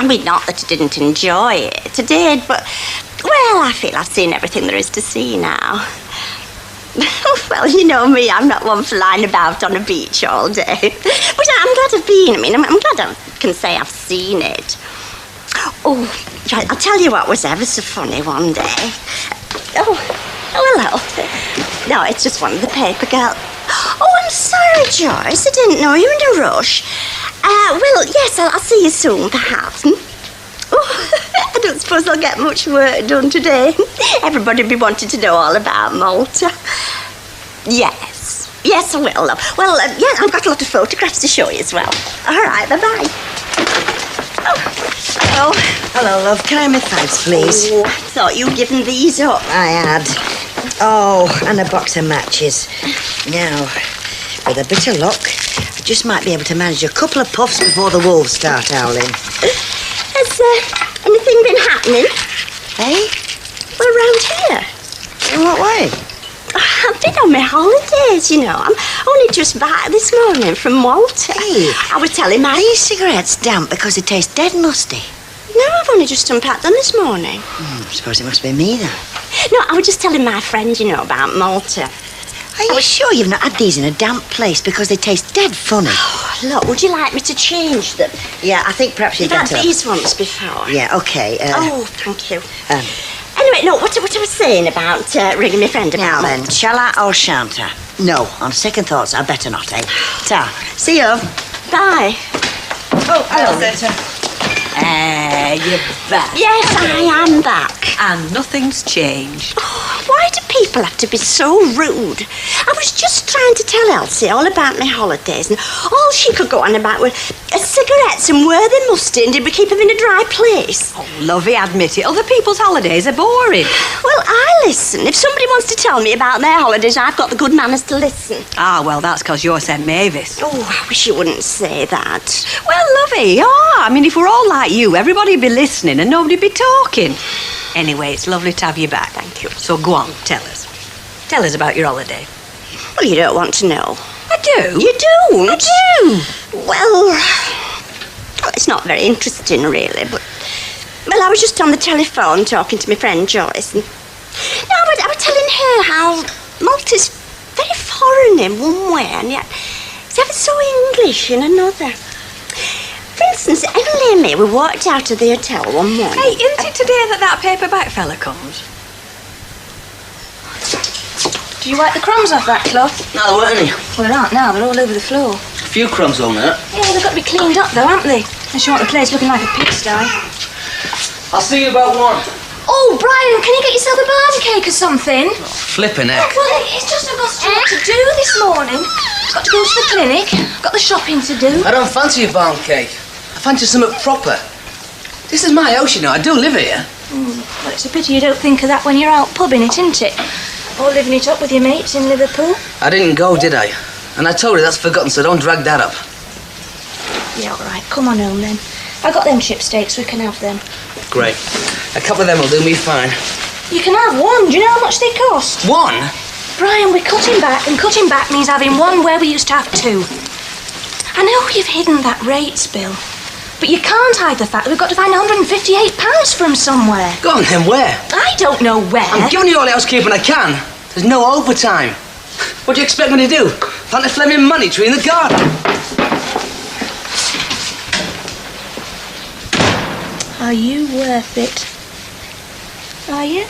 I mean, not that I didn't enjoy it. I did, but, well, I feel I've seen everything there is to see now. Well, you know me, I'm not one for lying about on a beach all day. But I'm glad I've been. I mean, I'm glad I can say I've seen it. Oh, right, I'll tell you what was ever so funny one day. Oh, hello. No, it's just one of the paper girls. Oh, I'm sorry, Joyce. I didn't know you were in a rush. Well, yes, I'll see you soon, perhaps. Oh, I don't suppose I'll get much work done today. Everybody will be wanting to know all about Malta. Yes, I will, love. Well, yeah, I've got a lot of photographs to show you as well. All right, bye-bye. Oh, hello, love. Can I have my fags, please? Oh, I thought you'd given these up. I had. Oh, and a box of matches. Now, with a bit of luck, I just might be able to manage a couple of puffs before the wolves start howling. Has anything been happening? Hey? Well, around here. In what way? I've been on my holidays, you know. I'm only just back this morning from Malta. Hey, I was telling my... Are these cigarettes damp because they taste dead musty? No, I've only just unpacked them this morning. I suppose it must be me, then. No, I was just telling my friend, you know, about Malta. Are you sure you've not had these in a damp place because they taste dead funny? Oh, look, would you like me to change them? Yeah, I think perhaps you'd had these once before. Yeah, OK. Oh, thank you. Anyway, look, what I was saying about ringing my friend about... Now then, shall I or shan't I? No, on second thoughts, I better not, eh? Ta. See you. Bye. Oh, hello, Rita. You're back. Yes, I am back. And nothing's changed. Oh, why do people have to be so rude? I was just trying to tell Elsie all about my holidays, and all she could go on about were cigarettes and where they must in. Did we keep them in a dry place? Oh, lovey, admit it. Other people's holidays are boring. Well, I listen. If somebody wants to tell me about their holidays, I've got the good manners to listen. Ah, well, that's because you're St Mavis. Oh, I wish you wouldn't say that. Well, lovey, I mean, if we're all like you, everybody'd be listening and nobody'd be talking. Anyway, it's lovely to have you back. Thank you. So go on, tell us. Tell us about your holiday. Well, you don't want to know. I do. You don't? I do. Well, it's not very interesting, really, but... Well, I was just on the telephone talking to my friend Joyce, and... No, I was telling her how Malta's very foreign in one way, and yet it's ever so English in another. For instance, Emily and me, we walked out of the hotel one morning. Hey, isn't it today that paperback fella comes? Do you wipe the crumbs off that cloth? No, there weren't any. Well, there aren't now. They're all over the floor. A few crumbs on there. Yeah, they've got to be cleaned up, though, haven't they? Unless you want the place looking like a pigsty. I'll see you about 1. Oh, Brian, can you get yourself a barn cake or something? Flipping heck. Well, it's just I've got so much to do this morning. I've got to go to the clinic. I've got the shopping to do. I don't fancy a barn cake. I fancy something proper. This is my house, you know. I do live here. Well, it's a pity you don't think of that when you're out pubbing it, isn't it? Or living it up with your mates in Liverpool. I didn't go, did I? And I told you that's forgotten, so don't drag that up. Yeah, all right. Come on home, then. I got them chip steaks. We can have them. Great. A couple of them will do me fine. You can have one. Do you know how much they cost? 1? Brian, we're cutting back, and cutting back means having one where we used to have 2. I know you've hidden that rates bill, but you can't hide the fact that we've got to find £158 from somewhere. Go on then, where? I don't know where. I'm giving you all the housekeeping I can. There's no overtime. What do you expect me to do? Plant a flaming money tree in the garden? Are you worth it? Are you?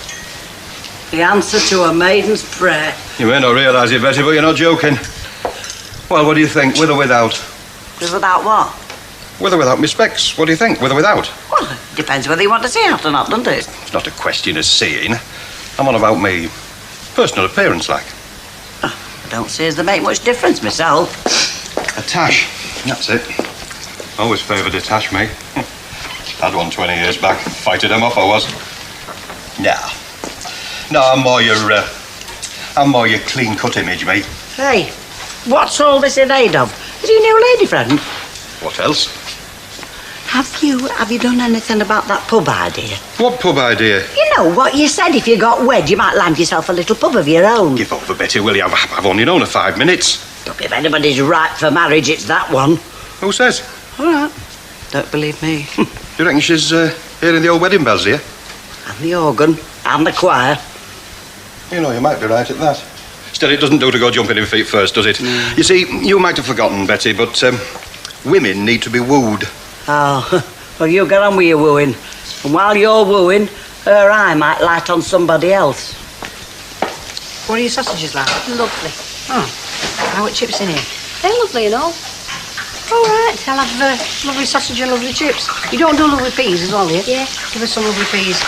The answer to a maiden's prayer. You may not realise it, Betty, but you're not joking. Well, what do you think, with or without? With without what? With or without my specs, what do you think, with or without? Well, it depends whether you want to see it or not, doesn't it? It's not a question of seeing. I'm on about me personal appearance, like. I don't see as they make much difference myself. A tash, that's it. Always favoured a tash, me. Had one 20 years back. Fighted him off, I was. No, I'm more your clean-cut image, mate. Hey, what's all this in aid of? Is he a new lady friend? What else? Have you done anything about that pub idea? What pub idea? You know what you said, if you got wed, you might land yourself a little pub of your own. Give over, Betty, will you? I've only known her 5 minutes. Look, if anybody's ripe for marriage, it's that one. Who says? All right. Don't believe me. Do you reckon she's hearing the old wedding bells here? And the organ. And the choir. You know, you might be right at that. Still, it doesn't do to go jumping in feet first, does it? You see, you might have forgotten, Betty, but women need to be wooed. Oh, well, you get on with your wooing. And while you're wooing, her eye might light on somebody else. What are your sausages like? Lovely. Oh, how are chips in here? They're lovely and all. All right, I'll have lovely sausage and lovely chips. You don't do lovely peas as well, yeah? Yeah. Give us some lovely peas.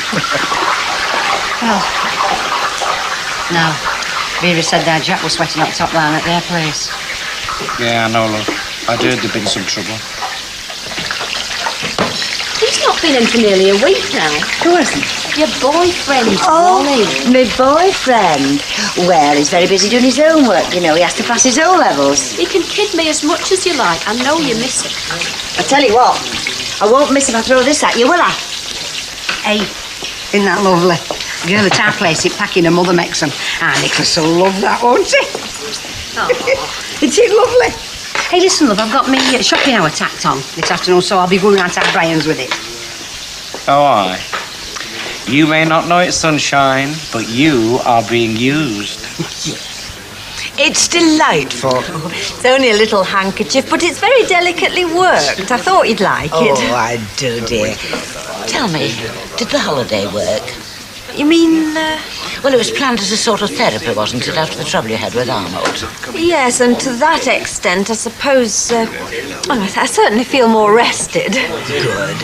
Well, now, Vera said that Jack was sweating up top line at their place. Yeah, I know, love. I heard there'd been some trouble. He's not been in for nearly a week now. Who isn't? Your boyfriend, Oh, Wally. my boyfriend. Well, he's very busy doing his homework, you know. He has to pass his O-levels. You can kid me as much as you like. I know you miss him. I tell you what, I won't miss if I throw this at you, will I? Hey, isn't that lovely? The girl at our place, it packing her mother makes them. Ah, Nicholas will love that, won't he? Isn't it lovely? Hey, listen, love, I've got me shopping hour tacked on this afternoon, so I'll be going out to Brian's with it. Oh, aye. You may not know it, sunshine, but you are being used. It's delightful. It's only a little handkerchief, but it's very delicately worked. I thought you'd like it. Oh, I do, dear. Tell me, did the holiday work? You mean, Well, it was planned as a sort of therapy, wasn't it, after the trouble you had with Arnold? yes, and to that extent, I suppose, well, I certainly feel more rested. Good.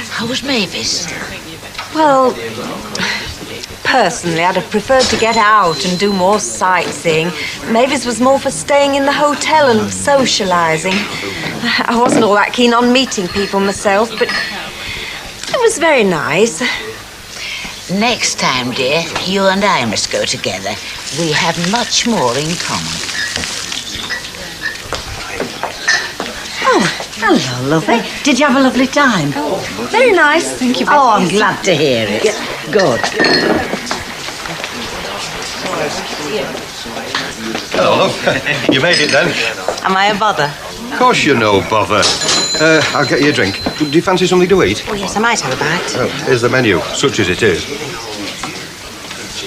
How was Mavis? Well, personally, I'd have preferred to get out and do more sightseeing. Mavis was more for staying in the hotel and socialising. I wasn't all that keen on meeting people myself, but it was very nice. Next time, dear, you and I must go together. We have much more in common. Oh, hello, lovely. Did you have a lovely time? Very nice, thank you. Oh, I'm glad to hear it. Good. Hello, love. You made it then? Am I a bother? Of course you're no bother. I'll get you a drink. Do you fancy something to eat? Oh, yes, I might have a bite. Well, here's the menu, such as it is.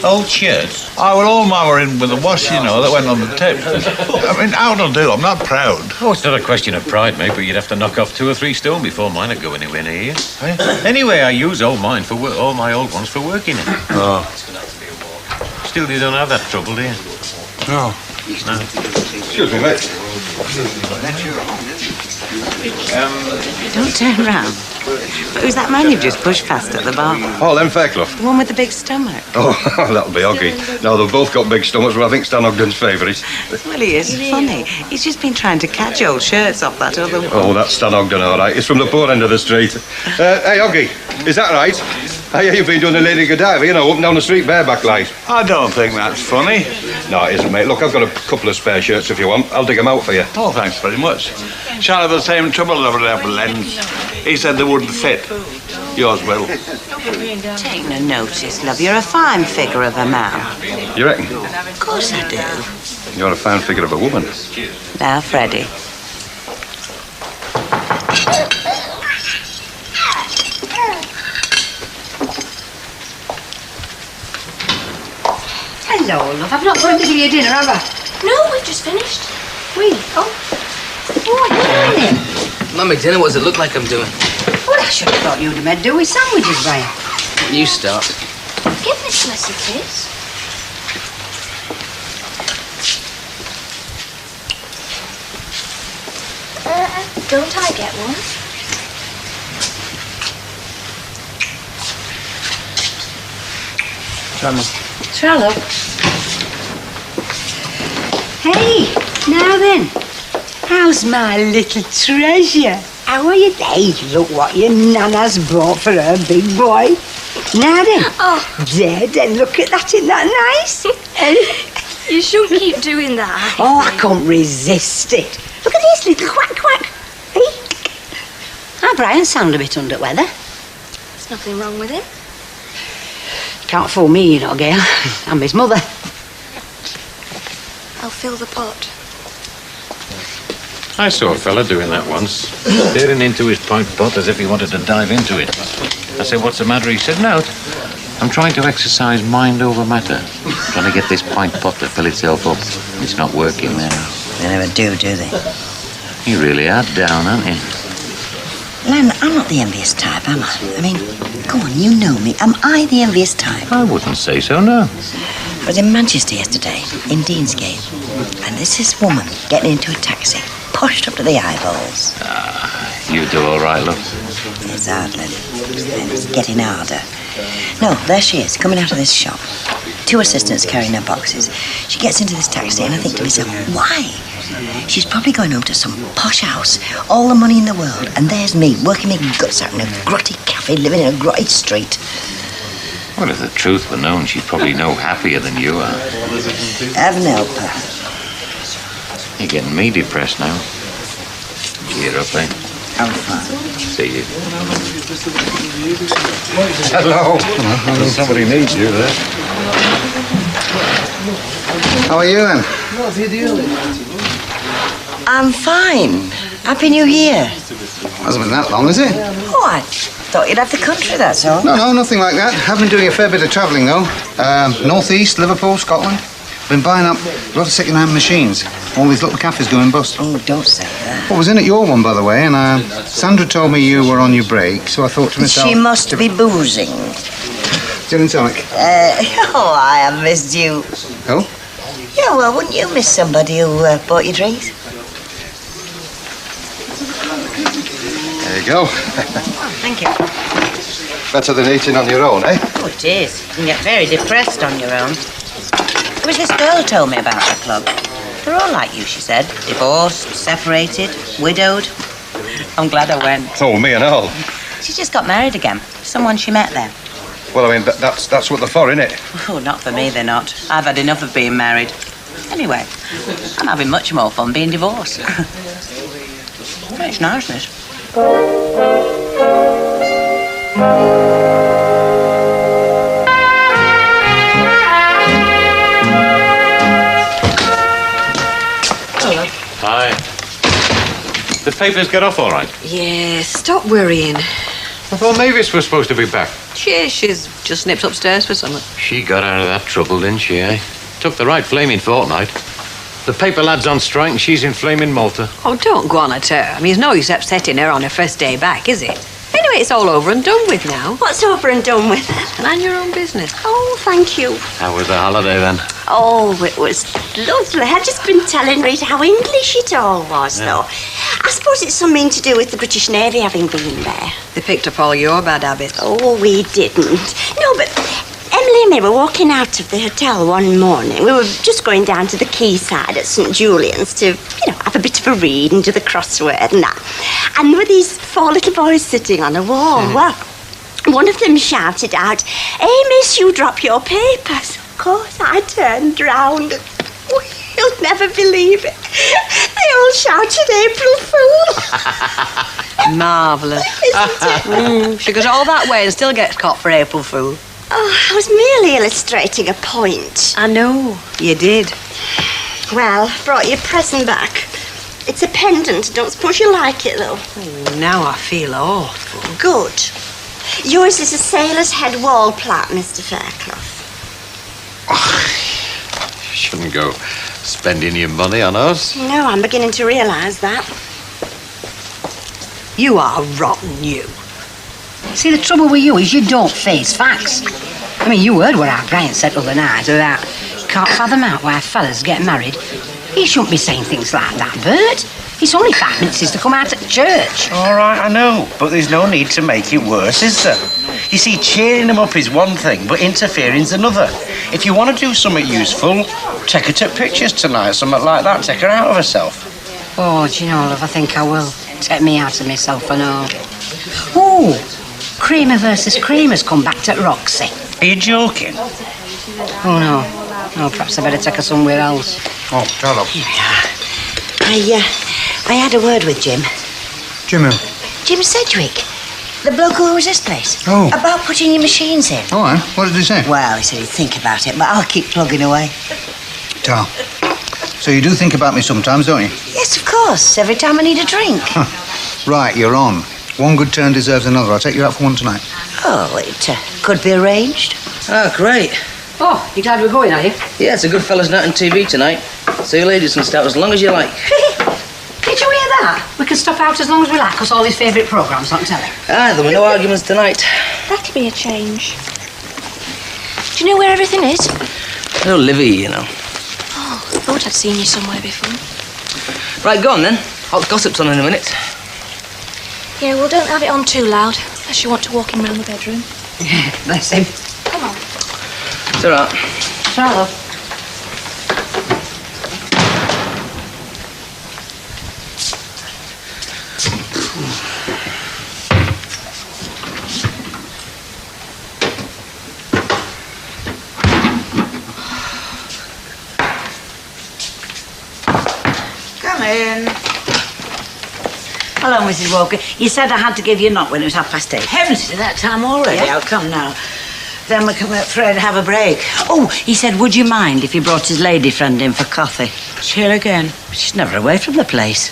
Old shirts? Oh, well, all mine were in with the wash, you know, that went on the tip. I mean, how'll do? I'm not proud. Oh, it's not a question of pride, mate, but you'd have to knock off 2 or 3 stone before mine would go anywhere near you. Anyway, I use all mine for all my old ones for working in. Oh. Still, you don't have that trouble, do you? No. No. Excuse me, mate. Don't turn round. But who's that man you've just pushed past at the bar? Oh, Len Fairclough. The one with the big stomach. Oh, that'll be Oggy. No, they've both got big stomachs, but I think Stan Ogden's favourite. Well, he is funny. He's just been trying to catch old shirts off that other one. Oh, that's Stan Ogden, all right. He's from the poor end of the street. Hey, Oggy, is that right? I hear you've been doing a Lady Godiva, you know, up and down the street bareback like. I don't think that's funny. No, it isn't, mate. Look, I've got a couple of spare shirts if you want. I'll dig them out for you. Oh, thanks very much. Shall I have the same trouble over there with Len's? He said they wouldn't fit. Yours will. Take no notice, love. You're a fine figure of a man. You reckon? Of course I do. You're a fine figure of a woman. Now, Freddie. Hello, love. I've not gone to your dinner, have I? No, we've just finished. What are you doing? Not make dinner. What does it look like I'm doing? Well, I should have thought you'd have made do with sandwiches, Brian. You start. Give Nicholas a kiss. Don't I get one? Trello. Hey, now then. How's my little treasure? How are you? Hey, look what your nana's bought for her big boy. Now then. Oh. There, then, look at that. Isn't that nice? You shouldn't keep doing that. Oh, I can't resist it. Look at this little quack quack. Hey. Ah, Brian sound a bit under weather. There's nothing wrong with him. Can't fool me, you know, Gail. I'm his mother. I'll fill the pot. I saw a fella doing that once, staring into his pint pot as if he wanted to dive into it. I said, what's the matter? He said, no, I'm trying to exercise mind over matter. Trying to get this pint pot to fill itself up. It's not working now. They never do they? You really are down, aren't you? Len, I'm not the envious type, am I? I mean, go on, you know me. Am I the envious type? I wouldn't say so, no. I was in Manchester yesterday, in Deansgate, and there's this woman getting into a taxi, pushed up to the eyeballs. You do all right, love. It's hard, Len. It's getting harder. No, there she is, coming out of this shop. 2 assistants carrying her boxes. She gets into this taxi, and I think to myself, why? She's probably going home to some posh house, all the money in the world, and there's me, working my guts out in a grotty cafe, living in a grotty street. Well, if the truth were known, she'd probably no happier than you are. Heaven help her. You're getting me depressed now. Cheer up, eh? I'm fine. See you. Hello. Somebody needs you there. How are you then? I'm fine. Happy New Year. Hasn't been that long, has it? Oh, I thought you'd have the country, that's all. No, nothing like that. I've been doing a fair bit of travelling, though. North East, Liverpool, Scotland. Been buying up a lot of second-hand machines. All these little cafes going bust. Oh, don't say that. Well, I was in at your one, by the way, and Sandra told me you were on your break, so I thought to myself... She must be boozing. Gin and tonic. Oh, I have missed you. Oh? Yeah, well, wouldn't you miss somebody who bought you drinks? There you go. Thank you. Better than eating on your own, eh? Oh, it is. You can get very depressed on your own. It was this girl who told me about the club. They're all like you, she said. Divorced, separated, widowed. I'm glad I went. Oh, me and all. She just got married again. Someone she met there. Well, I mean, that's what they're for, innit? Oh, not for me, they're not. I've had enough of being married. Anyway, I'm having much more fun being divorced. It's nice, this. Hi. The papers get off all right? Yeah, stop worrying. I thought Mavis was supposed to be back. She's just nipped upstairs for something. She got out of that trouble, didn't she, eh? Took the right flaming fortnight. The paper lad's on strike and she's in flaming Malta. Oh, don't go on at her. I mean, it's no use upsetting her on her first day back, is it? Anyway, it's all over and done with now. What's over and done with? Mind your own business. Oh, thank you. How was the holiday, then? Oh, it was lovely. I've just been telling Rita how English it all was, though. I suppose it's something to do with the British Navy having been there. They picked up all your bad habits. Oh, we didn't. No, but Emily and me were walking out of the hotel one morning. We were just going down to the quayside at St. Julian's to, have a bit of a read and do the crossword and that. And there were these 4 little boys sitting on a wall. Well, one of them shouted out, "Hey, miss, you drop your papers." Of course, I turned round and, you'll never believe it. They all shouted April Fool. Marvellous. Isn't it? She goes all that way and still gets caught for April Fool. Oh, I was merely illustrating a point. I know. You did. Well, I brought your present back. It's a pendant. Don't suppose you like it, though. Oh, now I feel awful. Good. Yours is a sailor's head wall plaque, Mr. Fairclough. You shouldn't go spending your money on us. No, I'm beginning to realise that. You are rotten, you. See, the trouble with you is you don't face facts. I mean, you heard what our client said the other night about can't fathom out why fellas get married. He shouldn't be saying things like that, Bert. It's only 5 minutes to come out at church. All right, I know, but there's no need to make it worse, is there? You see, cheering them up is one thing, but interfering's another. If you want to do something useful, take her to pictures tonight, something like that. Take her out of herself. Oh, do you know, love, I think I will. Take me out of myself and all. Oh, Creamer versus Creamer's come back to Roxy. Are you joking? Oh, no. No, perhaps I better take her somewhere else. Oh, hello. I had a word with Jim. Jim who? Jim Sedgwick. The bloke who owns this place. Oh. About putting your machines in. Oh, what did he say? Well, he said he'd think about it, but I'll keep plugging away. Ta. So you do think about me sometimes, don't you? Yes, of course. Every time I need a drink. Right, you're on. One good turn deserves another. I'll take you out for one tonight. Oh, it could be arranged. Ah, great. Oh, you glad we're going, are you? Yeah, it's a good fella's night on TV tonight. So you ladies can stay out as long as you like. Did you hear that? We can stop out as long as we like, because all his favourite programmes on telly. Ah, there'll be no arguments tonight. That'll be a change. Do you know where everything is? No, Livy, you know. Oh, I thought I'd seen you somewhere before. Right, go on then. Hot gossip's on in a minute. Yeah, well, don't have it on too loud, unless you want to walk him round the bedroom. Bless him. Come on. It's all right. Try, love. Come in. Hello, Mrs. Walker. You said I had to give you a knock when it was 8:30. Heavens, it's that time already. Yeah. I'll come now. Then we'll come out for Fred and have a break. Oh, he said, would you mind if he brought his lady friend in for coffee? It's here again. She's never away from the place.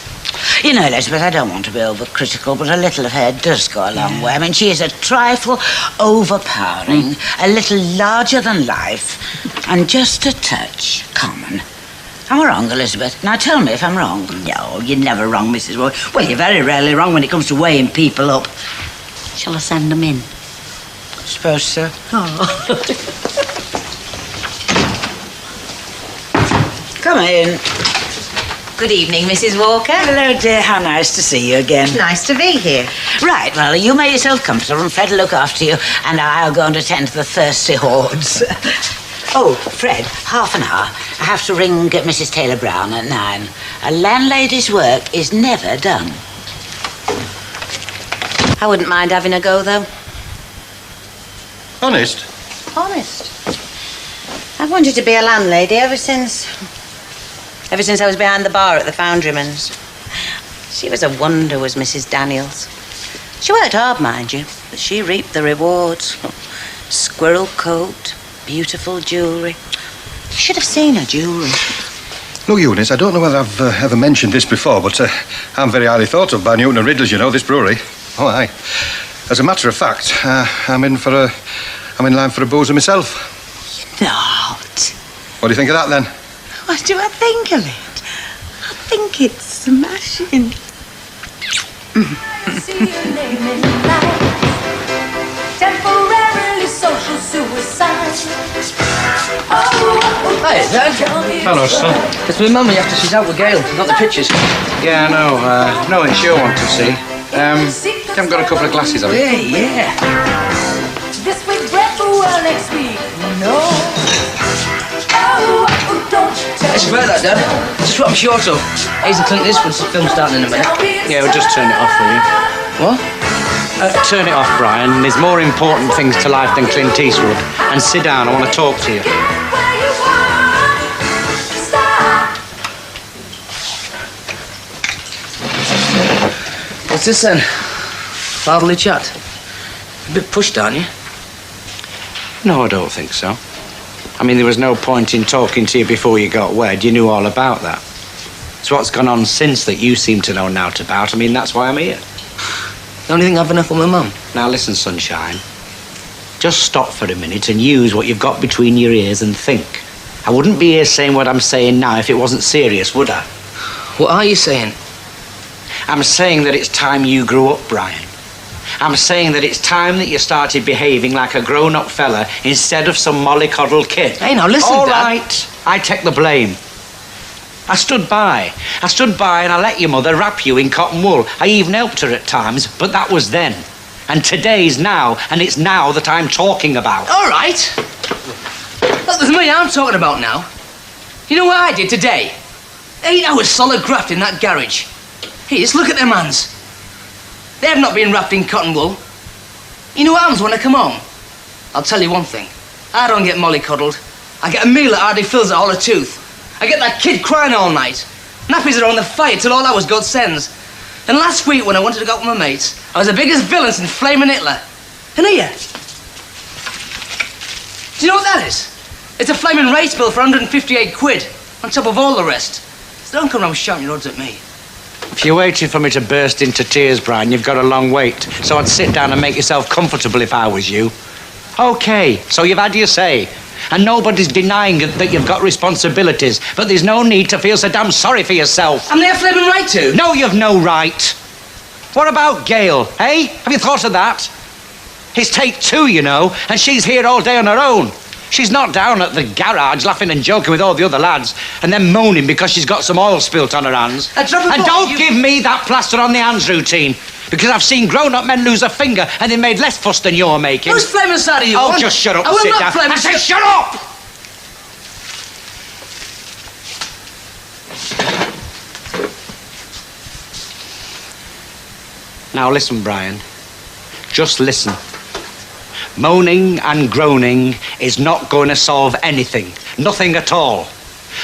You know, Elizabeth, I don't want to be overcritical, but a little of her does go a long way. I mean, she is a trifle overpowering, a little larger than life, and just a touch common. Am I wrong, Elizabeth? Now tell me if I'm wrong. No, you're never wrong, Mrs. Walker. Well, you're very rarely wrong when it comes to weighing people up. Shall I send them in? I suppose so. Oh. Come in. Good evening, Mrs. Walker. Hello, dear. How nice to see you again. Nice to be here. Right, well, you make yourself comfortable and Fred will look after you, and I'll go and attend to the thirsty hordes. Oh, Fred, half an hour. I have to ring Mrs. Taylor-Brown at 9. A landlady's work is never done. I wouldn't mind having a go, though. Honest? Honest. I've wanted to be a landlady ever since I was behind the bar at the Foundryman's. She was a wonder, was Mrs. Daniels. She worked hard, mind you, but she reaped the rewards. Squirrel coat, beautiful jewellery. You should have seen her jewellery. Look, Eunice, I don't know whether I've ever mentioned this before, but I'm very highly thought of by Newton and Riddlers, you know, this brewery. Oh, aye. As a matter of fact, I'm in line for a boozer myself. You're not. What do you think of that, then? What do I think of it? I think it's smashing. See your name in lights. Temporarily social suicide. Hi, Dad. Hello, son. It's my mummy after she's out with Gail. Got the pictures. Yeah, I know. No, it's your one to see. Haven't got a couple of glasses of it? Yeah. This week, bread for well next week. No. Oh, don't tell It's great, that, Dad. Just what I'm short of. Hazel Clint Eastwood's film starting in a minute. Yeah, we'll just turn it off, will you? What? Turn it off, Brian. There's more important things to life than Clint Eastwood. And sit down, I want to talk to you. What's this then? Fatherly chat. A bit pushed, aren't you? No, I don't think so. I mean, there was no point in talking to you before you got wed. You knew all about that. It's what's gone on since that you seem to know naught about. I mean, that's why I'm here. The only thing I've enough with my mum. Now, listen, sunshine. Just stop for a minute and use what you've got between your ears and think. I wouldn't be here saying what I'm saying now if it wasn't serious, would I? What are you saying? I'm saying that it's time you grew up, Brian. I'm saying that it's time that you started behaving like a grown-up fella instead of some mollycoddle kid. Hey, now listen, All Dad. right, I take the blame. I stood by and I let your mother wrap you in cotton wool. I even helped her at times, but that was then. And today's now, and it's now that I'm talking about. All right. Look, there's me I'm talking about now. You know what I did today? 8 hours solid graft in that garage. Hey, just look at them hands. They've not been wrapped in cotton wool. You know what happens when I come home? I'll tell you one thing. I don't get mollycoddled. I get a meal that hardly fills a hollow tooth. I get that kid crying all night. Nappies are on the fire till all hours God sends. And last week when I wanted to go out with my mates, I was the biggest villain since Flaming Hitler. And here. Do you know what that is? It's a flaming race bill for 158 quid, on top of all the rest. So don't come around shouting your odds at me. If you're waiting for me to burst into tears, Brian, you've got a long wait. So I'd sit down and make yourself comfortable if I was you. OK, so you've had your say. And nobody's denying that you've got responsibilities, but there's no need to feel so damn sorry for yourself. I'm there flaming right to. No, you've no right. What about Gail, eh? Have you thought of that? It's take two, you know, and she's here all day on her own. She's not down at the garage laughing and joking with all the other lads and then moaning because she's got some oil spilt on her hands. And don't give me that plaster on the hands routine, because I've seen grown-up men lose a finger and they made less fuss than you're making. Who's flaming side of you? Oh, just shut up I and will sit not down. flame I said shut up! Now listen, Brian. Just listen. Moaning and groaning is not going to solve anything. Nothing at all.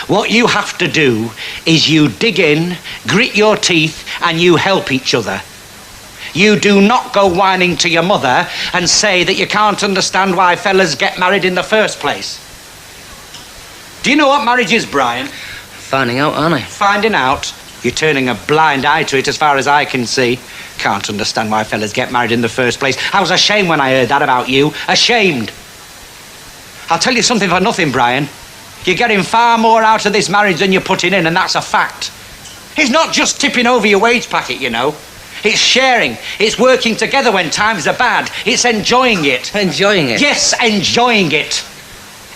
What you have to do is you dig in, grit your teeth, and you help each other. You do not go whining to your mother and say that you can't understand why fellas get married in the first place. Do you know what marriage is, Brian? Finding out, aren't I? Finding out? You're turning a blind eye to it as far as I can see. Can't understand why fellas get married in the first place. I was ashamed when I heard that about you. Ashamed. I'll tell you something for nothing, Brian. You're getting far more out of this marriage than you're putting in, and that's a fact. It's not just tipping over your wage packet, you know. It's sharing. It's working together when times are bad. It's enjoying it. Enjoying it? Yes, enjoying it.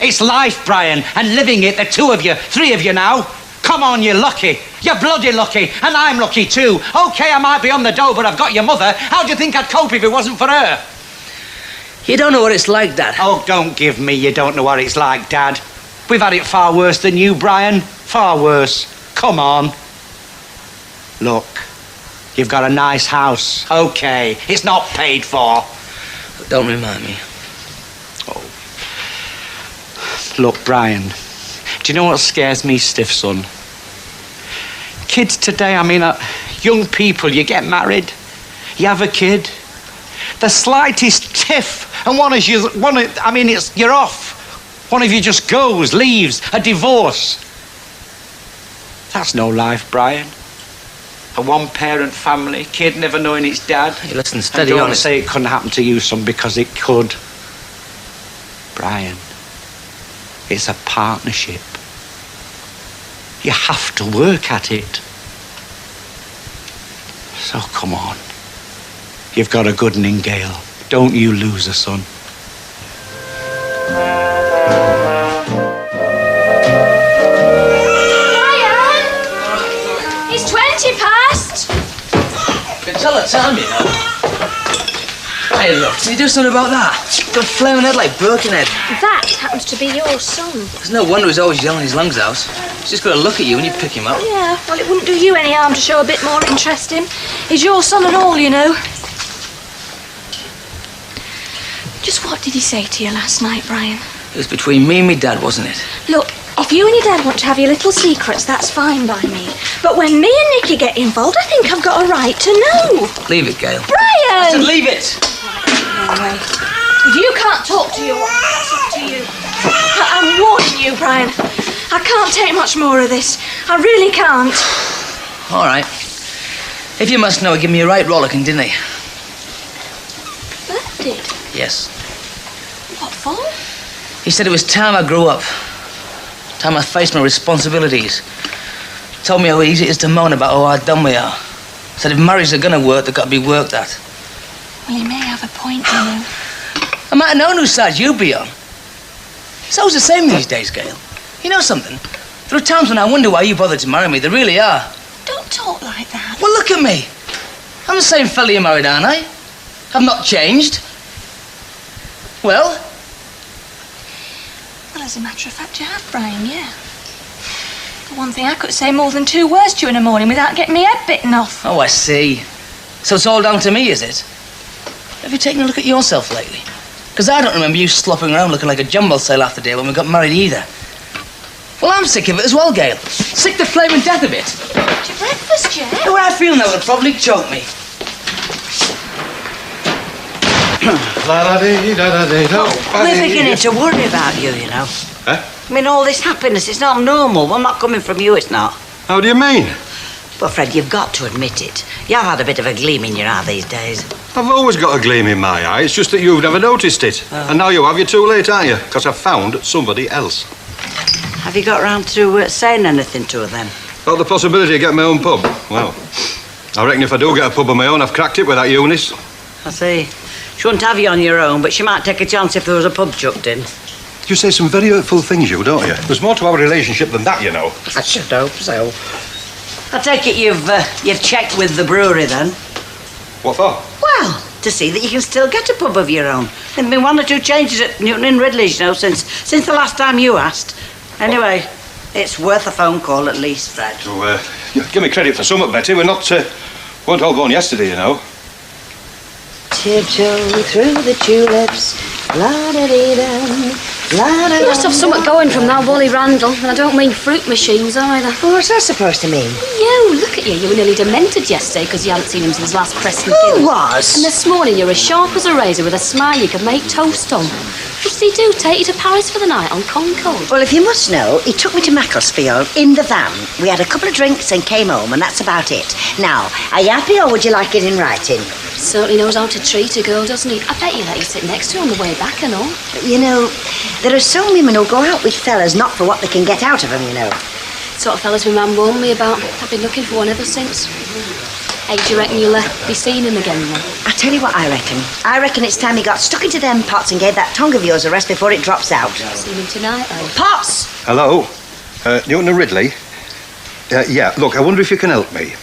It's life, Brian, and living it. The two of you, three of you now. Come on, you're lucky. You're bloody lucky, and I'm lucky too. OK, I might be on the dole, but I've got your mother. How do you think I'd cope if it wasn't for her? You don't know what it's like, Dad. Oh, don't give me you don't know what it's like, Dad. We've had it far worse than you, Brian. Far worse. Come on. Look, you've got a nice house. OK, it's not paid for. Don't remind me. Oh. Look, Brian, do you know what scares me stiff, son? Kids today, I mean, young people, you get married, you have a kid, the slightest tiff, and you're off. One of you just goes, leaves, a divorce. That's no life, Brian. A one-parent family, kid never knowing its dad. Hey, listen, steady on. on Don't it. say it couldn't happen to you, son, because it could. Brian, it's a partnership. You have to work at it. So come on. You've got a good one in Gail. Don't you lose her, son. Brian! It's 20 past. You can tell the time, you know. Hey, look, can you do something about that? Got a flaming head like Birkenhead. That happens to be your son. There's no wonder he's always yelling his lungs out. He's just got to look at you when you pick him up. Yeah, well, it wouldn't do you any harm to show a bit more interest in him. He's your son and all, you know. Just what did he say to you last night, Brian? It was between me and me dad, wasn't it? Look, if you and your dad want to have your little secrets, that's fine by me. But when me and Nicky get involved, I think I've got a right to know. Leave it, Gail. Brian! I said leave it! Anyway, if you can't talk to your wife, that's up to you. I'm warning you, Brian. I can't take much more of this. I really can't. All right. If you must know, he gave me a right rollicking, didn't he? That did? Yes. What for? He said it was time I grew up. Time I faced my responsibilities. Told me how easy it is to moan about how hard done we are. Said if marriages are gonna work, they've got to be worked at. Well, you may have a point, you know. I might have known whose side you'd be on. It's always the same these days, Gail. You know something? There are times when I wonder why you bothered to marry me. There really are. Don't talk like that. Well, look at me. I'm the same fella you married, aren't I? I've not changed. Well? Well, as a matter of fact, you have, Brian, yeah. The one thing I could say more than 2 words to you in a morning without getting me head bitten off. Oh, I see. So it's all down to me, is it? Have you taken a look at yourself lately? Because I don't remember you slopping around looking like a jumble sale after day when we got married either. Well, I'm sick of it as well, Gail. Sick to flaming death of it. To breakfast, Jay? The way I feel now, it'll probably choke me. We're beginning to worry about you, you know. Huh? I mean, all this happiness, it's not normal. Well, not coming from you, it's not. How do you mean? Well, Fred, you've got to admit it. You've had a bit of a gleam in your eye these days. I've always got a gleam in my eye. It's just that you've never noticed it. And now you have. You're too late, aren't you? Because I've found somebody else. Have you got round to saying anything to her then? About the possibility of getting my own pub? Well, I reckon if I do get a pub of my own, I've cracked it with that Eunice. I see. She wouldn't have you on your own, but she might take a chance if there was a pub chucked in. You say some very hurtful things, you, don't you? There's more to our relationship than that, you know. I should hope so. I take it you've checked with the brewery then? What for? Well, to see that you can still get a pub of your own. There've been one or two changes at Newton and Ridley's, you know, since the last time you asked. Anyway, it's worth a phone call at least, Fred. So, give me credit for something, Betty. We're not, weren't all born yesterday, you know. Tiptoe through the tulips, la-da-dee-dum, la-da-dum. You must have something going from that Wally Randall, and I don't mean fruit machines either. Well, what's that supposed to mean? You, look at you. You were nearly demented yesterday because you hadn't seen him since last Preston Who was? And this morning you're as sharp as a razor with a smile you could make toast on. What did he do? Take you to Paris for the night on Concorde? Well, if you must know, he took me to Macclesfield in the van. We had a couple of drinks and came home, and that's about it. Now, are you happy, or would you like it in writing? Certainly knows how to treat a girl, doesn't he? I bet you let you sit next to her on the way back and all. You know, there are some women who go out with fellas not for what they can get out of them, you know. Sort of fellas my mum warned me about. I've been looking for one ever since. Hey, do you reckon you'll be seeing him again then? I tell you what I reckon. I reckon it's time he got stuck into them pots and gave that tongue of yours a rest before it drops out. See him tonight, though. Pots! Hello? Newton and Ridley? Yeah, look, I wonder if you can help me.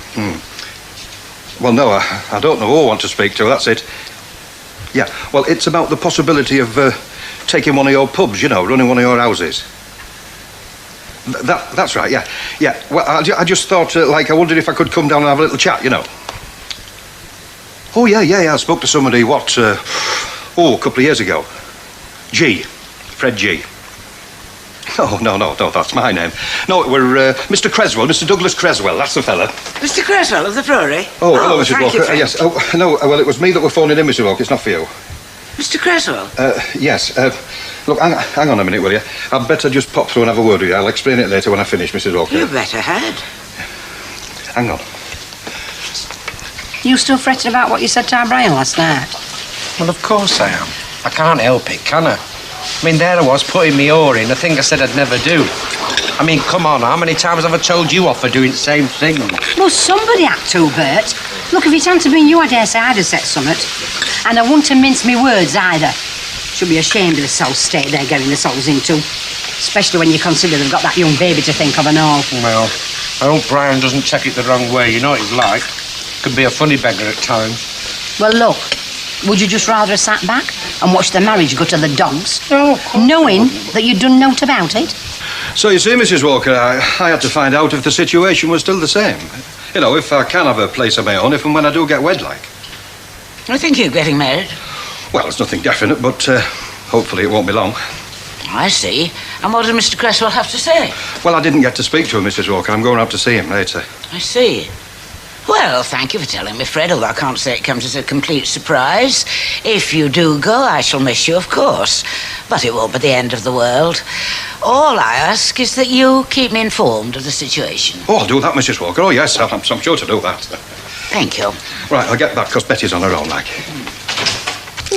Well, no, I don't know who I want to speak to, that's it. Yeah, well, it's about the possibility of taking one of your pubs, you know, running one of your houses. That's right, yeah. Yeah, well, I just thought, I wondered if I could come down and have a little chat, you know. Oh, yeah, I spoke to somebody, a couple of years ago. Fred G. Oh, no, that's my name. No, we're Mr. Creswell, Mr. Douglas Creswell, that's the fella. Mr. Creswell of the brewery? Oh, hello, Mrs. thank Walker. you, Fred. Yes, no, well, it was me that were phoning in, Mr. Walker, it's not for you. Mr. Creswell? Yes, look, hang on a minute, will you? I'd better just pop through and have a word with you. I'll explain it later when I finish, Mrs. Walker. You better had. Hang on. You still fretting about what you said to Brian last night? Well, of course I am. I can't help it, can I? I mean, there I was putting me oar in, a thing I said I'd never do. I mean, come on, how many times have I told you off for doing the same thing? Well, somebody had to, Bert. Look, if it hadn't been you, I dare say I'd have said something. And I wouldn't have minced me words either. Should be ashamed of the soul state they're getting themselves into. Especially when you consider they've got that young baby to think of and all. Well, I hope Brian doesn't take it the wrong way. You know what he's like. Could be a funny beggar at times. Well, look, would you just rather have sat back and watched the marriage go to the dogs? No, knowing that you'd done nought about it? So you see, Mrs. Walker, I had to find out if the situation was still the same. You know, if I can have a place of my own, if and when I do get wed, like. I think you're getting married. Well, it's nothing definite, but hopefully it won't be long. I see. And what did Mr. Creswell have to say? Well, I didn't get to speak to him, Mrs. Walker. I'm going up to see him later. I see. Well, thank you for telling me, Fred, although I can't say it comes as a complete surprise. If you do go, I shall miss you, of course. But it won't be the end of the world. All I ask is that you keep me informed of the situation. Oh, I'll do that, Mrs. Walker. Oh, yes, I'm sure to do that. Thank you. Right, I'll get back, because Betty's on her own, like.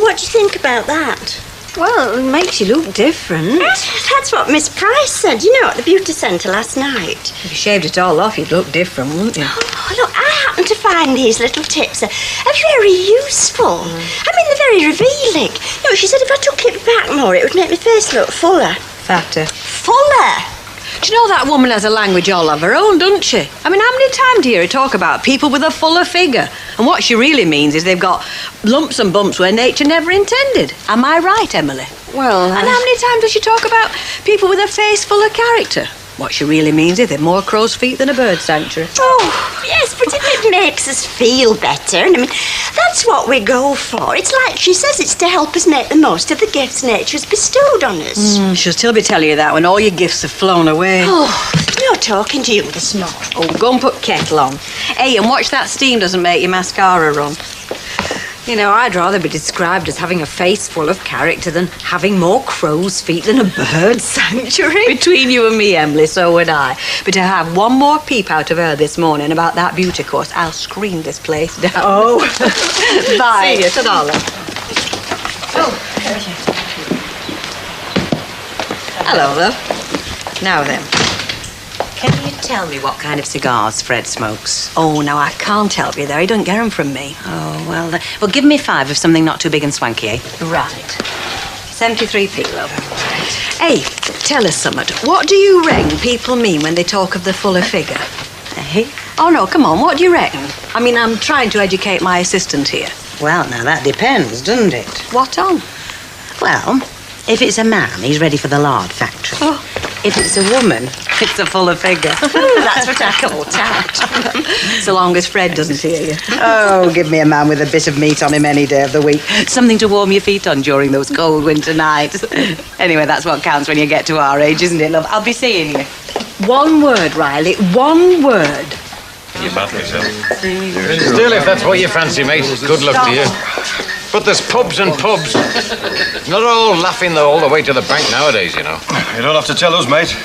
What do you think about that? Well, it makes you look different. That's what Miss Price said, you know, at the beauty centre last night. If you shaved it all off, you'd look different, wouldn't you? Oh, look, I happen to find these little tips are very useful. I mean, they're very revealing. No, she said if I took it back more, it would make my face look fuller. Fatter. Fuller? Do you know that woman has a language all of her own, doesn't she? I mean, how many times do you hear her talk about people with a fuller figure? And what she really means is they've got lumps and bumps where nature never intended. Am I right, Emily? Well, And how many times does she talk about people with a face full of character? What she really means is they're more crow's feet than a bird sanctuary. Oh, yes, but if it makes us feel better, and I mean, that's what we go for. It's like she says it's to help us make the most of the gifts nature's bestowed on us. She'll still be telling you that when all your gifts have flown away. Oh, there's no talking to you this morning. Oh, go and put kettle on. Hey, and watch that steam doesn't make your mascara run. You know, I'd rather be described as having a face full of character than having more crow's feet than a bird sanctuary. Between you and me, Emily, so would I. But to have one more peep out of her this morning about that beauty course, I'll screen this place down. Oh, bye. See you, ta-da, love. Oh, hello, love. Now then. Can you tell me what kind of cigars Fred smokes? Oh, no, I can't help you there. He don't get them from me. Oh, well, give me 5 of something not too big and swanky, eh? Right. 73p, love. Hey, tell us something. What do you reckon people mean when they talk of the fuller figure? Eh? Oh, no, come on, what do you reckon? I mean, I'm trying to educate my assistant here. Well, now, that depends, doesn't it? What on? Well, if it's a man, he's ready for the lard factory. Oh. If it's a woman, it's a fuller figure. That's what I call tact. So long as Fred doesn't hear you. Oh, give me a man with a bit of meat on him any day of the week. Something to warm your feet on during those cold winter nights. Anyway, that's what counts when you get to our age, isn't it, love? I'll be seeing you. One word, Riley. One word. You bath yourself. Still, if that's what you fancy, mate, good luck to you. But there's pubs and pubs. Not all laughing all the way to the bank nowadays, you know. You don't have to tell us, mate.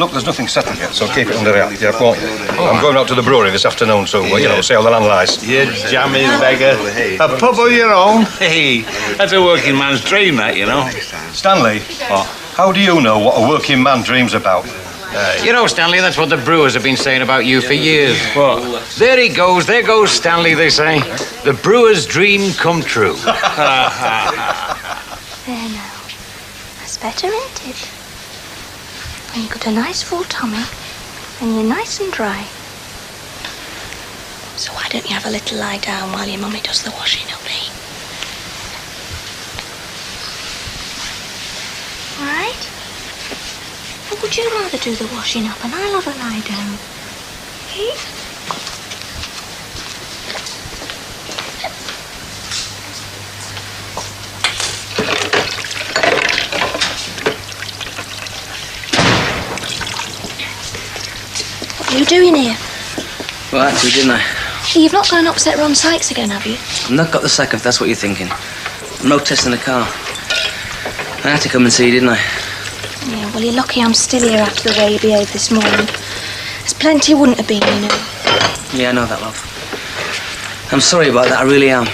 Look, there's nothing settled yet, so keep it under wraps. Yeah, won't you? I'm going out to the brewery this afternoon, so, you know, see how the land lies. You jammy beggar. A pub of your own? Hey, that's a working man's dream, that, you know. Stanley, how do you know what a working man dreams about? You know, Stanley, that's what the brewers have been saying about you for years. What? There he goes, there goes Stanley, they say. The brewer's dream come true. There now. That's better, isn't it? When you've got a nice full tummy and you're nice and dry. So why don't you have a little lie down while your mummy does the washing up, eh? All right? Or would you rather do the washing up and I'll have a lie down? Eh? What are you doing here? Well, actually, didn't I? You've not gone upset Ron Sykes again, have you? I've not got the sack if that's what you're thinking. I'm no testing the car. I had to come and see you, didn't I? Yeah, well, you're lucky I'm still here after the way you behaved this morning. There's plenty you wouldn't have been, you know. Yeah, I know that, love. I'm sorry about that, I really am.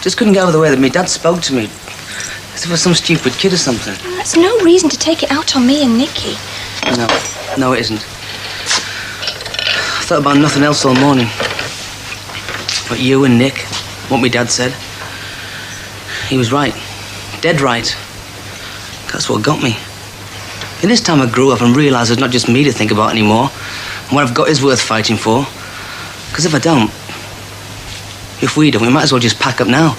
Just couldn't get over the way that my dad spoke to me. As if I was some stupid kid or something. Well, that's no reason to take it out on me and Nicky. No, it isn't. I thought about nothing else all morning. But you and Nick, what my dad said. He was right. Dead right. That's what got me. In this time I grew up and realised there's not just me to think about anymore. And what I've got is worth fighting for. Because if I don't, if we don't, we might as well just pack up now.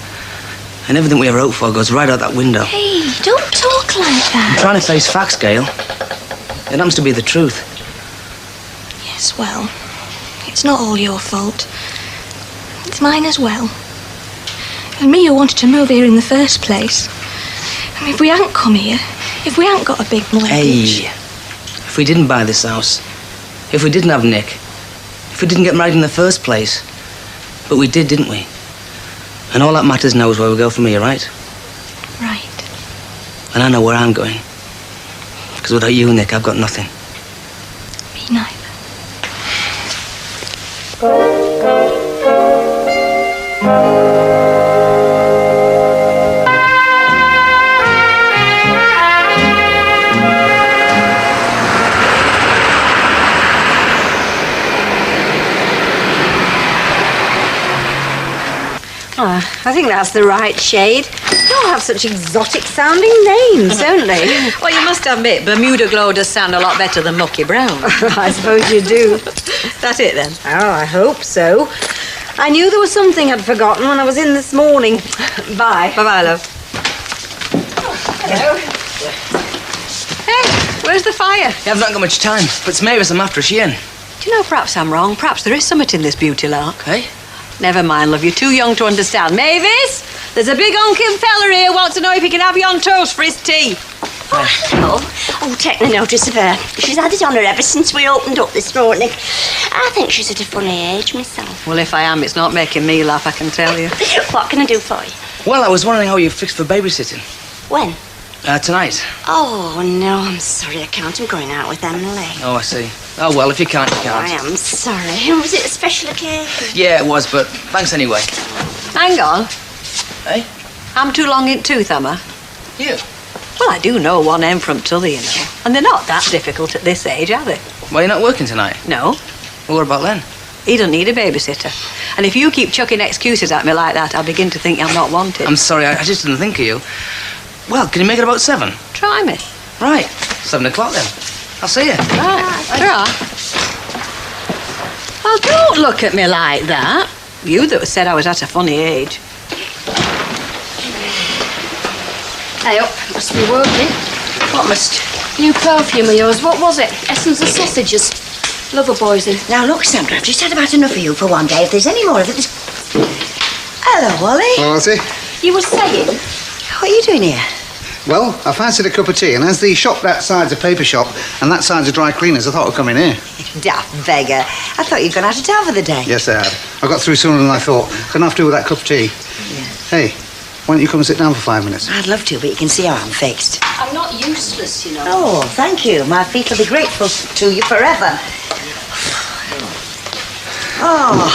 And everything we ever hoped for goes right out that window. Hey, don't talk like that. I'm trying to face facts, Gail. It happens to be the truth. Yes, well, it's not all your fault. It's mine as well. And me who wanted to move here in the first place. I mean, if we hadn't come here, if we hadn't got a big mortgage... Hey, if we didn't buy this house, if we didn't have Nick, if we didn't get married in the first place, but we did, didn't we? And all that matters now is where we go from here, right? Right. And I know where I'm going. Because without you, Nick, I've got nothing. Me neither. I think that's the right shade. They all have such exotic-sounding names, don't they? Well, you must admit, Bermuda Glow does sound a lot better than Mucky Brown. I suppose you do. That it, then? Oh, I hope so. I knew there was something I'd forgotten when I was in this morning. Bye. Bye-bye, love. Oh, hello. Hey, where's the fire? Yeah, I've not got much time, but it's Mavis I'm after. Is she in? Do you know, perhaps I'm wrong. Perhaps there is something in this beauty lark. Hey? Never mind, love. You're too young to understand. Mavis, there's a big honking fella here wants to know if he can have you on toast for his tea. Oh, hello. Oh, take no notice of her. She's had it on her ever since we opened up this morning. I think she's at a funny age myself. Well, if I am, it's not making me laugh, I can tell you. What can I do for you? Well, I was wondering how you fixed for babysitting. When? Tonight. Oh, no, I'm sorry, I can't. I'm going out with Emily. Oh, I see. Oh, well, if you can't, you I can't. am sorry. Was it a special occasion? Yeah, it was, but thanks anyway. Hang on. Hey? I'm too long in tooth, am I? You? Well, I do know one end from t'other, you know. And they're not that difficult at this age, are they? Well, you're not working tonight? No. Well, what about Len? He doesn't need a babysitter. And if you keep chucking excuses at me like that, I'll begin to think I'm not wanted. I'm sorry, I just didn't think of you. Well, can you make it about 7? Try me. Right. 7 o'clock then. I'll see you. Right. Try. Well, don't look at me like that. You that said I was at a funny age. Hey up, must be working. What must? New perfume of yours, what was it? Essence of sausages. Lover boys in. Now, look, Sandra, I've just had about enough of you for one day. If there's any more of it, just... Hello, Wally. Well, Elsie. You were saying? What are you doing here? Well, I fancied a cup of tea, and as the shop that side's a paper shop and that side's a dry cleaners, I thought I'd come in here. Daft beggar. I thought you'd gone out of town for the day. Yes, I had. I got through sooner than I thought. Couldn't have to do with that cup of tea. Yeah. Hey, why don't you come and sit down for 5 minutes? I'd love to, but you can see how I'm fixed. I'm not useless, you know. Oh, thank you. My feet will be grateful to you forever. Oh,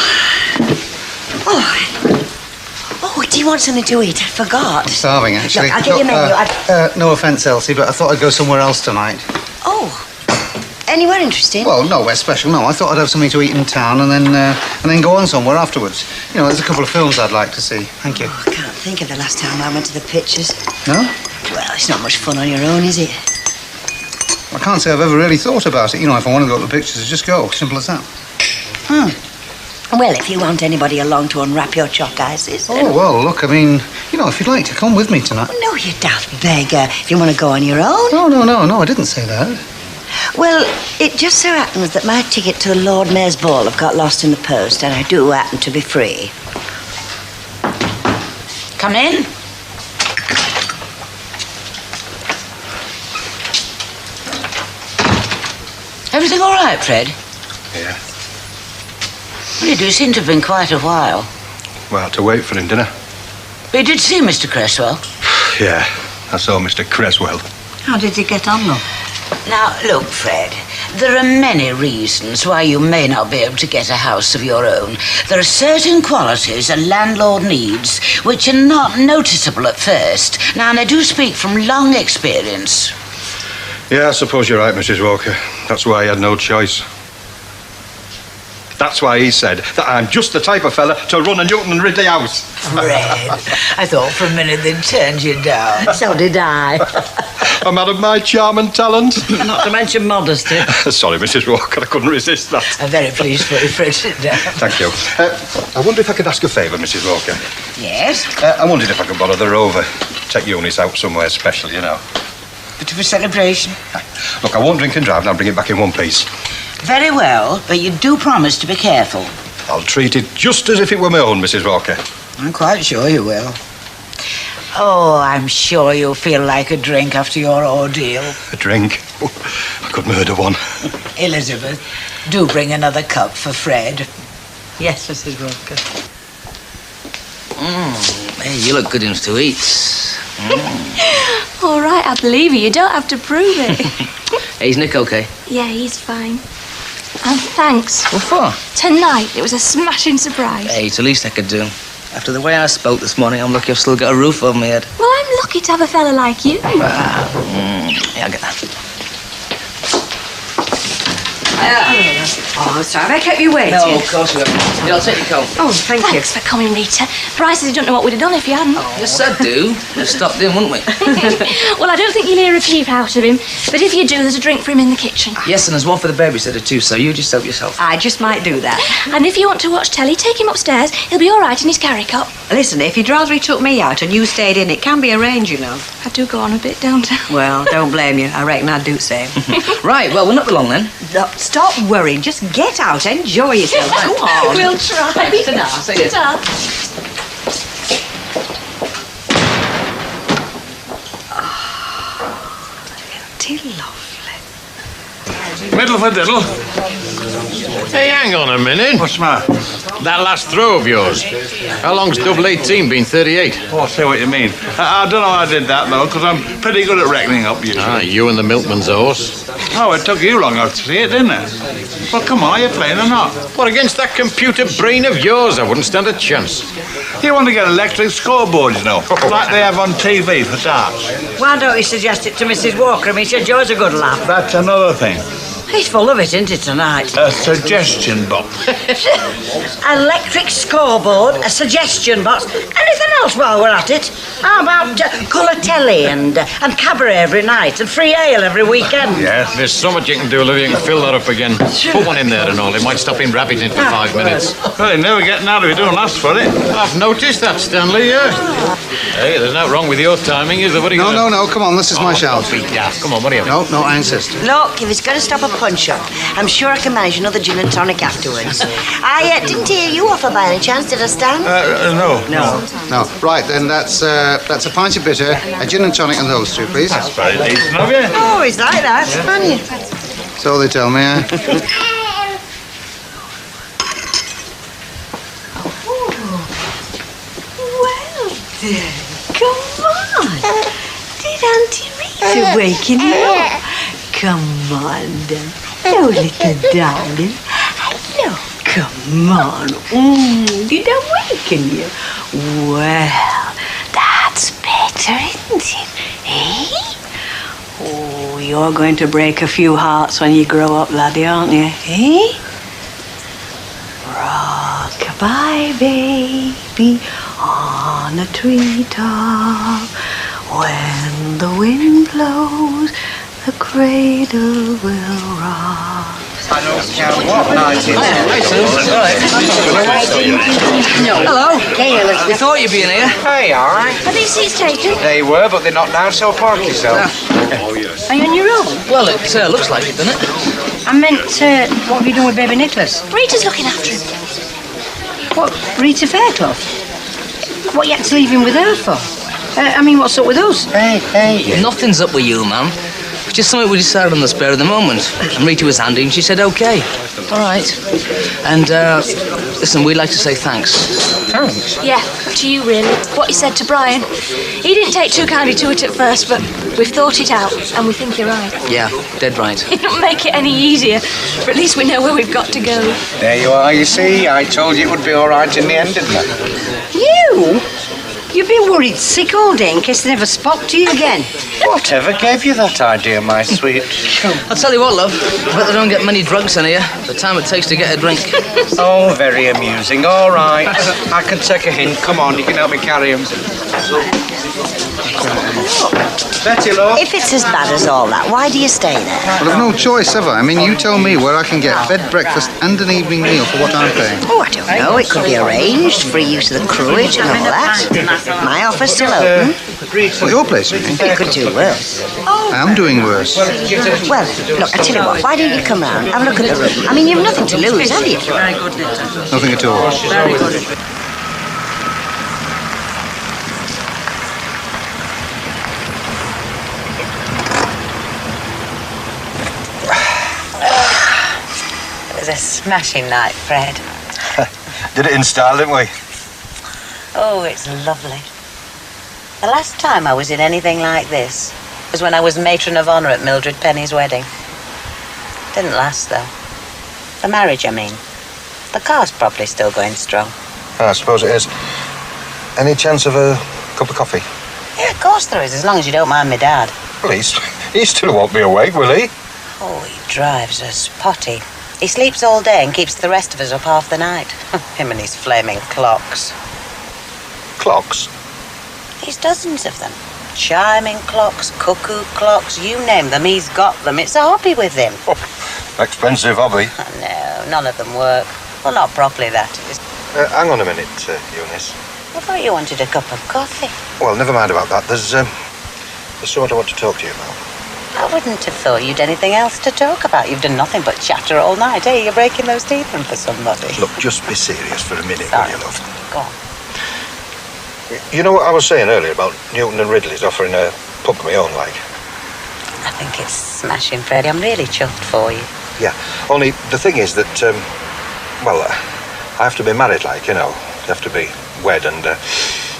do you want something to eat? I forgot. I'm starving, actually. Look, I'll get your menu. No offence, Elsie, but I thought I'd go somewhere else tonight. Oh, anywhere interesting? Well, nowhere special, no. I thought I'd have something to eat in town and then go on somewhere afterwards. You know, there's a couple of films I'd like to see. Thank you. Oh, I can't think of the last time I went to the pictures. No? Well, it's not much fun on your own, is it? I can't say I've ever really thought about it. You know, if I want to go to the pictures, I just go. Simple as that. Well, if you want anybody along to unwrap your chalk ices... Oh, well, look, I mean, you know, if you'd like to come with me tonight... No, you daft beggar. If you want to go on your own... No, I didn't say that. Well, it just so happens that my ticket to the Lord Mayor's Ball have got lost in the post, and I do happen to be free. Come in. Everything all right, Fred? Yeah. Well, you do seem to have been quite a while. Well, to wait for him, didn't I? But you did see Mr. Cresswell? Yeah, I saw Mr. Creswell. How did you get on, though? Now, look, Fred, there are many reasons why you may not be able to get a house of your own. There are certain qualities a landlord needs which are not noticeable at first. Now, and I do speak from long experience. Yeah, I suppose you're right, Mrs. Walker. That's why I had no choice. That's why he said that I'm just the type of fella to run a Newton and Ridley house. Fred, I thought for a minute they'd turned you down. So did I. A man of my charm and talent. Not to mention modesty. Sorry, Mrs. Walker, I couldn't resist that. I'm very pleased for you, Fred. Sit down. Thank you. I wonder if I could ask a favour, Mrs. Walker. Yes? I wondered if I could borrow the Rover. Take Eunice out somewhere special, you know. Bit of a celebration. Look, I won't drink and drive and I'll bring it back in one piece. Very well, but you do promise to be careful. I'll treat it just as if it were my own, Mrs. Walker. I'm quite sure you will. Oh, I'm sure you'll feel like a drink after your ordeal. A drink? Oh, I could murder one. Elizabeth, do bring another cup for Fred. Yes, Mrs. Walker. Hey, you look good enough to eat. All right, I believe you. You don't have to prove it. Hey, is Nick okay? Yeah, he's fine. And thanks. What for? Tonight, it was a smashing surprise. Hey, it's the least I could do. After the way I spoke this morning, I'm lucky I've still got a roof over my head. Well, I'm lucky to have a fella like you. Yeah, I'll get that. Oh, sorry, have I kept you waiting? No, of course we haven't. I'll take your coat. Oh, thank you. Thanks for coming, Rita. Bryce says he don't know what we'd have done if you hadn't. Yes, I do. We've stopped in, wouldn't we? Well, I don't think you'll hear a peep out of him, but if you do, there's a drink for him in the kitchen. Yes, and there's one for the babysitter too, so you just help yourself. I just might do that. And if you want to watch telly, take him upstairs. He'll be all right in his carry cup. Listen, if you'd rather he took me out and you stayed in, it can be arranged, you know. I do go on a bit, don't I? Well, don't blame you. I reckon I'd do the same. Right, well, we'll not be long then. Look, stop worrying. Just get out. Enjoy yourself. Go on. We'll try. Ta-ta, see you. Ta. he lovely? Middle for diddle. Hey, hang on a minute. What's the matter? That last throw of yours. How long's double 18 been 38? Oh, I see what you mean. I don't know how I did that, though, because I'm pretty good at reckoning up, usually. Ah, you and the milkman's horse. Oh, it took you long enough to see it, didn't it? Well, come on, are you playing or not? What, against that computer brain of yours? I wouldn't stand a chance. You want to get electric scoreboards, you know, like they have on TV for darts. Why don't you suggest it to Mrs. Walker? I mean, she enjoys a good laugh. That's another thing. He's full of it, isn't he, tonight? A suggestion box. Electric scoreboard, a suggestion box. Anything else while we're at it? How about colour telly and cabaret every night and free ale every weekend? Yes. There's so much you can do, Olivia. You can fill that up again. Put one in there and all. It might stop him rabbiting for 5 minutes. Well, you're never getting out of it. Don't ask for it. I've noticed that, Stanley, yeah. Hey, there's nothing wrong with your timing, is there? What are you No, come on, this is my shout. Don't be daft. Come on, what are you having? No, I insist. Look, if it's going to stop a punch-up, I'm sure I can manage another gin and tonic afterwards. I didn't hear you offer by any chance, did I, Stan? No. No. Right, then that's a pint of bitter, a gin and tonic and those two, please. That's very decent of you. Oh, he's like that, aren't you? So they tell me, eh? Well, then, come on. Did Auntie Rita waken you up? Come on, then. Hello, little darling. Hello. Come on. Did I waken you? Well, that's better, isn't it? Eh? Oh, you're going to break a few hearts when you grow up, laddie, aren't you? Eh? Rock-a-bye, baby, on a treetop. When the wind blows, the cradle will rock. I don't care what night it is. Hello. We thought you'd be in here. Hey, all right. Are these seats taken? They were, but they're not now, so park yourself. Are you on your own? Well, it looks like it, doesn't it? I meant, what have you done with baby Nicholas? Rita's looking after him. What, Rita Fairclough? What you had to leave him with her for? I mean, what's up with us? Hey. Nothing's up with you, ma'am. It's just something we decided on the spur of the moment. And Rita was handy and she said okay. All right. And, listen, we'd like to say thanks. Thanks. Yeah, to you, really. What you said to Brian. He didn't take too kindly to it at first, but we've thought it out, and we think you're right. Yeah, dead right. It don't make it any easier, but at least we know where we've got to go. There you are, you see. I told you it would be all right in the end, didn't I? You? You've been worried sick all day in case they never spoke to you again. Whatever gave you that idea, my sweet? I'll tell you what, love. I bet they don't get many drunks in here. The time it takes to get a drink. Oh, very amusing. All right. I can take a hint. Come on, you can help me carry him. Betty, love. If it's as bad as all that, why do you stay there? Well, I've no choice, have I? I mean, you tell me where I can get bed, breakfast and an evening meal for what I'm paying. Oh, I don't know. It could be arranged. Free use of the crewage and all that. My office still open. Well, your place, you mean? You could do worse. I am doing worse. Well, look, I tell you what, why don't you come round, have a look at the room? I mean, you've nothing to lose, have you? Nothing at all. Very good. It was a smashing night, Fred. Did it in style, didn't we? Oh, it's lovely. The last time I was in anything like this was when I was matron of honour at Mildred Penny's wedding. Didn't last, though. The marriage, I mean. The car's probably still going strong. I suppose it is. Any chance of a cup of coffee? Yeah, of course there is, as long as you don't mind me, Dad. Well, he still won't be awake, will he? Oh, he drives us potty. He sleeps all day and keeps the rest of us up half the night. Him and his flaming clocks. Clocks? He's dozens of them. Chiming clocks, cuckoo clocks, you name them, he's got them. It's a hobby with him. Oh, expensive hobby. No, none of them work. Well, not properly, that is. Hang on a minute, Eunice. I thought you wanted a cup of coffee. Well, never mind about that. There's something I want to talk to you about. I wouldn't have thought you'd anything else to talk about. You've done nothing but chatter all night, eh? You're breaking those teeth in for somebody. Look, just be serious for a minute, Sorry. will you, love? Go on. You know what I was saying earlier about Newton and Ridley's offering a pub of my own, like? I think it's smashing, Freddie. I'm really chuffed for you. Yeah, only the thing is that, well, I have to be married, like, you know. I have to be wed and,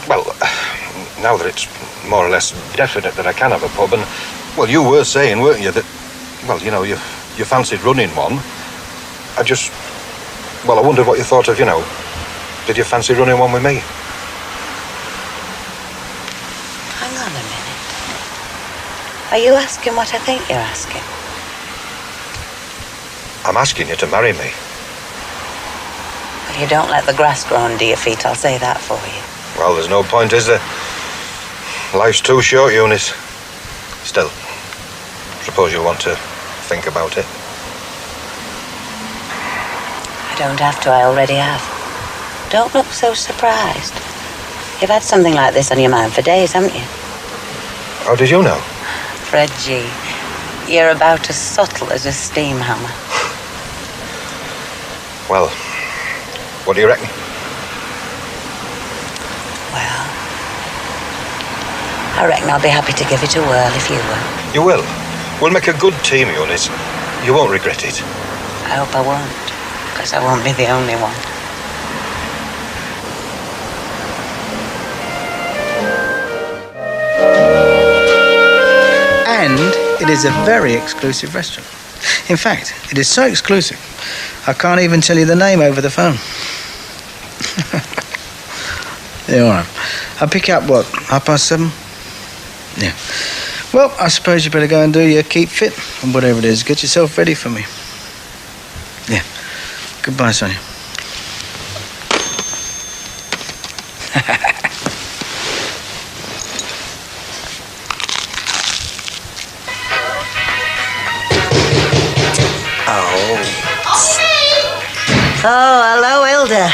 well, now that it's more or less definite that I can have a pub, and, well, you were saying, weren't you, that, well, you know, you fancied running one. I just, well, I wondered what you thought of, you know, did you fancy running one with me? Hang on a minute. Are you asking what I think you're asking? I'm asking you to marry me. Well, you don't let the grass grow under your feet, I'll say that for you. Well, there's no point, is there? Life's too short, Eunice. Still, suppose you want to think about it. I don't have to, I already have. Don't look so surprised. You've had something like this on your mind for days, haven't you? How did you know? Fred G., you're about as subtle as a steam hammer. Well, what do you reckon? Well, I reckon I'll be happy to give it a whirl if you will. You will? We'll make a good team, Eunice. You won't regret it. I hope I won't, because I won't be the only one. And it is a very exclusive restaurant. In fact, it is so exclusive, I can't even tell you the name over the phone. Yeah, all right. I'll pick you up, what, 7:30? Yeah. Well, I suppose you better go and do your keep fit and whatever it is. Get yourself ready for me. Yeah. Goodbye, Sonia. Oh, hello, Hilda.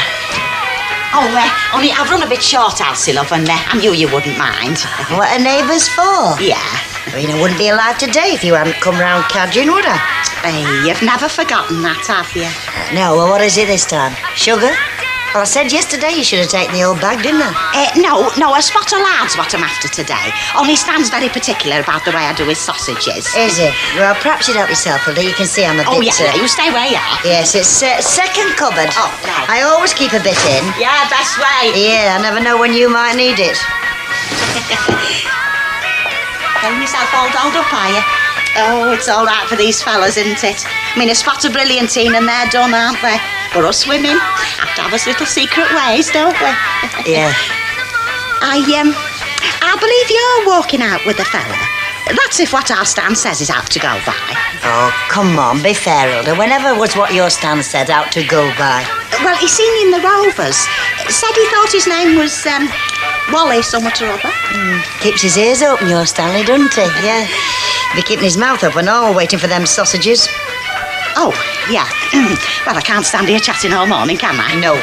Oh, only I've run a bit short, Elsie, love, and I knew you wouldn't mind. What are neighbours for? Yeah. I mean, I wouldn't be alive today if you hadn't come round cadging, would I? Hey, you've never forgotten that, have you? No, well, what is it this time? Sugar? Well, I said yesterday you should have taken the old bag, didn't I? No, a spot of lard's what I'm after today. Only Stan's very particular about the way I do his sausages. Is it? Well, perhaps you'd help yourself, Hilda. You can see I'm a bit... Oh, yeah, you stay where you are. Yes, it's second cupboard. Oh, right. I always keep a bit in. Yeah, best way. Yeah, I never know when you might need it. Getting yourself all dolled up, are you? Oh, it's all right for these fellas, isn't it? I mean, a spot of brilliantine and they're done, aren't they? But us women have to have us little secret ways, don't we? Yeah. I believe you're walking out with a fella. That's if what our Stan says is out to go by. Oh, come on, be fair, Hilda. Whenever was what your Stan said out to go by? Well, he seen you in the Rovers. Said he thought his name was, Wally somewhat or other. Keeps his ears open, your Stanley, doesn't he? Yeah. Be keeping his mouth open all, waiting for them sausages. Oh, yeah. Well, I can't stand here chatting all morning, can I? No.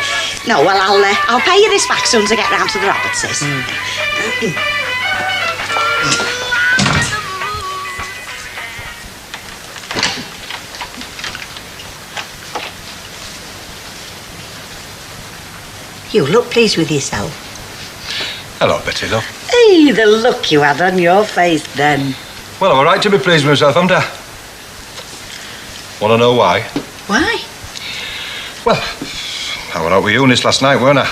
No, well, I'll pay you this back soon as I get round to the Robertses. You look pleased with yourself. Hello, Betty, love. Hey, the look you had on your face then. Well, I'm all right to be pleased with myself, haven't I? Want to know why? Why? Well, I went out with Eunice last night, weren't I?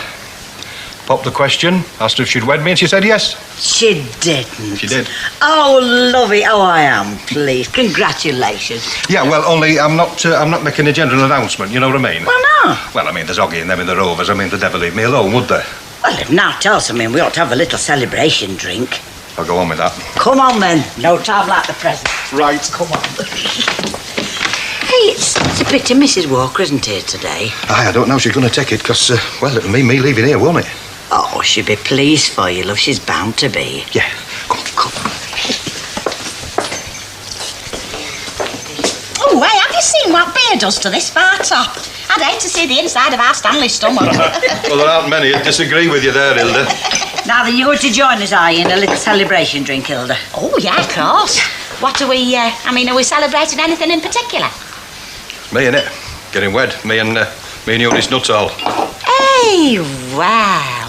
Popped the question, asked her if she'd wed me, and she said yes. She didn't. She did. Oh, lovey. Oh, I am pleased. Congratulations. Yeah, well, only I'm not making a general announcement, you know what I mean? Well, no. Well, I mean, there's Oggy and them in the Rovers. I mean, they'd never leave me alone, would they? Well, if not else, I mean, we ought to have a little celebration drink. I'll go on with that. Come on, then. No time like the present. Right. Come on. Hey, it's a pity Mrs. Walker isn't here today. I don't know how she's going to take it, because, well, it'll mean me leaving here, won't it? Oh, she'll be pleased for you, love. She's bound to be. Yeah. Come. Oh, hey, have you seen what beer does to this far top? I'd hate to see the inside of our Stanley stomach. Well, there aren't many who disagree with you there, Hilda. Now then, you're going to join us, are you, in a little celebration drink, Hilda? Oh, yeah, of course. What are we, are we celebrating anything in particular? Me, innit? Getting wed. Me and Eunice Nuttall. Hey, wow.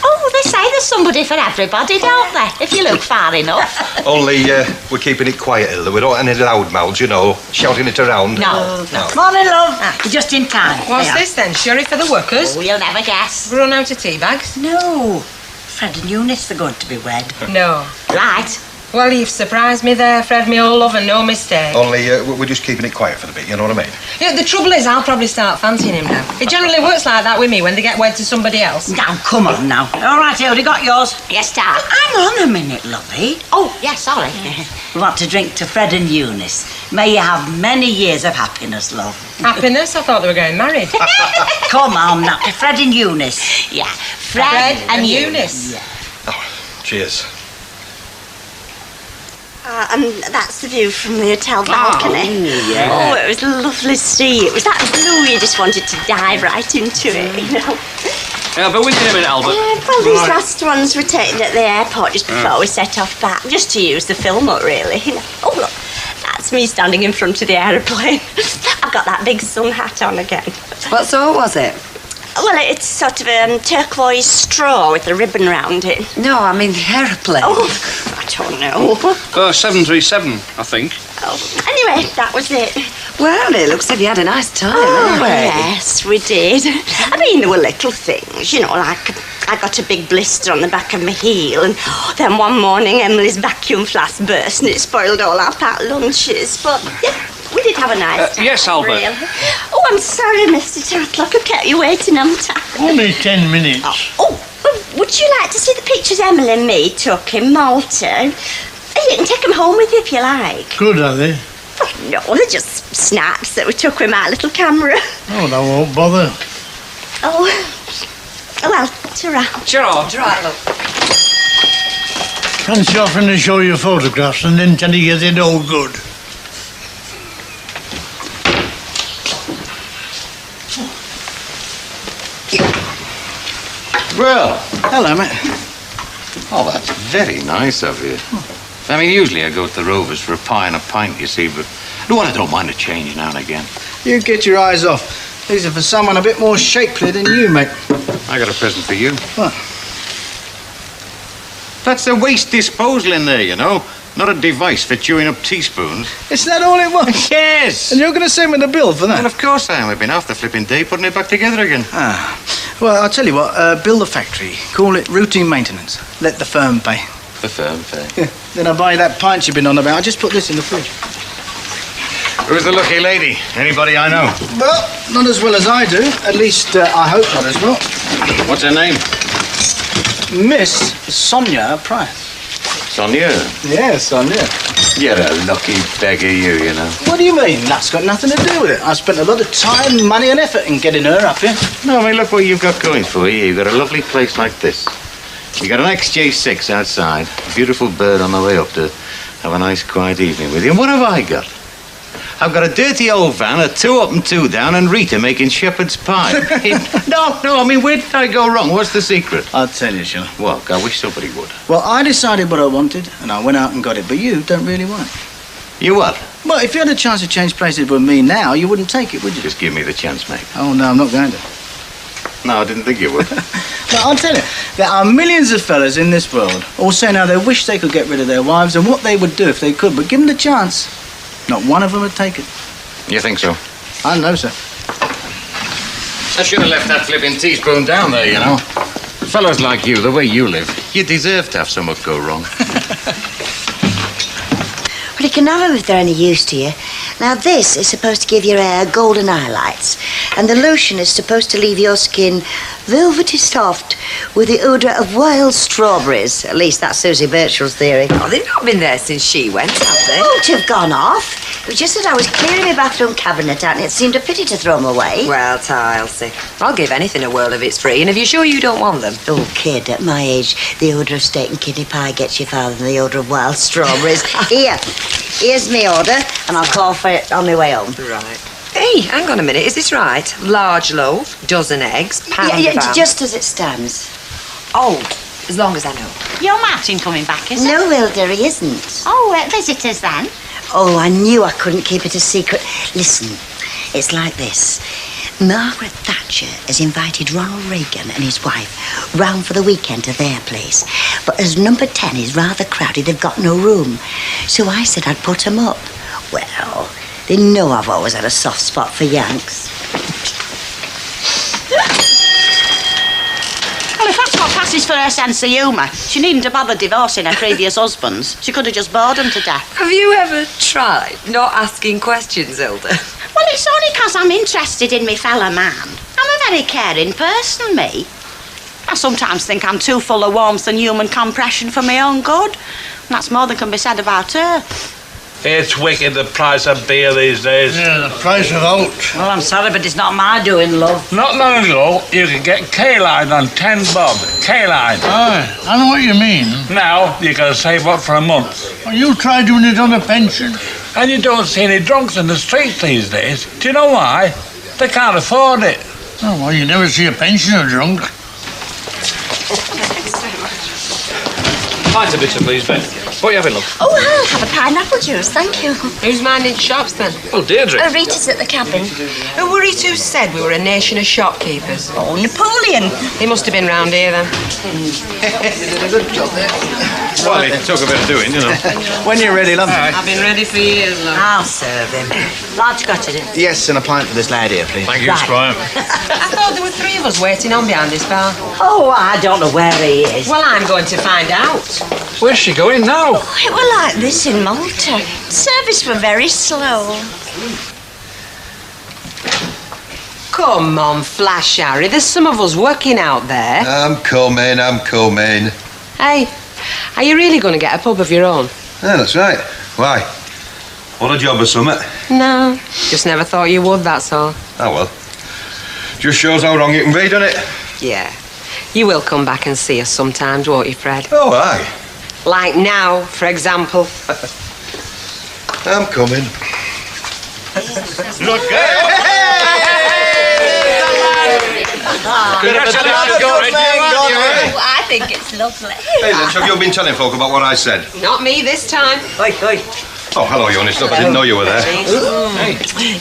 Oh, they say there's somebody for everybody, don't there, if you look far enough. Only we're keeping it quiet, Hilda. We don't want any loud mouths, you know, shouting it around. No. Morning, love. You're just in time. What's this then? Sherry for the workers? Oh, you'll never guess. Run out of tea bags? No. Fred and Eunice are going to be wed. No. Right. Well, you've surprised me there, Fred, me old love, and no mistake. Only we're just keeping it quiet for the bit, you know what I mean? Yeah, the trouble is, I'll probably start fancying him now. It generally works like that with me when they get wed to somebody else. Now, come on now. All right, Hilda, got yours? Yes, Dad. Hang on a minute, lovey. Oh, yeah, sorry. We want to drink to Fred and Eunice. May you have many years of happiness, love. Happiness? I thought they were getting married. Come on now, to Fred and Eunice. Yeah, Fred and Eunice. Yeah. Oh, cheers. And that's the view from the hotel balcony. yeah. Oh, it was a lovely sea. It was that blue, you just wanted to dive right into it, you know. Yeah, but we need a minute, Albert. Yeah, well, these last ones were taken at the airport just before we set off back, just to use the film up, really. You know. Oh, look, that's me standing in front of the aeroplane. I've got that big sun hat on again. What sort was it? Well, it's sort of a turquoise straw with a ribbon round it. No, I mean the aeroplane. Oh, I don't know. 737, I think. Oh, anyway, that was it. Well, it looks like you had a nice time, Oh, anyway. yes, we did. I mean, there were little things, you know, like I got a big blister on the back of my heel, and then one morning Emily's vacuum flask burst and it spoiled all our packed lunches. But, yeah, we did have a nice time. Yes, Albert. Really. Oh, I'm sorry, Mr. Tatlock. I kept you waiting on time. Only 10 minutes. Oh, would you like to see the pictures Emily and me took in Malta? You can take them home with you if you like. Good, are they? Oh, no, they're just snaps that we took with my little camera. Oh, that won't bother. Oh, well, ta-ra. Sure. Right, look. Fancy offering to show you photographs and then tell you they no good. Well, Hello, mate. oh, that's very nice of you. I mean, usually I go to the Rovers for a pie and a pint, you see, but I don't mind a change now and again. You get your eyes off. These are for someone a bit more shapely than you, mate. I got a present for you. What? That's a waste disposal in there, you know. Not a device for chewing up teaspoons. Is that all it was? Yes! And you're going to send me the bill for that? Well, of course I am. I've been half the flipping day putting it back together again. Ah. Well, I'll tell you what. Bill the factory. Call it routine maintenance. Let the firm pay. The firm pay. Yeah. Then I'll buy you that pint you've been on about. I'll just put this in the fridge. Who's the lucky lady? Anybody I know? Well, not as well as I do. At least, I hope not as well. What's her name? Miss Sonia Price. Sonia. Yeah, Sonia. You're a lucky beggar, you know. What do you mean? That's got nothing to do with it. I spent a lot of time, money and effort in getting her up here. No, I mean, look what you've got going for you. You've got a lovely place like this. You got an XJ6 outside, a beautiful bird on the way up to have a nice quiet evening with you. And what have I got? I've got a dirty old van, a 2 up and 2 down, and Rita making shepherd's pie. No, I mean, where did I go wrong? What's the secret? I'll tell you, shall I? Well, I wish somebody would. Well, I decided what I wanted, and I went out and got it, but you don't really want it. You what? Well, if you had a chance to change places with me now, you wouldn't take it, would you? Just give me the chance, mate. Oh, no, I'm not going to. No, I didn't think you would. Well, I'll tell you, there are millions of fellas in this world all saying how they wish they could get rid of their wives and what they would do if they could, but given the chance, not one of them would take it. You think so? I know, sir. I should have left that flipping teaspoon down there, you know. Fellas like you, the way you live, you deserve to have something go wrong. Well, you can have them if they're any use to you. Now, this is supposed to give your hair golden highlights, and the lotion is supposed to leave your skin velvety soft with the odour of wild strawberries. At least that's Susie Birchall's theory. Oh, they've not been there since she went, have they? Won't have gone off. It was just that I was clearing my bathroom cabinet out and it seemed a pity to throw them away. Well, I'll see. I'll give anything a whirl if it's free, and if you're sure you don't want them. Oh, kid, at my age, the odour of steak and kidney pie gets you farther than the odour of wild strawberries. Here's me order, and I'll call for it on my way home. Right. Hey, hang on a minute. Is this right? Large loaf, dozen eggs, pound of ham. Just as it stands. Oh, as long as I know. Your Martin coming back, is it? No, Hilda, he isn't. Oh, visitors then? Oh, I knew I couldn't keep it a secret. Listen, it's like this. Margaret Thatcher has invited Ronald Reagan and his wife round for the weekend to their place. But as number 10 is rather crowded, they've got no room. So I said I'd put 'em up. Well, they know I've always had a soft spot for Yanks. Well, if that's what passes for her sense of humour, she needn't have bothered divorcing her previous husbands. She could have just bored them to death. Have you ever tried not asking questions, Hilda? Well, it's only 'cause I'm interested in me fellow man. I'm a very caring person, me. I sometimes think I'm too full of warmth and human compression for my own good. And that's more than can be said about her. It's wicked, the price of beer these days. Yeah, the price of oat. Well, I'm sorry, but it's not my doing, love. Not long ago, you could get K-line on 10 bob. K-line. Aye, I know what you mean. Now, you got to save up for a month. Well, you try doing it on a pension. And you don't see any drunks in the streets these days. Do you know why? They can't afford it. Oh, well, you never see a pensioner drunk. Pint of bitter, please, Ben. What are you having, love? Oh, I'll have a pineapple juice, thank you. Who's minding shops then? Oh, Deirdre. Rita's at the cabin. Who were it who said we were a nation of shopkeepers? Oh, Napoleon. He must have been round here then. Well, it took a bit of doing, you know. When you're ready, love. I've been ready for years, love. I'll serve him. Large got it in. Yes, and a pint for this lad here, please. Thank you, Squire. I thought there were 3 of us waiting on behind this bar. Oh, I don't know where he is. Well, I'm going to find out. Where's she going now? Oh, it were like this in Malta. Service were very slow. Come on, Flash Harry. There's some of us working out there. I'm coming. Hey, are you really going to get a pub of your own? Yeah, that's right. Why? What a job or something. No, just never thought you would, that's all. Oh, well. Just shows how wrong it can be, doesn't it? Yeah. You will come back and see us sometimes, won't you, Fred? Oh, aye. Like now, for example. I'm coming. Look, Oh, I think it's lovely. Hey, Lynch, have you been telling folk about what I said? Not me this time. Oi, oi. Oh, hello, Eunice. Look, I didn't know you were there.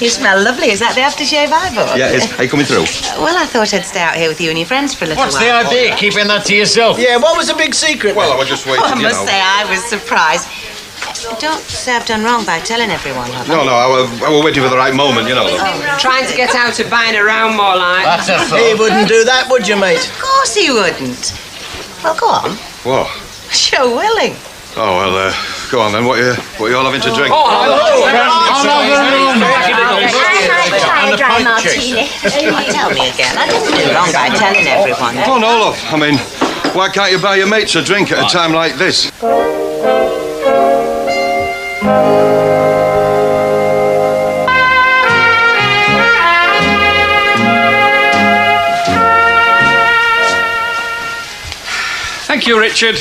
You smell lovely. Is that the aftershave I bought? Yeah, are you coming through? Well, I thought I'd stay out here with you and your friends for a little What's while. the idea? Keeping that to yourself? Yeah, what was the big secret? Well, I was just waiting, I you must know. say I was surprised. Don't say I've done wrong by telling everyone, have I? No, I was waiting for the right moment, you know. Trying to get out of buying around more like. That's a thought. He wouldn't do that, would you, mate? Of course he wouldn't. Well, go on. What? Show willing. Oh, well, go on then. What you all having to drink? Try a dry martini. Tell me again. I didn't do wrong by telling everyone. Oh, no, love. I mean, why can't you buy your mates a drink at a time like this? Thank you, Richard.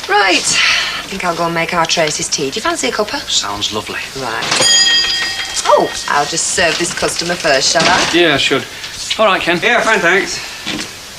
Right. I think I'll go and make our Tracy's tea. Do you fancy a cuppa? Sounds lovely. Right. Oh, I'll just serve this customer first, shall I? Yeah, I should. All right, Ken. Yeah, fine, thanks.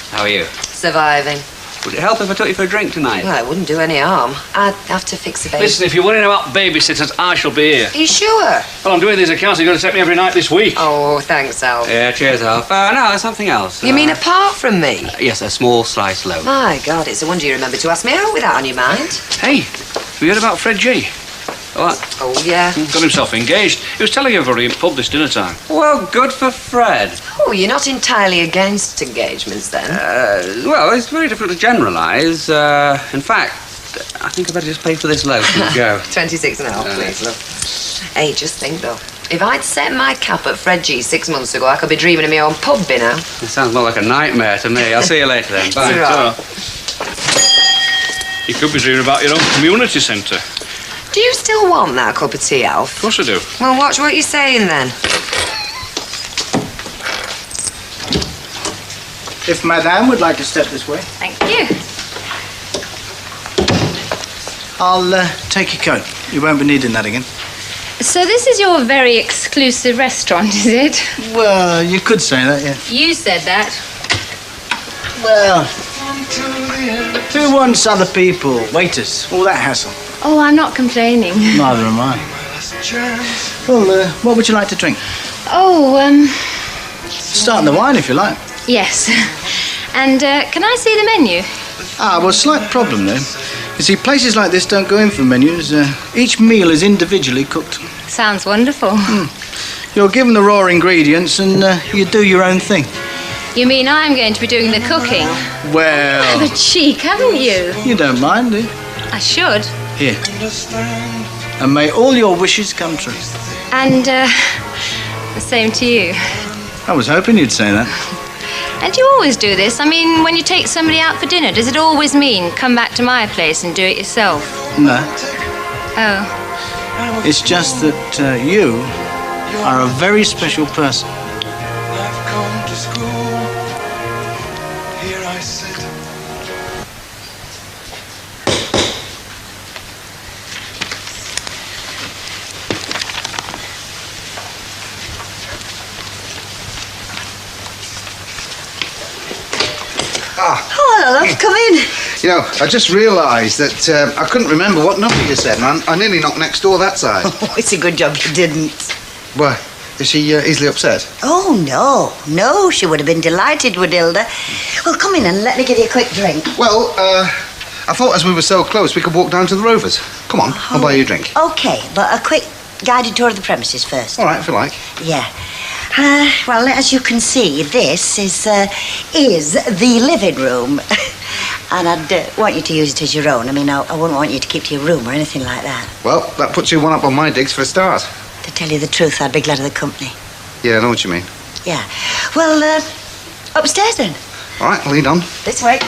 How are you? Surviving. Would it help if I took you for a drink tonight? Well, it wouldn't do any harm. I'd have to fix the baby. Listen, if you're worrying about babysitters, I shall be here. Are you sure? Well, I'm doing these accounts. You're going to take me every night this week. Oh, thanks, Al. Yeah, cheers, Alf. No, there's something else. You mean apart from me? Yes, a small slice loaf. My God, it's a wonder you remember to ask me out with that on your mind. Hey, have you heard about Fred G? What? Oh, yeah. Got himself engaged. He was telling everybody in pub this dinner time. Well, good for Fred. Oh, you're not entirely against engagements, then? Well, it's very difficult to generalise. In fact, I think I better just pay for this loaf and go. 26 and a half, please, love. Hey, just think, though. If I'd set my cap at Fred G 6 months ago, I could be dreaming of my own pub by now. It sounds more like a nightmare to me. I'll see you later then. Bye. Right. You could be dreaming about your own community centre. Do you still want that cup of tea, Alf? Of course I do. Well, watch what you're saying, then. If Madame would like to step this way, Thank you. I'll take your coat. You won't be needing that again. So this is your very exclusive restaurant, is it? Well, you could say that, yeah. You said that. Well, who wants other people, waiters, all that hassle? Oh, I'm not complaining. Neither am I. Well, what would you like to drink? Oh, Start in the wine if you like. yes. And can I see the menu? Well, slight problem there. You see, places like this don't go in for menus. Each meal is individually cooked. Sounds wonderful. You're given the raw ingredients and you do your own thing. You mean I'm going to be doing the cooking? Well... The cheek, haven't you? You don't mind, do you? I should. Here. And may all your wishes come true. And the same to you. I was hoping you'd say that. And you always do this? I mean, when you take somebody out for dinner, does it always mean come back to my place and do it yourself? No. Oh. It's just that you are a very special person. Hello, love. Come in. You know, I just realised that I couldn't remember what number you said, man. I nearly knocked next door that side. Oh, it's a good job you didn't. Why? Is she easily upset? Oh, no. No, she would have been delighted with Hilda. Well, come in and let me give you a quick drink. Well, I thought as we were so close, we could walk down to the Rovers. Come on, I'll buy you a drink. OK, but a quick guided tour of the premises first. All right, if you like. Yeah. Well, as you can see, this is the living room. And I'd want you to use it as your own. I mean, I wouldn't want you to keep to your room or anything like that. Well, that puts you one up on my digs for a start. To tell you the truth, I'd be glad of the company. Yeah, I know what you mean. Yeah. Well, upstairs then. All right, lead on. This way.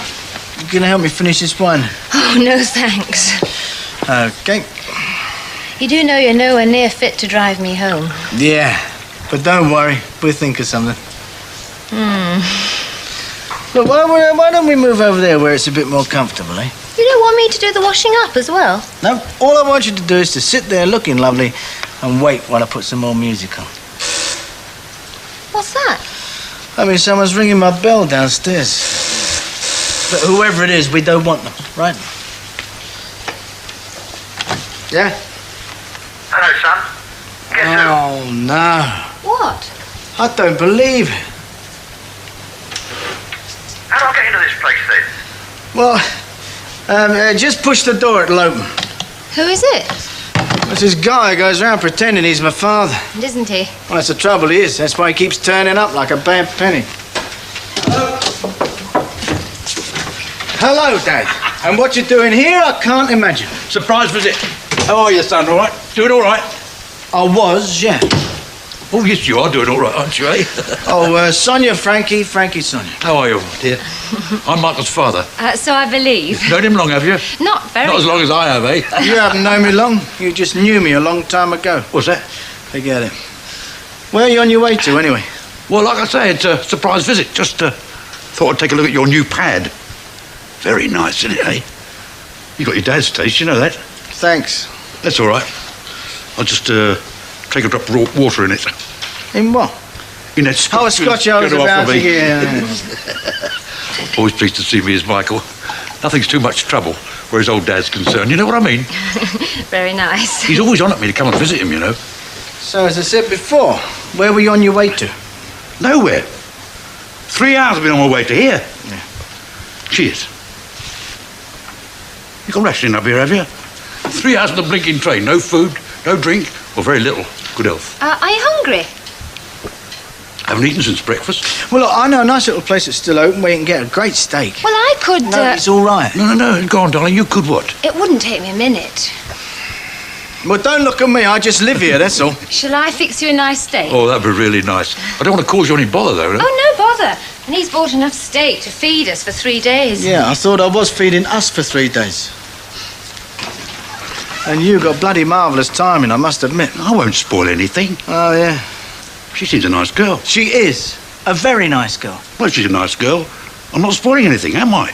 You gonna help me finish this wine? Oh, no thanks. OK. You do know you're nowhere near fit to drive me home. Yeah, but don't worry. We'll think of something. Look, why don't we move over there where it's a bit more comfortable, eh? You don't want me to do the washing up as well? No, all I want you to do is to sit there looking lovely and wait while I put some more music on. What's that? I mean, someone's ringing my bell downstairs. But whoever it is, we don't want them, right? Yeah? Hello, son. Guess who? Oh, no. What? I don't believe it. How do I get into this place, then? Well, just push the door, it'll open. Who is it? It's this guy who goes around pretending he's my father. And isn't he? Well, that's the trouble he is. That's why he keeps turning up like a bad penny. Hello, Dad. And what you're doing here, I can't imagine. Surprise visit. How are you, son? All right? Doing all right? I was, yeah. Oh, yes, you are doing all right, aren't you, eh? Sonia, Frankie, Sonia. How are you, dear? I'm Michael's father. So I believe. Known him long, have you? Not very. Not as long as I have, eh? You haven't known me long. You just knew me a long time ago. What's that? Forget it. Where are you on your way to, anyway? Well, like I say, it's a surprise visit. Just thought I'd take a look at your new pad. Very nice, isn't it, eh? You got your dad's taste, you know that? Thanks. That's all right. I'll just take a drop of raw water in it. In what? In that scotch. Oh, a scotch I was about to get. Always pleased to see me as Michael. Nothing's too much trouble where his old dad's concerned. You know what I mean? Very nice. He's always on at me to come and visit him, you know. So, as I said before, where were you on your way to? Nowhere. 3 hours I've been on my way to here. Yeah. Cheers. You got rationing up here, have you? 3 hours on the blinking train. No food, no drink, or very little. Good health. Are you hungry? Haven't eaten since breakfast. Well, look, I know a nice little place that's still open where you can get a great steak. Well, I could... No, it's all right. No. Go on, darling. You could what? It wouldn't take me a minute. Well, don't look at me. I just live here, that's all. Shall I fix you a nice steak? Oh, that'd be really nice. I don't want to cause you any bother, though, no? Oh, no bother. And he's bought enough steak to feed us for 3 days. Yeah, I thought I was feeding us for 3 days. And you got bloody marvellous timing, I must admit. I won't spoil anything. Oh, yeah. She seems a nice girl. She is. A very nice girl. Well, she's a nice girl. I'm not spoiling anything, am I?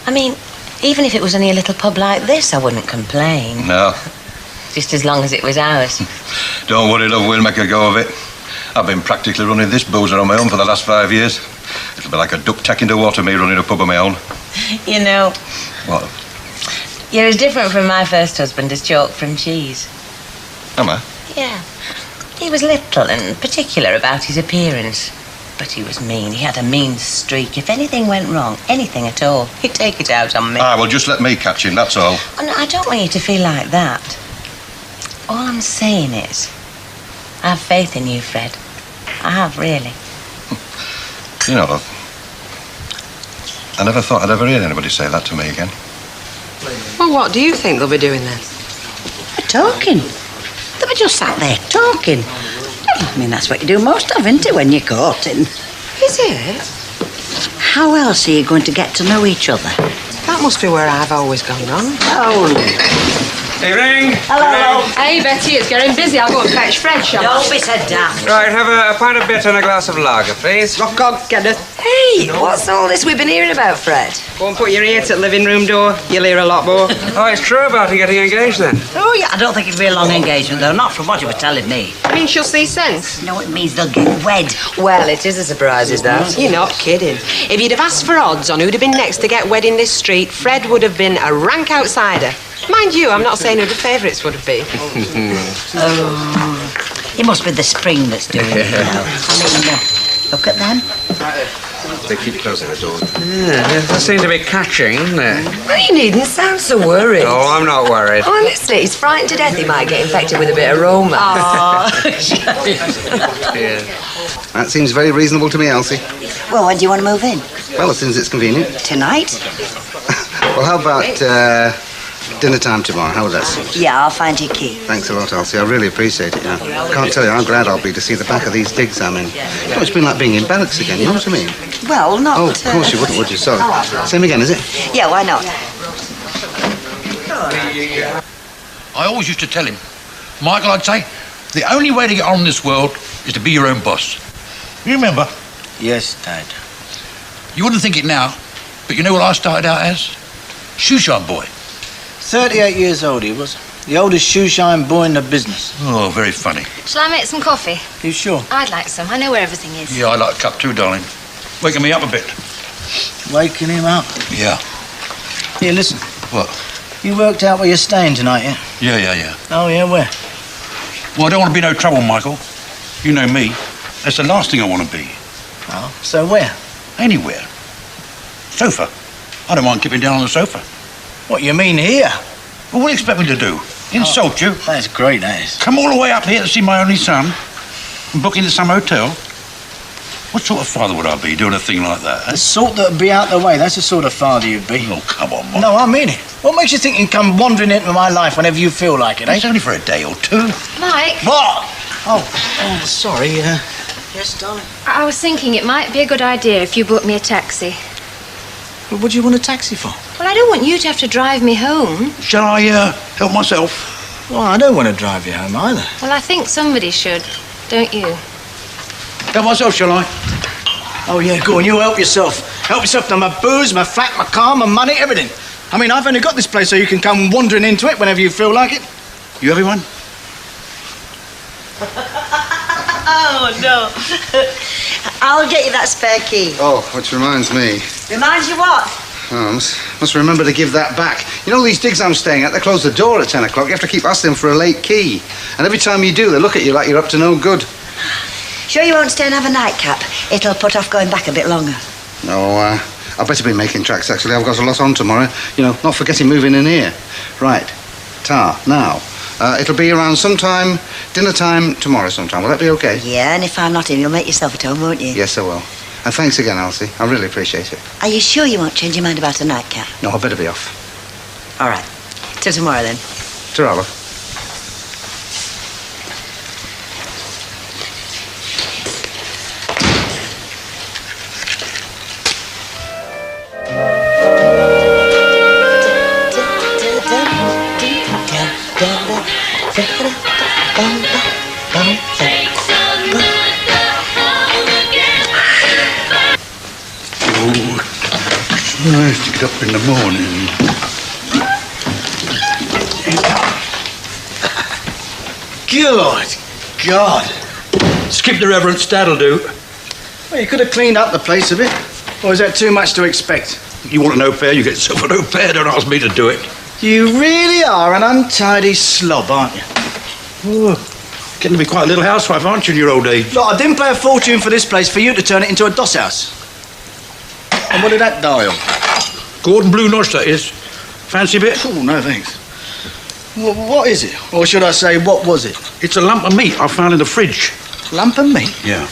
I mean, even if it was only a little pub like this, I wouldn't complain. No. Just as long as it was ours. Don't worry, love, we'll make a go of it. I've been practically running this boozer on my own for the last 5 years. It'll be like a duck taking to water, me running a pub of my own. You know, What? you're as different from my first husband as chalk from cheese. Am I? Yeah. He was little and particular about his appearance. But he was mean. He had a mean streak. If anything went wrong, anything at all, he'd take it out on me. Ah, well, just let me catch him, that's all. Oh, no, I don't want you to feel like that. All I'm saying is, I have faith in you, Fred. I have, really. You know, love, I never thought I'd ever hear anybody say that to me again. Well, what do you think they'll be doing then? Talking. They were just sat there talking. I mean, that's what you do most of, isn't it, when you're courting? Is it? How else are you going to get to know each other? That must be where I've always gone wrong. Oh, Evening. Hello. Hey, Betty, it's getting busy. I'll go and fetch Fred, shall I? don't be so daft. Right, have a pint of bitter and a glass of lager, please. Rock on, Kenneth. Hey, what's all this we've been hearing about, Fred? Go and put your ear to the living room door. You'll hear a lot more. Oh, it's true about her getting engaged then? Oh, yeah, I don't think it'd be a long engagement, though. Not from what you were telling me. I mean, she'll see sense. No, it means they'll get wed. Well, it is a surprise, is that? You're not kidding. If you'd have asked for odds on who'd have been next to get wed in this street, Fred would have been a rank outsider. Mind you, I'm not saying who the favourites would have been. Oh, it must be the spring that's doing it, you know. I mean, look at them. They keep closing the door. Yeah, that seems to be catching, isn't it? Well, you needn't sound so worried. Oh, I'm not worried. Honestly, he's frightened to death he might get infected with a bit of romance. Yeah. That seems very reasonable to me, Elsie. Well, when do you want to move in? Well, as soon as it's convenient. Tonight? Well, how about dinner time tomorrow? How would that suit? Yeah, I'll find your key. Thanks a lot, Elsie. I really appreciate it. I can't tell you how glad I'll be to see the back of these digs I'm in. You know, it's been like being in barracks again, you know what I mean? Well, not... Oh, of course you wouldn't, would you? Sorry. Same again, is it? Yeah, why not? I always used to tell him, Michael, I'd say, the only way to get on in this world is to be your own boss. You remember? Yes, Dad. You wouldn't think it now, but you know what I started out as? Shoeshine boy. 38 years old he was. The oldest shoeshine boy in the business. Oh, very funny. Shall I make some coffee? You sure? I'd like some. I know where everything is. Yeah, I like a cup too, darling. Waking me up a bit. Waking him up? Yeah. Here, listen. What? You worked out where you're staying tonight, yeah? Yeah. Oh, yeah, where? Well, I don't want to be no trouble, Michael. You know me. That's the last thing I want to be. Oh, so where? Anywhere. Sofa. I don't mind keeping down on the sofa. What, you mean here? Well, what do you expect me to do? Insult you? That's great, that is. Come all the way up here to see my only son and book into some hotel? What sort of father would I be doing a thing like that? The sort that'd be out the way, that's the sort of father you'd be. Oh, come on, Mike. No, I mean it. What makes you think you can come wandering into my life whenever you feel like it, eh? It's only for a day or two. Mike, What? Oh, sorry, Yes, darling? I was thinking it might be a good idea if you booked me a taxi. What do you want a taxi for? Well, I don't want you to have to drive me home. Shall I help myself? Well, I don't want to drive you home either. Well, I think somebody should, don't you? Help myself, shall I? Oh, yeah, go on, you help yourself. Help yourself to my booze, my flat, my car, my money, everything. I mean, I've only got this place so you can come wandering into it whenever you feel like it. You having one? Oh, no. I'll get you that spare key. Oh, which reminds me. Reminds you what? Oh, must remember to give that back. You know these digs I'm staying at, they close the door at 10 o'clock. You have to keep asking for a late key. And every time you do, they look at you like you're up to no good. Sure you won't stay and have a nightcap? It'll put off going back a bit longer. No, I'll better be making tracks, actually. I've got a lot on tomorrow. You know, not forgetting moving in here. Right. Now. It'll be around sometime, dinner time tomorrow sometime. Will that be okay? Yeah, and if I'm not in, you'll make yourself at home, won't you? Yes, I will. And thanks again, Elsie. I really appreciate it. Are you sure you won't change your mind about a nightcap? No, I better be off. All right. Till tomorrow, then. Ta-ra, love. Nice to get up in the morning. Good God. Skip the reverence, that'll do. Well, you could have cleaned up the place a bit. Or is that too much to expect? You want an au pair, you get yourself an au pair. Don't ask me to do it. You really are an untidy slob, aren't you? Getting to be quite a little housewife, aren't you, in your old age? Look, I didn't pay a fortune for this place for you to turn it into a doss house. And what did that dial? Gordon Blue Notch, that is. Fancy a bit? Oh, no, thanks. What is it? Or should I say, what was it? It's a lump of meat I found in the fridge. Lump of meat? Yeah.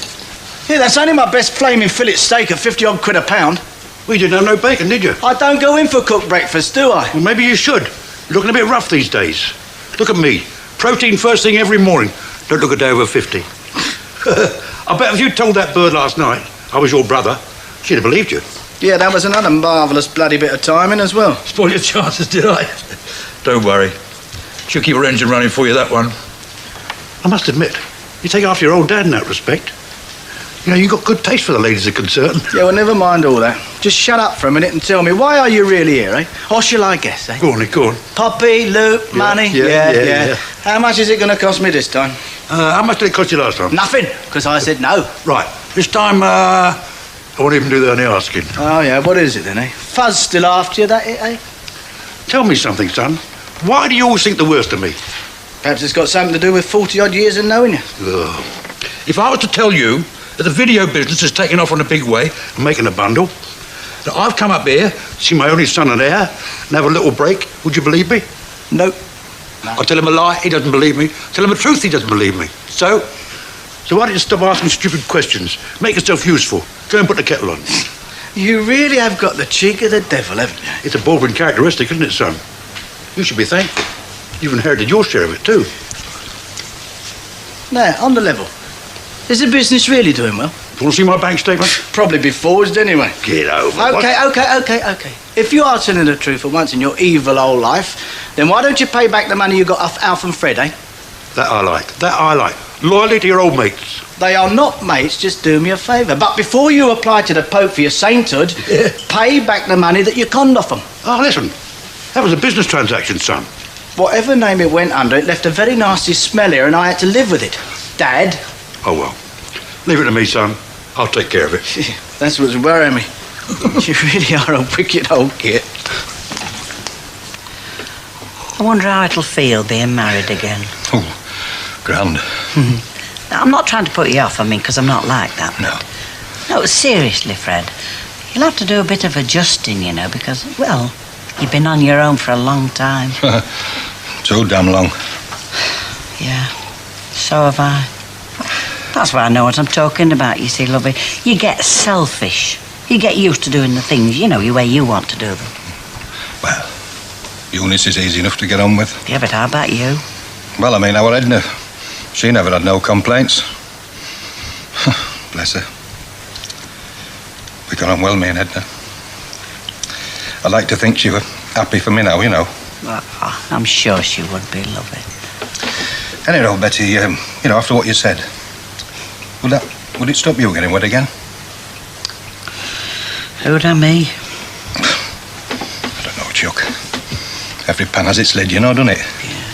Yeah, that's only my best flaming fillet steak at 50-odd quid a pound. Well, you didn't have no bacon, did you? I don't go in for cooked breakfast, do I? Well, maybe you should. You're looking a bit rough these days. Look at me. Protein first thing every morning. Don't look a day over 50. I bet if you told that bird last night I was your brother, she'd have believed you. Yeah, that was another marvellous bloody bit of timing as well. Spoiled your chances, did I? Don't worry. She'll keep her engine running for you, that one. I must admit, you take after your old dad in that respect. You know, you got good taste for the ladies are concerned. Yeah, well, never mind all that. Just shut up for a minute and tell me, why are you really here, eh? Or shall I guess, eh? Go on, go on. Poppy, loot, money? Yeah. How much is it going to cost me this time? How much did it cost you last time? Nothing, because I said no. Right. This time, I won't even do any asking. Oh, yeah, what is it then, eh? Fuzz still after you, that it, eh? Tell me something, son. Why do you always think the worst of me? Perhaps it's got something to do with 40-odd years of knowing you. Ugh. If I was to tell you that the video business is taking off in a big way and making a bundle, that I've come up here, see my only son and heir, and have a little break, would you believe me? Nope. I tell him a lie, he doesn't believe me. Tell him the truth, he doesn't believe me. So why don't you stop asking stupid questions? Make yourself useful. Go and put the kettle on. You really have got the cheek of the devil, haven't you? It's a Baldwin characteristic, isn't it, son? You should be thankful. You've inherited your share of it, too. Now, on the level, is the business really doing well? You want to see my bank statement? Probably be forged anyway. Get over it. Okay. If you are telling the truth for once in your evil old life, then why don't you pay back the money you got off Alf and Fred, eh? That I like. Loyally to your old mates. They are not mates, just do me a favour. But before you apply to the Pope for your sainthood, pay back the money that you conned off them. Oh, listen. That was a business transaction, son. Whatever name it went under, it left a very nasty smell here and I had to live with it. Dad? Oh, well. Leave it to me, son. I'll take care of it. That's what's worrying me. You really are a wicked old git. I wonder how it'll feel being married again. Oh, grand. Now, I'm not trying to put you off, because I'm not like that. No, seriously, Fred. You'll have to do a bit of adjusting, you know, because, well, you've been on your own for a long time. Too damn long. Yeah, so have I. That's why I know what I'm talking about, you see, lovey. You get selfish. You get used to doing the things, you know, the way you want to do them. Well, Eunice is easy enough to get on with. Yeah, but how about you? Well, I mean, our Edna, she never had no complaints. Bless her. We got on well, me and Edna. I'd like to think she were happy for me now, you know. Oh, I'm sure she would be, lovely. Anyhow, Betty, you know, after what you said, would it stop you getting wet again? Who'd I me? I don't know, Chuck. Every pan has its lid, you know, doesn't it? Yeah.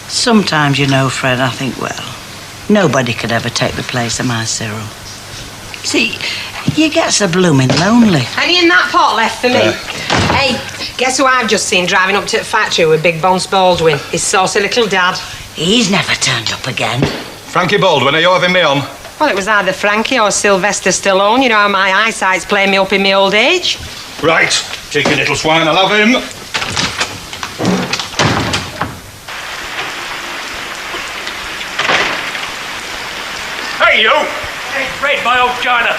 Sometimes, you know, Fred, I think, well, nobody could ever take the place of my Cyril. See, you get so blooming lonely. Any in that pot left for me? Hey, guess who I've just seen driving up to the factory with Big Bones Baldwin? His saucy little dad. He's never turned up again. Frankie Baldwin, are you having me on? Well, it was either Frankie or Sylvester Stallone. You know how my eyesight's playing me up in my old age. Right, cheeky little swine, I'll have him. Hey, you! Hey, Fred, my old China.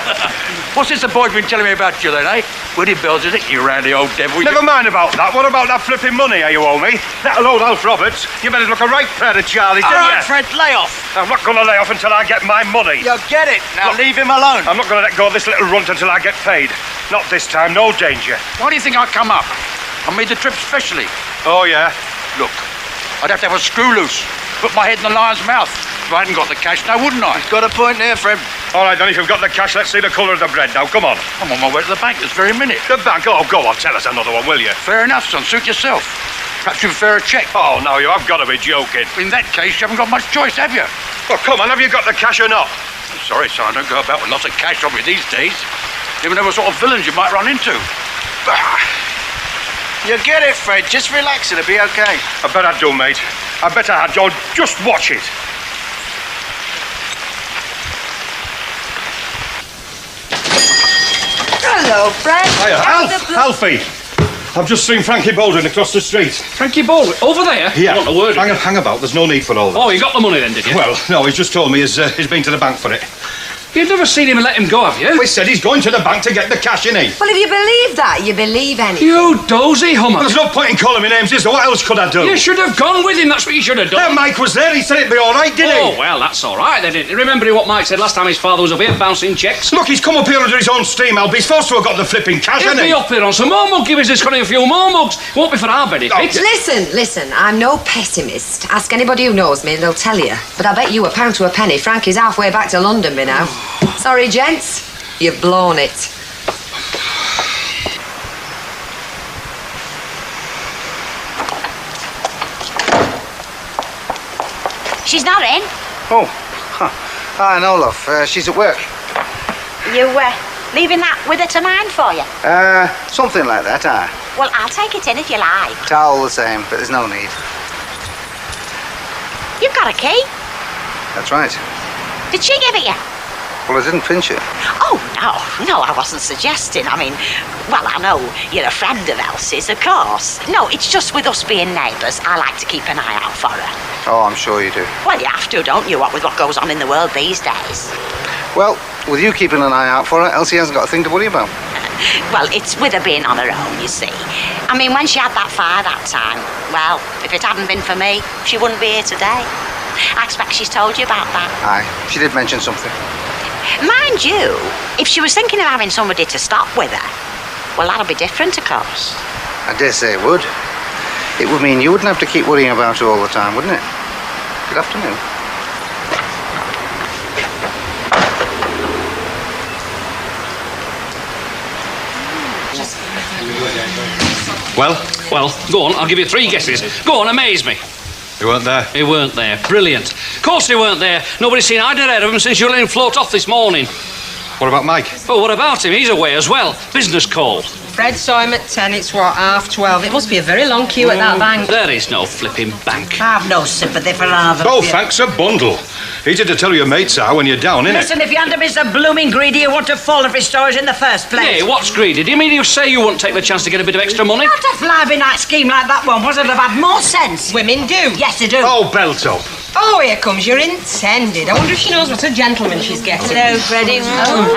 What's this the boy's been telling me about you then, eh? Woody Bells, is it? You randy old devil. Never mind about that. What about that flipping money you owe me? That old Alf Roberts. You better look a right pair of Charlies, didn't you? All right, Fred, lay off. I'm not going to lay off until I get my money. You get it. Now leave him alone. I'm not going to let go of this little runt until I get paid. Not this time, no danger. Why do you think I come up? I made the trip specially. Oh, yeah? Look, I'd have to have a screw loose. Put my head in the lion's mouth. If I hadn't got the cash, now wouldn't I? He's got a point there, Fred. All right, then, if you've got the cash, let's see the colour of the bread now. Come on. I'm on my way to the bank this very minute. The bank? Oh, go on, tell us another one, will you? Fair enough, son. Suit yourself. Perhaps you prefer a cheque. Oh, no, you have got to be joking. In that case, you haven't got much choice, have you? Well, come on, have you got the cash or not? I'm sorry, son. I don't go about with lots of cash on me these days. You never know what sort of villains you might run into. You get it, Fred. Just relax, it'll be okay. I bet I do, mate. I bet I had, George. Just watch it. Hello, Fred. Hiya, Alfie. I've just seen Frankie Baldwin across the street. Frankie Baldwin? Over there? Yeah. Not a word. Hang about. There's no need for all that. Oh, you got the money then, did you? Well, no, he's just told me he's been to the bank for it. You've never seen him and let him go, have you? He said he's going to the bank to get the cash, innit? Well, if you believe that, you believe anything. You dozy hummer. Well, there's no point in calling me names, is there? What else could I do? You should have gone with him. That's what you should have done. Mike was there. He said it'd be all right, didn't he? Oh, well, that's all right then. Remember what Mike said last time his father was up here bouncing checks? Look, he's come up here under his own steam, Alfie. He's supposed to have got the flipping cash, He'll hasn't be he? up here on some more monkey business, cutting a few more mugs. Won't be for our benefit. Oh, listen, I'm no pessimist. Ask anybody who knows me and they'll tell you. But I bet you a pound to a penny Frankie's halfway back to London by now. Sorry, gents. You've blown it. She's not in. Oh, I know, love. She's at work. You leaving that with her to mind for you? Something like that, Well, I'll take it in if you like. Towel the same, but there's no need. You've got a key. That's right. Did she give it you? Well, I didn't pinch it. Oh, no, I wasn't suggesting. I mean, well, I know you're a friend of Elsie's, of course. No, it's just with us being neighbours, I like to keep an eye out for her. Oh, I'm sure you do. Well, you have to, don't you, with what goes on in the world these days? Well, with you keeping an eye out for her, Elsie hasn't got a thing to worry about. Well, it's with her being on her own, you see. I mean, when she had that fire that time, well, if it hadn't been for me, she wouldn't be here today. I expect she's told you about that. Aye, she did mention something. Mind you, if she was thinking of having somebody to stop with her, well, that'll be different, of course. I dare say it would. It would mean you wouldn't have to keep worrying about her all the time, wouldn't it? Good afternoon. Well, go on, I'll give you 3 guesses. Go on, amaze me. He weren't there. He weren't there. Brilliant. Of course he weren't there. Nobody's seen either head of him since you let him float off this morning. What about Mike? Well, what about him? He's away as well. Business call. Fred saw him at 10. It's what, 12:30? It must be a very long queue at that bank. There is no flipping bank. I've no sympathy for either. Oh, thanks a bundle. Easy to tell your mates are when you're down, innit? Listen, if you hadn't been so blooming greedy, you wouldn't have fallen for his stories in the first place. Hey, what's greedy? Do you mean you say you wouldn't take the chance to get a bit of extra money? Not a fly-by-night scheme like that one would have had more sense. Women do. Yes, they do. Oh, Belto. Oh, here comes your intended. I wonder if she knows what a gentleman she's getting. Hello, Freddie.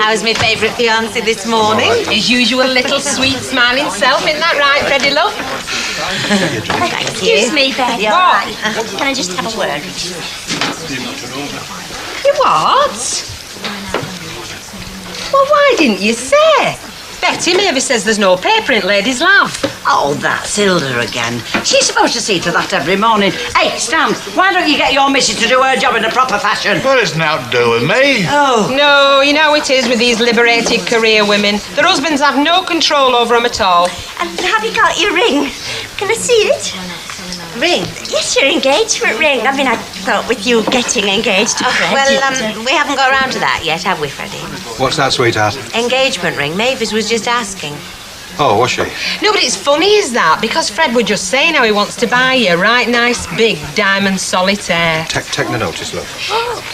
How's my favourite fiancé this morning? His usual little sweet smiling self, isn't that right, Freddie, love? Thank Excuse me, Betty. What? All right. Can I just have a word? You what? Well, why didn't you say? Betty, Mavis says there's no paper in it, ladies' laugh. Oh, that's Hilda again. She's supposed to see to that every morning. Hey, Stan, why don't you get your missus to do her job in a proper fashion? Well, it's not doing me. Oh. No, you know it is with these liberated career women. Their husbands have no control over them at all. And have you got your ring? Can I see it? Ring? Yes, your engagement ring. I mean, I thought with you getting engaged to Fred, Well, we haven't got around to that yet, have we, Freddie? What's that, sweetheart? Engagement ring. Mavis was just asking. Oh, was she? No, but it's funny, is that? Because Fred was just saying how he wants to buy you a right nice big diamond solitaire. Take the notice, love.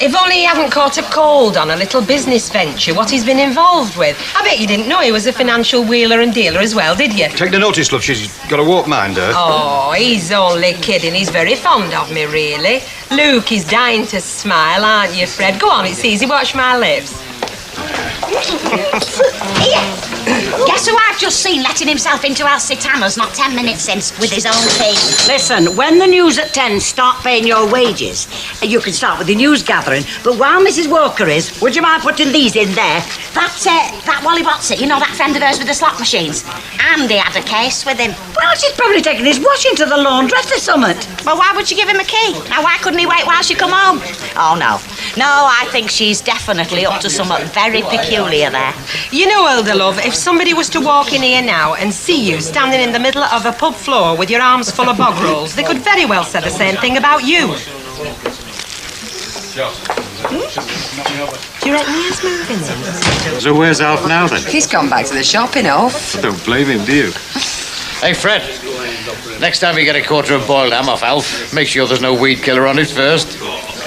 If only he hadn't caught a cold on a little business venture, what he's been involved with. I bet you didn't know he was a financial wheeler and dealer as well, did you? Take the notice, love. She's got a warped mind, her. Oh, he's only kidding. He's very fond of me, really. Luke is dying to smile, aren't you, Fred? Go on, it's easy. Watch my lips. Guess who I've just seen letting himself into Elsie Tanner's not 10 minutes since with his own key? Listen, when the news at 10 start paying your wages, you can start with the news gathering, but while Mrs. Walker is, would you mind putting these in there? That Wally Botsy, you know, that friend of hers with the slot machines. And he had a case with him. Well, she's probably taking his washing to the laundress or something. Well, why would she give him a key? Now, why couldn't he wait while she come home? Oh, no. No, I think she's definitely up to something very peculiar there. You know, Elder Love, if somebody was to walk in here now and see you standing in the middle of a pub floor with your arms full of bog rolls, they could very well say the same thing about you. Do you reckon he is moving in? So where's Alf now, then? He's gone back to the shop, you know. Don't blame him, do you? Hey, Fred. Next time you get a quarter of boiled ham off Alf, make sure there's no weed killer on it first.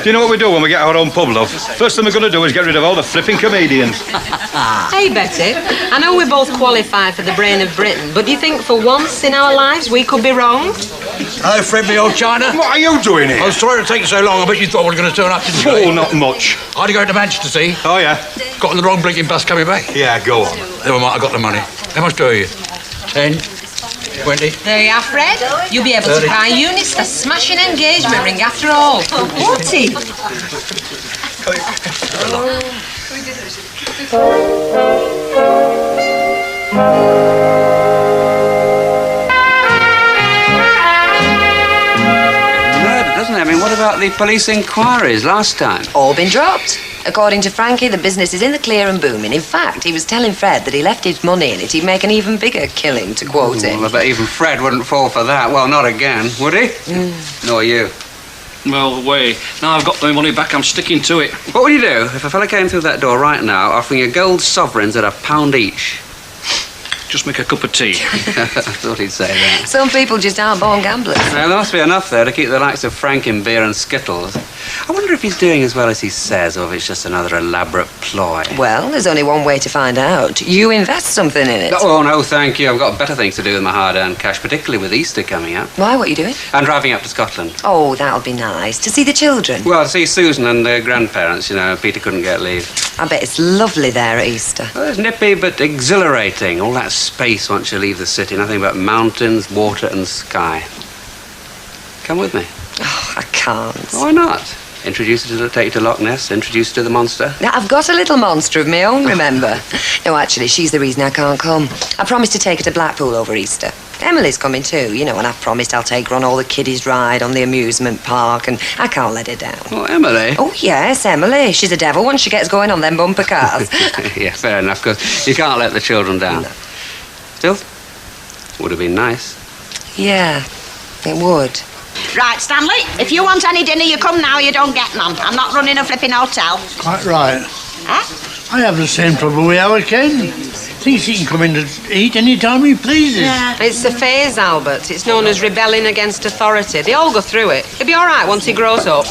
Do you know what we do when we get our own pub, love? First thing we're going to do is get rid of all the flipping comedians. Hey, Betty, I know we both qualify for the brain of Britain, but do you think for once in our lives we could be wrong? Hello, Fred, me old China. What are you doing here? I was sorry to take you so long. I bet you thought we were going to turn up, didn't you? Oh, not much. I had to go to Manchester, see? Oh, yeah? Got on the wrong blinking bus coming back. Yeah, go on. Never mind, I got the money. How much do you? 10? 20? There you are, Fred. You'll be able 30. to buy Eunice a smashing engagement ring after all. Won't he? Murder, doesn't it? I mean, what about the police inquiries last time? All been dropped. According to Frankie, the business is in the clear and booming. In fact, he was telling Fred that he left his money in it, he'd make an even bigger killing, to quote him. Well, I bet even Fred wouldn't fall for that. Well, not again, would he? Nor you. Well, wait. Now I've got my money back, I'm sticking to it. What would you do if a fella came through that door right now offering you gold sovereigns at £1 each? Just make a cup of tea. I thought he'd say that. Some people just aren't born gamblers. Well, there must be enough there to keep the likes of Frank in beer and skittles. I wonder if he's doing as well as he says, or if it's just another elaborate ploy. Well, there's only one way to find out. You invest something in it. Oh, no, thank you. I've got better things to do with my hard-earned cash, particularly with Easter coming up. Why? What are you doing? I'm driving up to Scotland. Oh, that'll be nice. To see the children. Well, to see Susan and their grandparents, you know. Peter couldn't get leave. I bet it's lovely there at Easter. Well, it's nippy but exhilarating. All that space once you leave the city. Nothing but mountains, water and sky. Come with me. Oh, I can't. Why not? Introduce her to take you to Loch Ness, introduce her to the monster. Now, I've got a little monster of my own, remember? No, actually, she's the reason I can't come. I promised to take her to Blackpool over Easter. Emily's coming too, you know, and I've promised I'll take her on all the kiddies' ride on the amusement park, and I can't let her down. Oh, Emily? Oh, yes, Emily. She's a devil once she gets going on them bumper cars. Yeah, fair enough, because you can't let the children down. No. Still, would have been nice. Yeah, it would. Right, Stanley, if you want any dinner, you come now, you don't get none. I'm not running a flipping hotel. Quite right. Huh? I have the same trouble with our Ken. Thinks he can come in to eat any time he pleases. Yeah. It's a phase, Albert. It's known as rebelling against authority. They all go through it. He'll be all right once he grows up.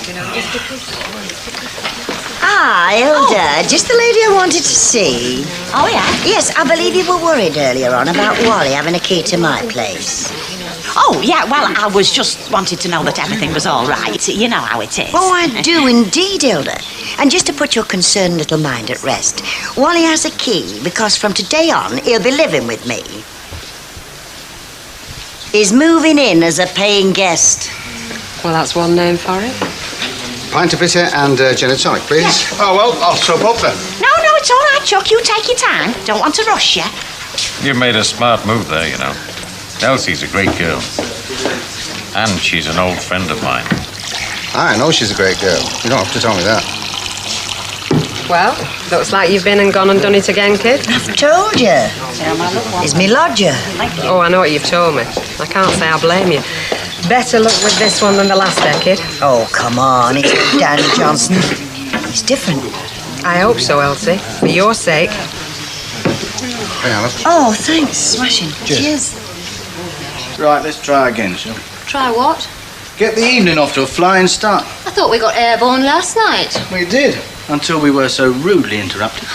Ah, Hilda, just the lady I wanted to see. Oh, yeah? Yes, I believe you were worried earlier on about Wally having a key to my place. Oh, yeah, well, I was just wanted to know that everything was all right. You know how it is. Oh, I do indeed, Hilda. And just to put your concerned little mind at rest, Wally has a key because from today on, he'll be living with me. He's moving in as a paying guest. Well, that's one name for it. Pint of bitter and gin and tonic, please. Yeah. Oh, well, I'll sub up then. No, it's all right, Chuck. You take your time. Don't want to rush you. You've made a smart move there, you know. Elsie's a great girl. And she's an old friend of mine. I know she's a great girl. You don't have to tell me that. Well, looks like you've been and gone and done it again, kid. I've told you. He's me lodger. Oh, I know what you've told me. I can't say I blame you. Better luck with this one than the last decade. Oh, come on. It's Danny Johnson. He's different. I hope so, Elsie. For your sake. Hey, Alan. Oh, thanks. Smashing. Cheers. Right, let's try again, shall we? Try what? Get the evening off to a flying start. I thought we got airborne last night. We did, until we were so rudely interrupted.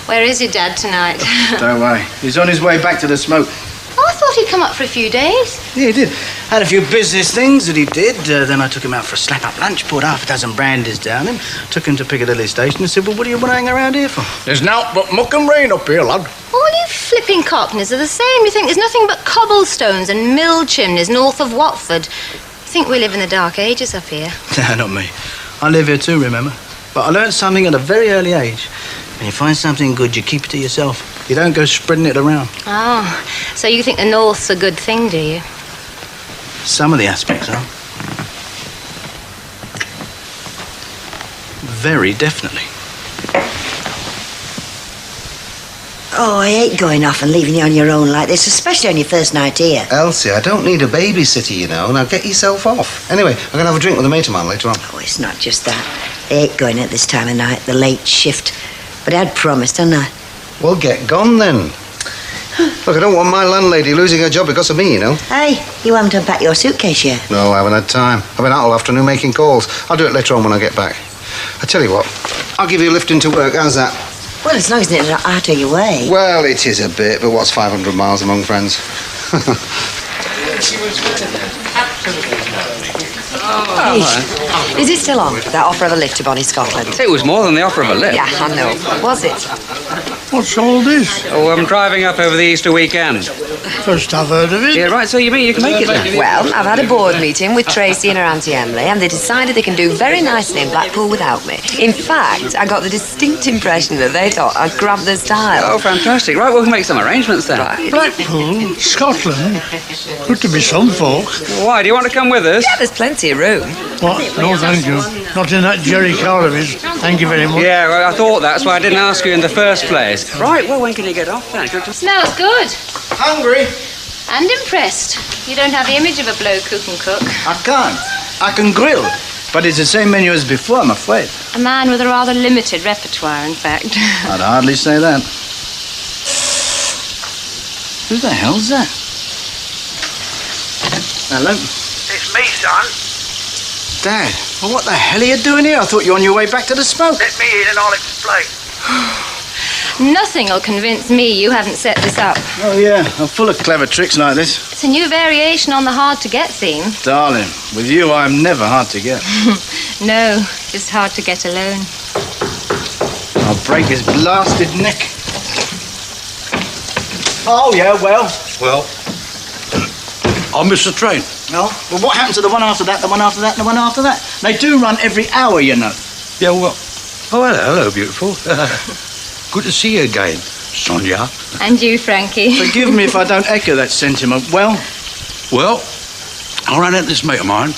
Where is your dad tonight? Don't worry. He's on his way back to the smoke. Oh, I thought he'd come up for a few days. Yeah, he did. Had a few business things that he did. Then I took him out for a slap-up lunch, poured half a dozen brandies down him, took him to Piccadilly Station and said, well, what do you want to hang around here for? There's naught but muck and rain up here, lad. All you flipping cockneys are the same. You think there's nothing but cobblestones and mill chimneys north of Watford. You think we live in the dark ages up here? No, not me. I live here too, remember? But I learned something at a very early age. When you find something good, you keep it to yourself. You don't go spreading it around. Oh, so you think the north's a good thing, do you? Some of the aspects are. Very definitely. Oh, I hate going off and leaving you on your own like this, especially on your first night here. Elsie, I don't need a babysitter, you know. Now get yourself off. Anyway, I'm going to have a drink with a mate of mine later on. Oh, it's not just that. I hate going at this time of night, the late shift. But I'd promised, hadn't I? Well, get gone then. Look, I don't want my landlady losing her job because of me, you know. Hey, you haven't unpacked your suitcase yet. No, I haven't had time. I've been out all afternoon making calls. I'll do it later on when I get back. I tell you what, I'll give you a lift into work. How's that? Well, as long as it's not out of your way. Well, it is a bit, but what's 500 miles among friends? Hey, is it still on, that offer of a lift to Bonnie Scotland? It was more than the offer of a lift. Yeah, I know. Was it? What's all this? Oh, I'm driving up over the Easter weekend. First I've heard of it. Yeah, right, so you mean you can make it then? Well, I've had a board meeting with Tracy and her Auntie Emily, and they decided they can do very nicely in Blackpool without me. In fact, I got the distinct impression that they thought I'd grabbed their style. Oh, fantastic. Right, we'll make some arrangements then. Right. Blackpool? Scotland? Good to be some folk. Why, do you want to come with us? Yeah, there's plenty of room. What? No, thank you. Not in that jerry car of his. Thank you very much. Yeah, well, I thought that's why I didn't ask you in the first place. Right, well, when can you get off then? Smells good. Hungry? And impressed. You don't have the image of a bloke who can cook. I can't. I can grill, but it's the same menu as before, I'm afraid. A man with a rather limited repertoire, in fact. I'd hardly say that. Who the hell's that? Hello? It's me, son. Dad, well, what the hell are you doing here? I thought you were on your way back to the smoke. Let me in and I'll explain. Nothing will convince me you haven't set this up. Oh, yeah, I'm full of clever tricks like this. It's a new variation on the hard-to-get theme. Darling, with you, I'm never hard to get. No, just hard to get alone. I'll break his blasted neck. Oh, yeah, well. Well, I missed the train. No? Well, what happened to the one after that, the one after that, and the one after that? They do run every hour, you know. Yeah, well. Oh, hello, beautiful. Good to see you again, Sonia. And you, Frankie. Forgive me if I don't echo that sentiment. Well, I ran into this mate of mine.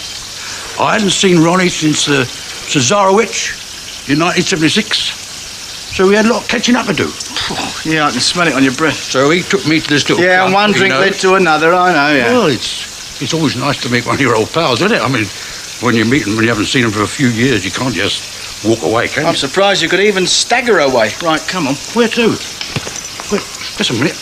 I hadn't seen Ronnie since Cesarewitch in 1976. So we had a lot of catching up to do. Yeah, I can smell it on your breath. So he took me to this little Yeah, club, one drink led to another, I know, yeah. Well, it's always nice to meet one of your old pals, isn't it? I mean, when you meet them when you haven't seen them for a few years, you can't just walk away, can you? I'm surprised you could even stagger away. Right, come on. Where to? Wait, just a minute.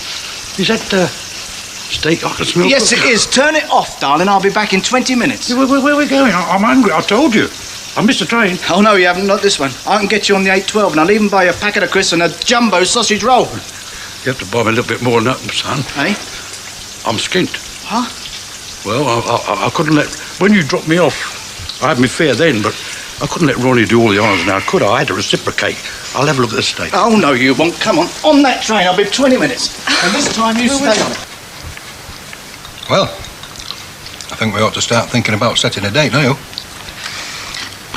Is that steak I can smell? Yes, it is. Turn it off, darling. I'll be back in 20 minutes. Where are we going? I'm hungry, I told you. I missed the train. Oh, no, you haven't. Not this one. I can get you on the 812, and I'll even buy you a packet of crisps and a jumbo sausage roll. You have to buy me a little bit more than that, son. Hey? I'm skint. Huh? Well, I couldn't let... When you dropped me off, I had my fare then, but I couldn't let Ronnie do all the honours now, could I? I had to reciprocate. I'll have a look at the steak. Oh, no, you won't. Come on that train. I'll be 20 minutes. And this time you stay on it. Well, I think we ought to start thinking about setting a date, don't you?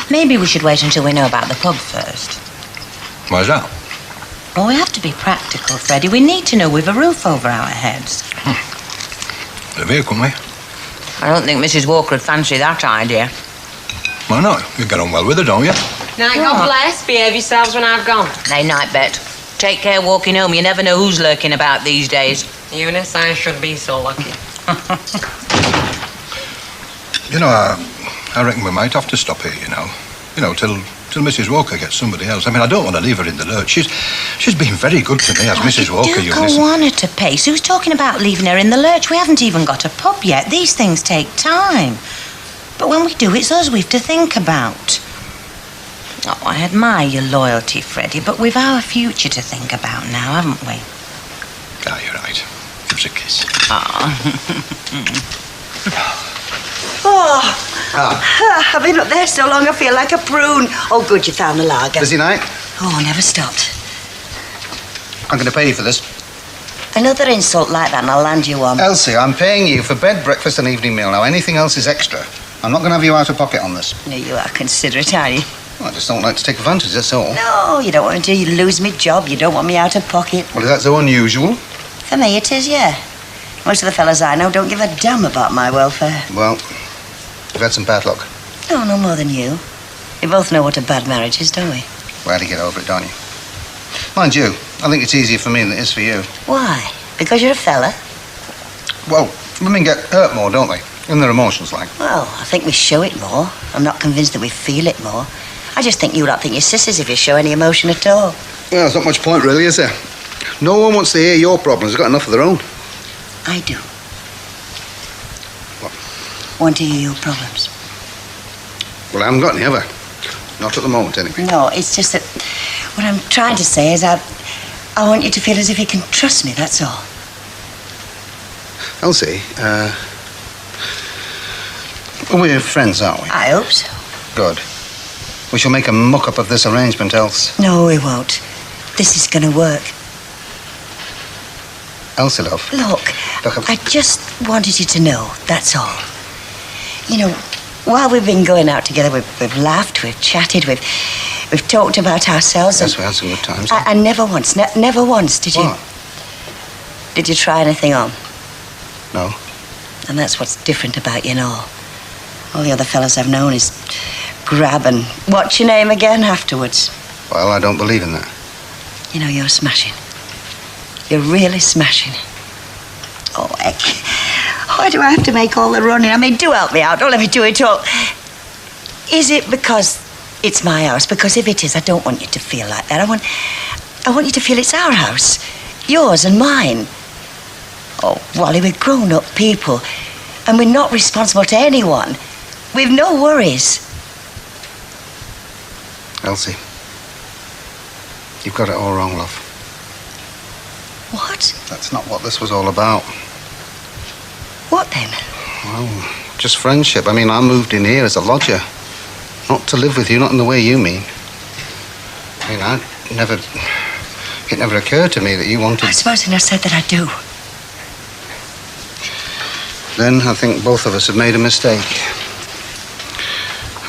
Maybe we should wait until we know about the pub first. Why's that? Well, we have to be practical, Freddie. We need to know we've a roof over our heads. Live here, couldn't we? I don't think Mrs. Walker would fancy that idea. Why not? You get on well with her, don't you? Now, God bless. Behave yourselves when I've gone. Nay, night, Bet. Take care walking home. You never know who's lurking about these days. Eunice, I should be so lucky. You know, I reckon we might have to stop here, you know. You know, till Mrs. Walker gets somebody else. I mean, I don't want to leave her in the lurch. She's been very good to me as Mrs. Walker, You Eunice. go on at a pace. Who's talking about leaving her in the lurch? We haven't even got a pub yet. These things take time. But when we do, it's us we've to think about. Oh, I admire your loyalty, Freddie, but we've our future to think about now, haven't we? Ah, you're right. Give us a kiss. I've been up there so long I feel like a prune. Oh, good, you found the lager. Busy night? Oh, never stopped. I'm going to pay you for this. Another insult like that and I'll land you one. Elsie, I'm paying you for bed, breakfast and evening meal. Now, anything else is extra. I'm not going to have you out of pocket on this. No, you are considerate, are you? Well, I just don't like to take advantage, that's all. No, you don't want to lose me job. You don't want me out of pocket. Well, is that so unusual? For me, it is, yeah. Most of the fellas I know don't give a damn about my welfare. Well, you've had some bad luck. No, no more than you. We both know what a bad marriage is, don't we? Well, to get over it, don't you? Mind you, I think it's easier for me than it is for you. Why? Because you're a fella? Well, women get hurt more, don't they? In their emotions, like. Well, I think we show it more. I'm not convinced that we feel it more. I just think you lot think you're sissies if you show any emotion at all. Well, there's not much point, really, is there? No one wants to hear your problems. They've got enough of their own. I do. What? Want to hear your problems? Well, I haven't got any, have I? Not at the moment, anyway. No, it's just that what I'm trying to say is I want you to feel as if you can trust me, that's all. Elsie, we're friends, aren't we? I hope so. Good. We shall make a muck-up of this arrangement, else. No, we won't. This is going to work. Elsie, love. Look, I just wanted you to know, that's all. You know, while we've been going out together, we've laughed, we've chatted, we've talked about ourselves. Yes, we had some good times. And never once, never once did you... What? Did you try anything on? No. And that's what's different about you and all the other fellas I've known is grab and what's your name again afterwards. Well, I don't believe in that. You know, you're smashing. You're really smashing. Oh, heck. Why do I have to make all the running? I mean, do help me out. Don't let me do it all. Is it because it's my house? Because if it is, I don't want you to feel like that. I want you to feel it's our house. Yours and mine. Oh, Wally, we're grown-up people. And we're not responsible to anyone. We've no worries. Elsie, you've got it all wrong, love. What? That's not what this was all about. What then? Well, just friendship. I mean, I moved in here as a lodger. Not to live with you, not in the way you mean. I mean, it never occurred to me that you wanted... I suppose I said that I do. Then I think both of us have made a mistake.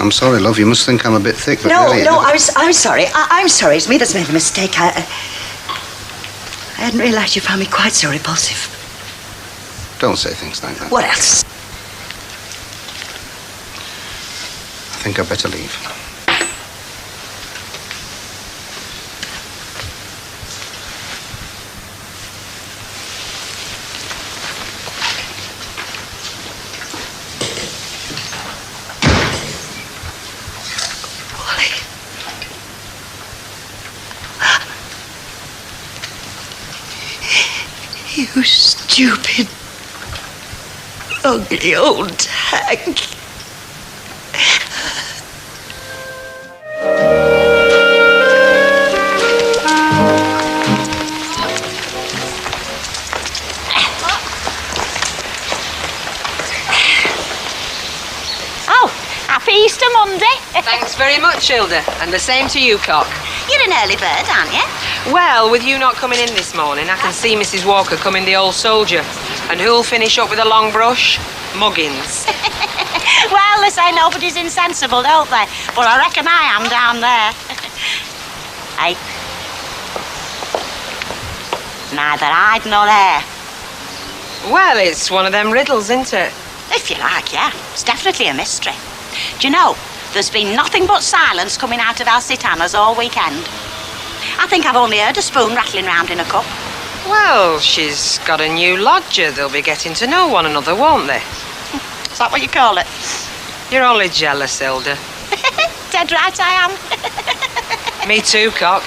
I'm sorry, love. You must think I'm a bit thick, but No, really... no, I'm sorry. I'm sorry. It's me that's made the mistake. I hadn't realised you found me quite so repulsive. Don't say things like that. What else? I think I'd better leave. You stupid, ugly old hag. Oh, happy Easter Monday. Thanks very much, Hilda. And the same to you, Cock. You're an early bird, aren't you? Well, with you not coming in this morning, I can see Mrs. Walker coming the old soldier. And who'll finish up with a long brush? Muggins. Well, they say nobody's insensible, don't they? But I reckon I am down there. Hey. Neither hide nor hair. Well, it's one of them riddles, isn't it? If you like, yeah. It's definitely a mystery. Do you know, there's been nothing but silence coming out of Alcitana's all weekend. I think I've only heard a spoon rattling round in a cup. Well, she's got a new lodger. They'll be getting to know one another, won't they? Is that what you call it? You're only jealous, Hilda. Dead right I am. Me too, Cock.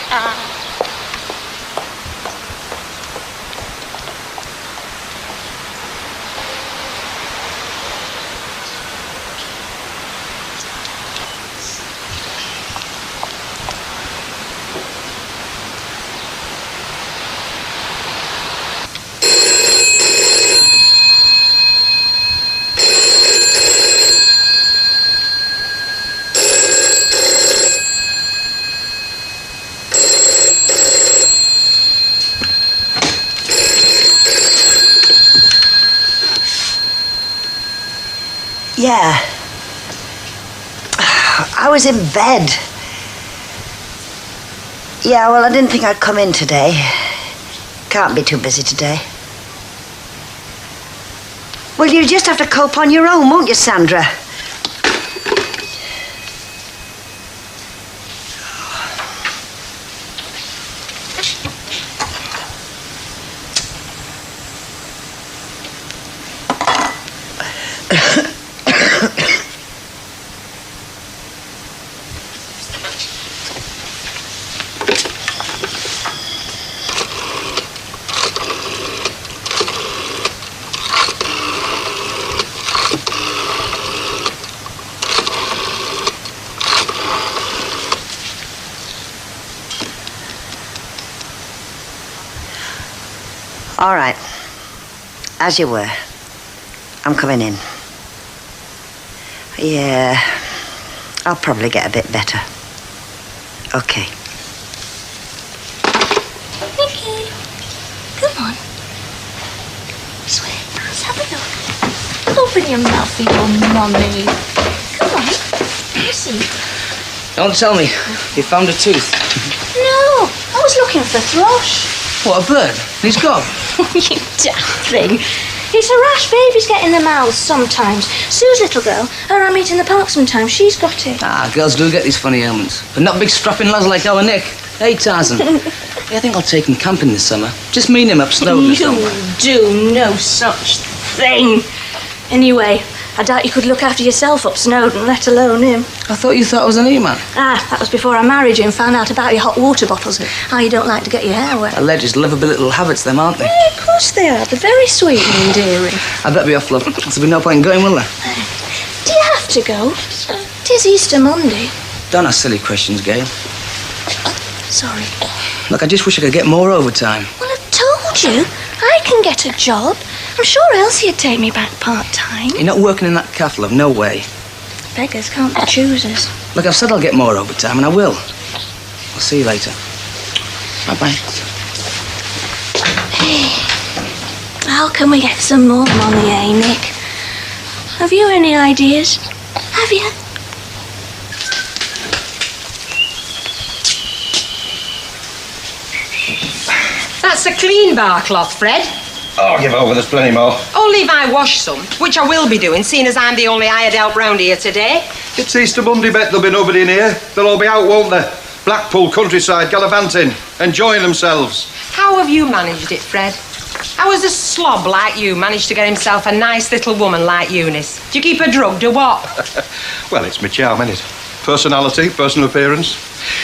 Yeah. I was in bed. Yeah, well, I didn't think I'd come in today. Can't be too busy today. Well, you'll just have to cope on your own, won't you, Sandra? All right. As you were. I'm coming in. Yeah, I'll probably get a bit better. Okay. Nicky, come on. Sweet, let's have a look. Open your mouth for your mummy. Come on. Let me see. Don't tell me. You found a tooth. No, I was looking for thrush. What, a bird? And he's gone. You daft thing. It's a rash babies get in their mouths sometimes. Sue's little girl, her I meet in the park sometimes, she's got it. Girls do get these funny ailments. But not big strapping lads like our Nick. Hey, Tarzan. I think I'll take him camping this summer. Just meet him up Snowden somewhere. You do no such thing. Anyway, I doubt you could look after yourself up Snowden, let alone him. I thought you thought I was an E-man. That was before I married you and found out about your hot water bottles. How you don't like to get your hair wet. Alleged lovable little habits, them, aren't they? Yeah, of course they are. They're very sweet and endearing. I better be off, love. There'll be no point in going, will there? Do you have to go? It is Easter Monday. Don't ask silly questions, Gail. Sorry. Look, I just wish I could get more overtime. Well, I've told you. I can get a job. I'm sure Elsie'd take me back part-time. You're not working in that cafe, love. No way. Beggars can't be choosers. Look, I've said I'll get more overtime, and I will. I'll see you later. Bye-bye. Hey, how can we get some more money, eh, Nick? Have you any ideas? Have you? That's a clean bar cloth, Fred. Oh, give over, there's plenty more. Only if I wash some, which I will be doing, seeing as I'm the only hired help round here today. It's Easter Monday, bet there'll be nobody in here. They'll all be out, won't they? Blackpool countryside, gallivanting, enjoying themselves. How have you managed it, Fred? How has a slob like you managed to get himself a nice little woman like Eunice? Do you keep her drugged or what? Well, it's my charm, isn't it? Personality, personal appearance.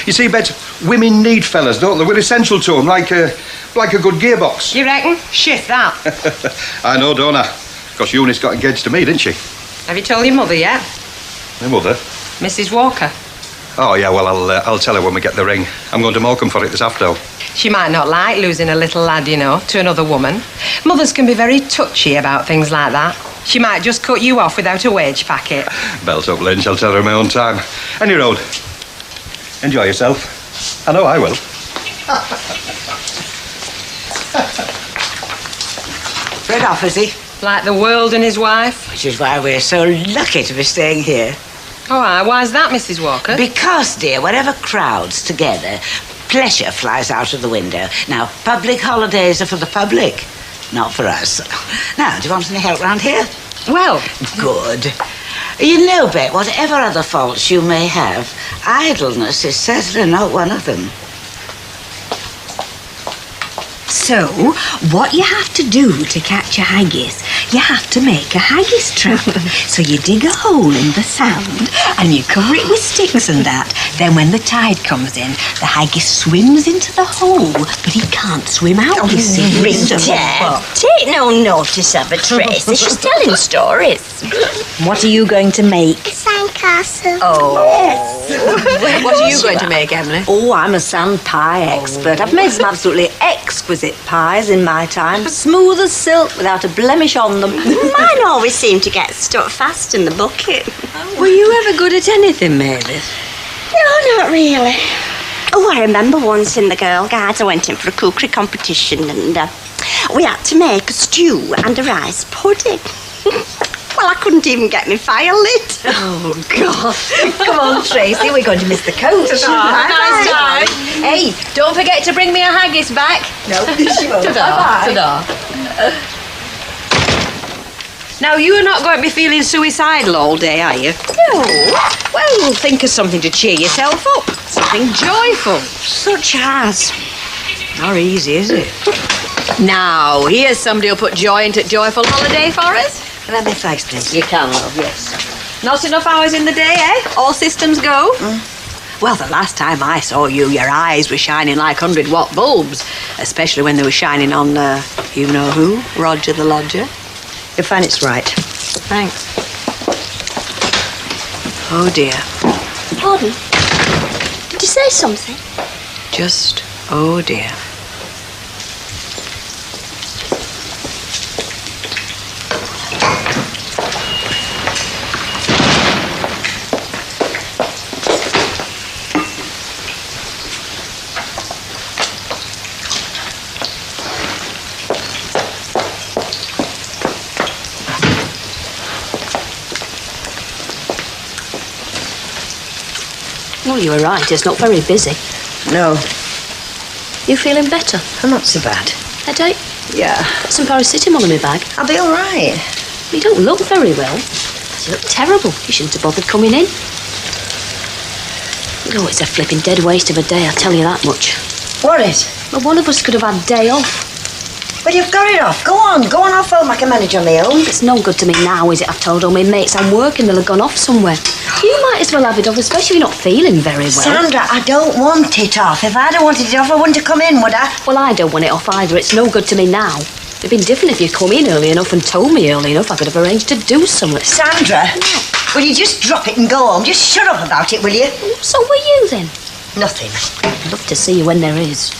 You see, Bet, women need fellas, don't they? We're essential to them, like a good gearbox. You reckon? Shift that. I know, don't I? Because Eunice got engaged to me, didn't she? Have you told your mother yet? My mother? Mrs. Walker. Oh, yeah, well, I'll tell her when we get the ring. I'm going to Morecambe for it this afternoon. She might not like losing a little lad, you know, to another woman. Mothers can be very touchy about things like that. She might just cut you off without a wage packet. Belt up, Lynch. I'll tell her in my own time. Any road. Enjoy yourself. I know I will. Fred off, is he? Like the world and his wife. Which is why we're so lucky to be staying here. Oh, why's that, Mrs. Walker? Because, dear, whatever crowds together, pleasure flies out of the window. Now, public holidays are for the public, not for us. Now, do you want any help round here? Well, good. You know, Bet, whatever other faults you may have, idleness is certainly not one of them. So, what you have to do to catch a haggis, you have to make a haggis trap. So you dig a hole in the sand and you cover it with sticks and that. Then when the tide comes in, the haggis swims into the hole, but he can't swim out, you see. Take no notice of her, Tracy. She's telling stories. What are you going to make? A sandcastle. What are you going to make, Emily? Oh, I'm a sand pie expert. I've made some absolutely exquisite pies in my time. Smooth as silk without a blemish on them. Mine always seem to get stuck fast in the bucket. Were you ever good at anything, Mavis? No, not really. Oh, I remember once in the Girl Guides I went in for a cookery competition and we had to make a stew and a rice pudding. Well, I couldn't even get my fire lit. Oh, God. Come on, Tracy, we're going to miss the coach. Nice time. Hey, don't forget to bring me a haggis back. No, she won't. Ta-da. Ta-da. Now, you're not going to be feeling suicidal all day, are you? No. Well, think of something to cheer yourself up. Something joyful. Such as? Not easy, is it? Now, here's somebody who'll put joy into Joyful Holiday for us. Can I have my flags, please? You can, love, yes. Not enough hours in the day, eh? All systems go? Well, the last time I saw you, your eyes were shining like 100-watt bulbs, especially when they were shining on, you know who, Roger the Lodger. You'll find it's right. Thanks. Oh, dear. Pardon? Did you say something? Just, oh, dear. Well, you were right. It's not very busy. No. You feeling better? I'm not so bad. Headache? Yeah. Got some paracetamol in my bag. I'll be all right. You don't look very well. You look terrible. You shouldn't have bothered coming in. Oh, it's a flipping dead waste of a day, I'll tell you that much. What is? Well, one of us could have had a day off. Well, you've got it off. Go on off home. I can manage on my own. It's no good to me now, is it? I've told all my mates I'm working, they'll have gone off somewhere. You might as well have it off, especially if you're not feeling very well. Sandra, I don't want it off. If I'd have wanted it off, I wouldn't have come in, would I? Well, I don't want it off either. It's no good to me now. It'd been different if you'd come in early enough and told me early enough. I could have arranged to do something. Sandra, will you just drop it and go home? Just shut up about it, will you? So will you then? Nothing. I'd love to see you when there is.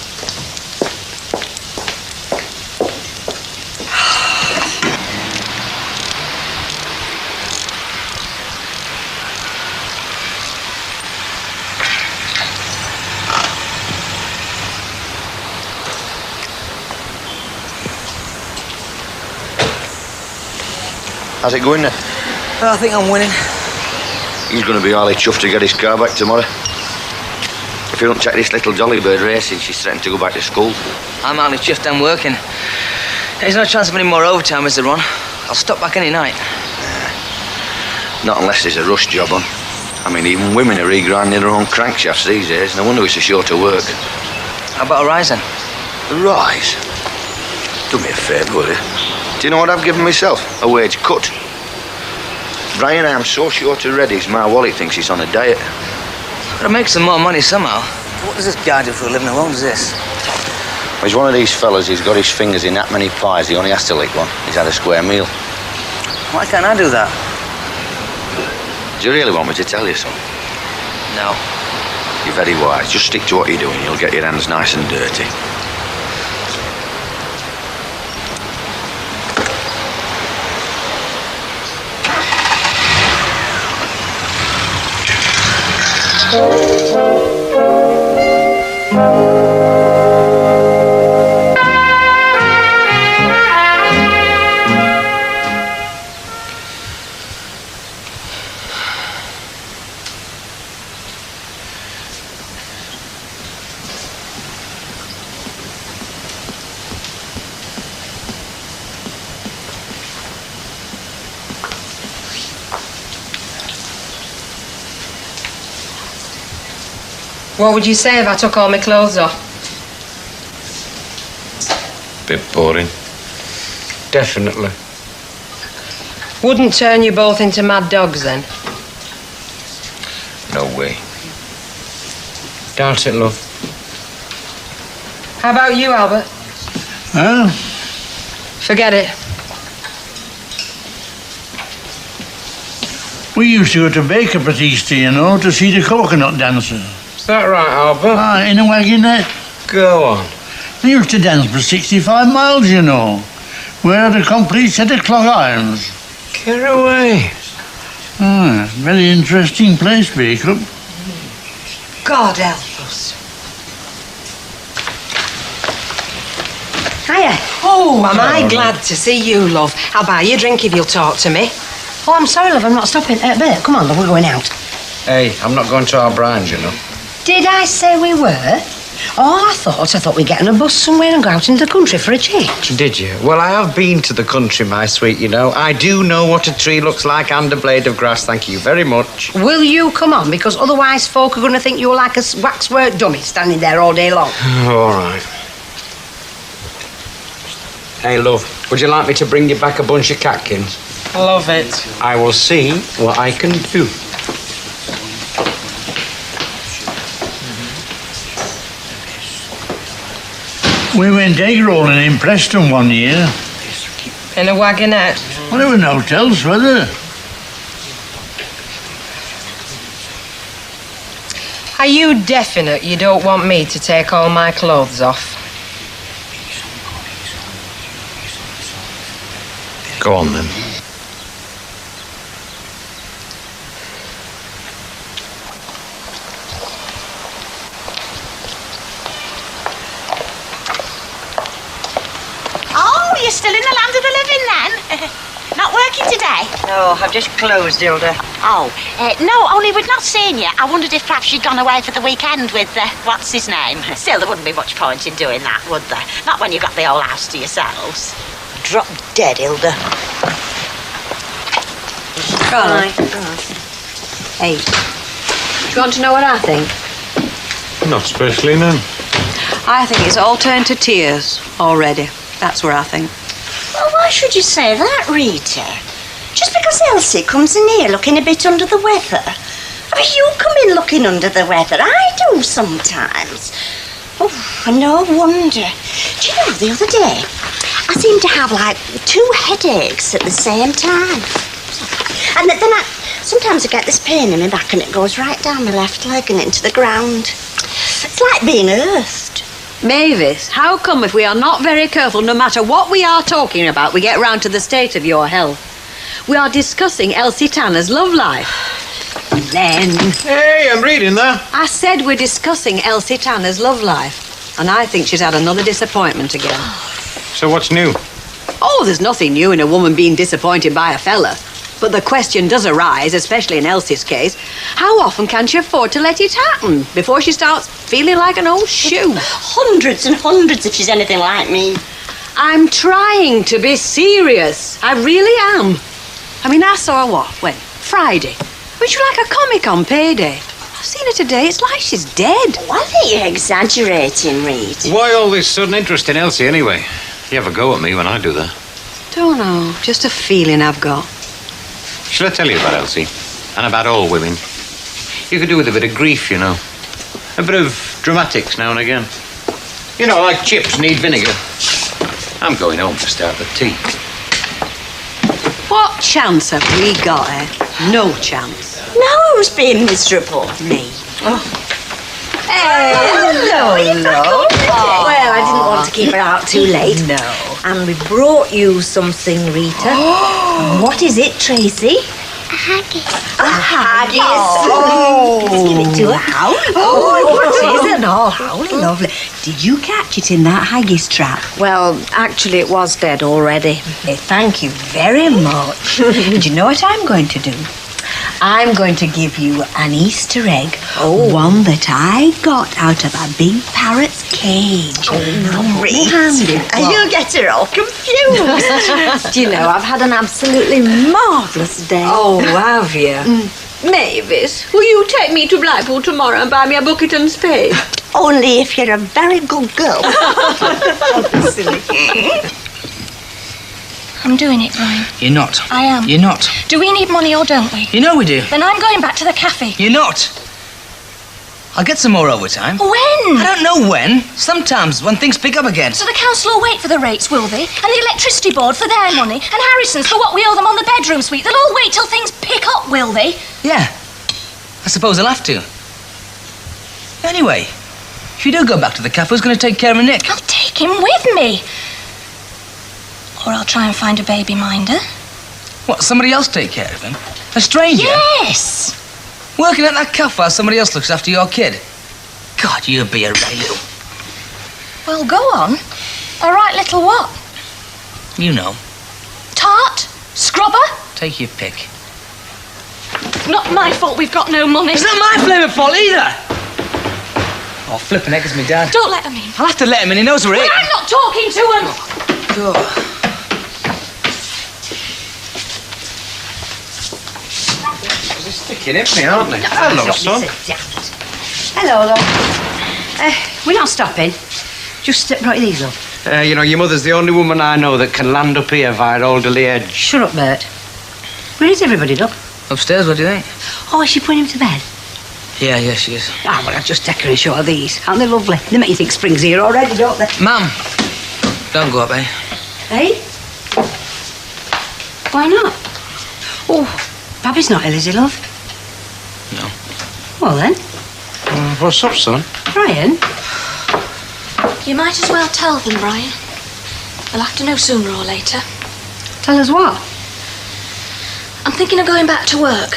How's it going then? Well, I think I'm winning. He's going to be highly chuffed to get his car back tomorrow. If you don't take this little dolly bird racing, she's threatened to go back to school. I'm highly chuffed I'm working. There's no chance of any more overtime, is there, Ron? I'll stop back any night. Not unless there's a rush job on. I mean, even women are regrinding their own crankshafts these days. No wonder it's a shorter work. How about a rise then? A rise? Do me a favour, will you? Do you know what I've given myself? A wage cut. Brian, I am so short of readies, my wallet thinks he's on a diet. Gotta make some more money somehow. What does this guy do for a living? How long does this? He's one of these fellas who's got his fingers in that many pies, he only has to lick one. He's had a square meal. Why can't I do that? Do you really want me to tell you something? No. You're very wise. Just stick to what you're doing. You'll get your hands nice and dirty. What would you say if I took all my clothes off? Bit boring. Definitely. Wouldn't turn you both into mad dogs then? No way. Doubt it, love. How about you, Albert? Huh? Forget it. We used to go to Baker Batista, you know, to see the coconut dancer. Is that right, Albert? Ah, in a wagonette. Go on. They used to dance for 65 miles, you know. Wear a complete set of clog irons. Get away. Ah, very interesting place, Baker. God help us. Hiya. Oh, am I glad to see you, love. I'll buy you a drink if you'll talk to me. Oh, I'm sorry, love, I'm not stopping. Bert, come on, love, we're going out. Hey, I'm not going to our Brian's, you know. Did I say we were? Oh, I thought we'd get on a bus somewhere and go out into the country for a change. Did you? Well, I have been to the country, my sweet, you know. I do know what a tree looks like and a blade of grass, thank you very much. Will you come on? Because otherwise folk are going to think you're like a waxwork dummy standing there all day long. All right. Hey, love, would you like me to bring you back a bunch of catkins? Love it. I will see what I can do. We went egg rolling in Preston one year. In a wagonette? Well, there were no hotels, were there? Are you definite you don't want me to take all my clothes off? Go on, then. Oh, you're still in the land of the living then? Not working today? No, I've just closed, Hilda. Oh, no, only we'd not seen you. I wondered if perhaps you'd gone away for the weekend with, what's his name? Still, there wouldn't be much point in doing that, would there? Not when you've got the whole house to yourselves. Drop dead, Hilda. Right. Hey, do you want to know what I think? Not especially, no. I think it's all turned to tears already. That's where I think. Well, why should you say that, Rita? Just because Elsie comes in here looking a bit under the weather. I mean, you come in looking under the weather. I do sometimes. Oh, and no wonder. Do you know, the other day, I seemed to have, like, 2 headaches at the same time. And then sometimes I get this pain in my back and it goes right down my left leg and into the ground. It's like being earthed. Mavis, how come if we are not very careful, no matter what we are talking about, we get round to the state of your health? We are discussing Elsie Tanner's love life. Then... Hey, I'm reading that. I said we're discussing Elsie Tanner's love life. And I think she's had another disappointment again. So what's new? Oh, there's nothing new in a woman being disappointed by a fella. But the question does arise, especially in Elsie's case, how often can she afford to let it happen before she starts feeling like an old shoe? Hundreds and hundreds if she's anything like me. I'm trying to be serious. I really am. I mean, I saw her when? Friday. When she was like a comic on payday. I've seen her today. It's like she's dead. Well, I think you're exaggerating, Reed. Why all this sudden interest in Elsie, anyway? You have a go at me when I do that. Don't know. Just a feeling I've got. Shall I tell you about Elsie? And about all women? You could do with a bit of grief, you know. A bit of dramatics now and again. You know, like chips need vinegar. I'm going home to start the tea. What chance have we got, eh? No chance. Now who's being miserable? Me. Oh. Hello, love. Well, I didn't want to keep her out too late. No. And we brought you something, Rita. What is it, Tracy? A haggis. A haggis. Oh. Let's give it to her. Howly. Oh, it isn't all howly lovely. Did you catch it in that haggis trap? Well, actually, it was dead already. Thank you very much. Do you know what I'm going to do? I'm going to give you an Easter egg. One that I got out of a big parrot's cage. You'll get her all confused. Do you know, I've had an absolutely marvellous day. Oh, have you? Mavis, will you take me to Blackpool tomorrow and buy me a bucket and spade? Only if you're a very good girl. Silly. I'm doing it, Brian. You're not. I am. You're not. Do we need money or don't we? You know we do. Then I'm going back to the cafe. You're not. I'll get some more overtime. When? I don't know when. Sometimes, when things pick up again. So the council will wait for the rates, will they? And the electricity board for their money? And Harrison's for what we owe them on the bedroom suite? They'll all wait till things pick up, will they? Yeah. I suppose they'll have to. Anyway, if you do go back to the cafe, who's going to take care of Nick? I'll take him with me. Or I'll try and find a baby minder. What, somebody else take care of him? A stranger? Yes! Working at that cafe while somebody else looks after your kid? God, you'd be a rail. Well, go on. A right little what? You know. Tart? Scrubber? Take your pick. Not my fault we've got no money. It's not my flaming fault either! Oh, flipping heck, it's me dad. Don't let him in. I'll have to let him in, he knows we're here. I'm not talking to him! God. They're sticking in me, aren't they? Hello, son. Hello, love. We're not stopping. Just step right in these, love. You know, your mother's the only woman I know that can land up here via Alderley Edge. Shut up, Bert. Where is everybody, love? Upstairs, what do you think? Oh, is she putting him to bed? Yeah, she is. Ah, well, I'll just take her and show her these. Aren't they lovely? They make you think spring's here already, don't they? Mum, don't go up, eh? Eh? Why not? Oh, Babby's not ill, is he, love? No. Well, then. What's up, son? Brian? You might as well tell them, Brian. They'll have to know sooner or later. Tell us what? I'm thinking of going back to work.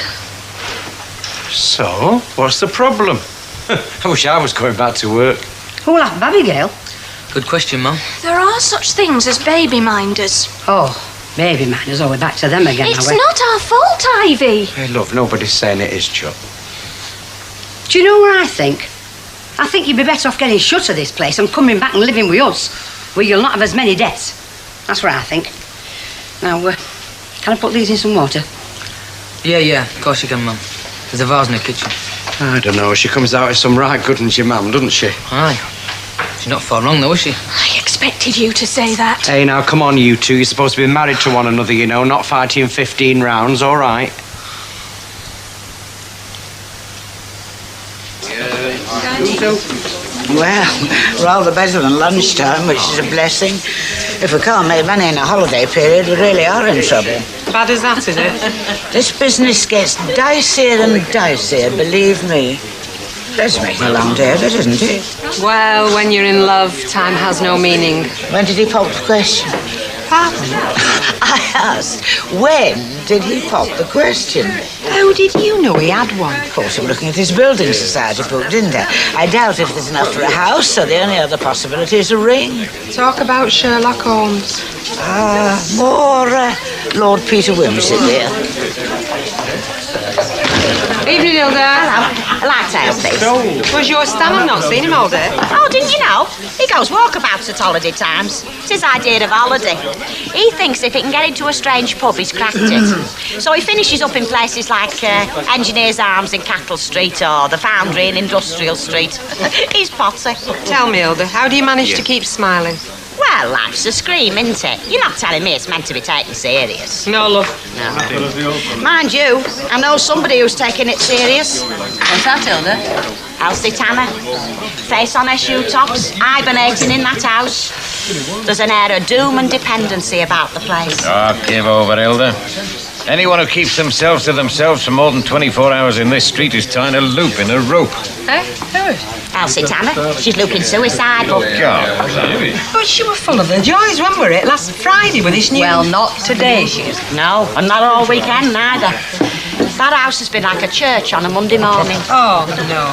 So, what's the problem? I wish I was going back to work. Who will have Abigail? Good question, Mum. There are such things as baby minders. Oh, Maybe might as well we're back to them again. It's are we? not our fault, Ivy. Hey, love, nobody's saying it is, Chuck. Do you know what I think? I think you'd be better off getting shut of this place and coming back and living with us, where you'll not have as many debts. That's what I think. Now, can I put these in some water? Yeah, of course you can, Mum. There's a vase in the kitchen. I don't know. She comes out with some right good ones, your mum, doesn't she? Aye. She's not far wrong, though, is she? I expected you to say that. Hey, now, come on, you two. You're supposed to be married to one another, you know, not fighting 15 rounds, all right? Well, rather better than lunchtime, which is a blessing. If we can't make money in a holiday period, we really are in trouble. Bad as that, is it? This business gets dicier and dicier, believe me. Does make me a long day of it, doesn't it? Well, when you're in love, time has no meaning. When did he pop the question? Pardon? I asked, when did he pop the question? How did you know he had one? Of course, I'm looking at his building society book, didn't I? I doubt if there's enough for a house, so the only other possibility is a ring. Talk about Sherlock Holmes. More Lord Peter Wimsey, dear. Evening, Hilda. Hello. A light ale, please. Was your Stan? I've not seen him all day. Oh, didn't you know? He goes walkabouts at holiday times. It's his idea of holiday. He thinks if he can get into a strange pub, he's cracked it. So he finishes up in places like Engineers Arms in Cattle Street or the Foundry in Industrial Street. He's potty. Tell me, Hilda, how do you manage to keep smiling? Well, life's a scream, isn't it? You're not telling me it's meant to be taken serious. No, love. No. Mind you, I know somebody who's taking it serious. What's that, Hilda? Elsie Tanner. Face on her shoe tops, hibernating in that house. There's an air of doom and dependency about the place. Oh, give over, Hilda. Anyone who keeps themselves to themselves for more than 24 hours in this street is tying a loop in a rope. Eh? Who? Elsie Tanner. She's looking suicidal. God, But she was full of her joys, when were it? Last Friday with this new... Well, not today, she is. No, and not all weekend, neither. That house has been like a church on a Monday morning. Oh, no.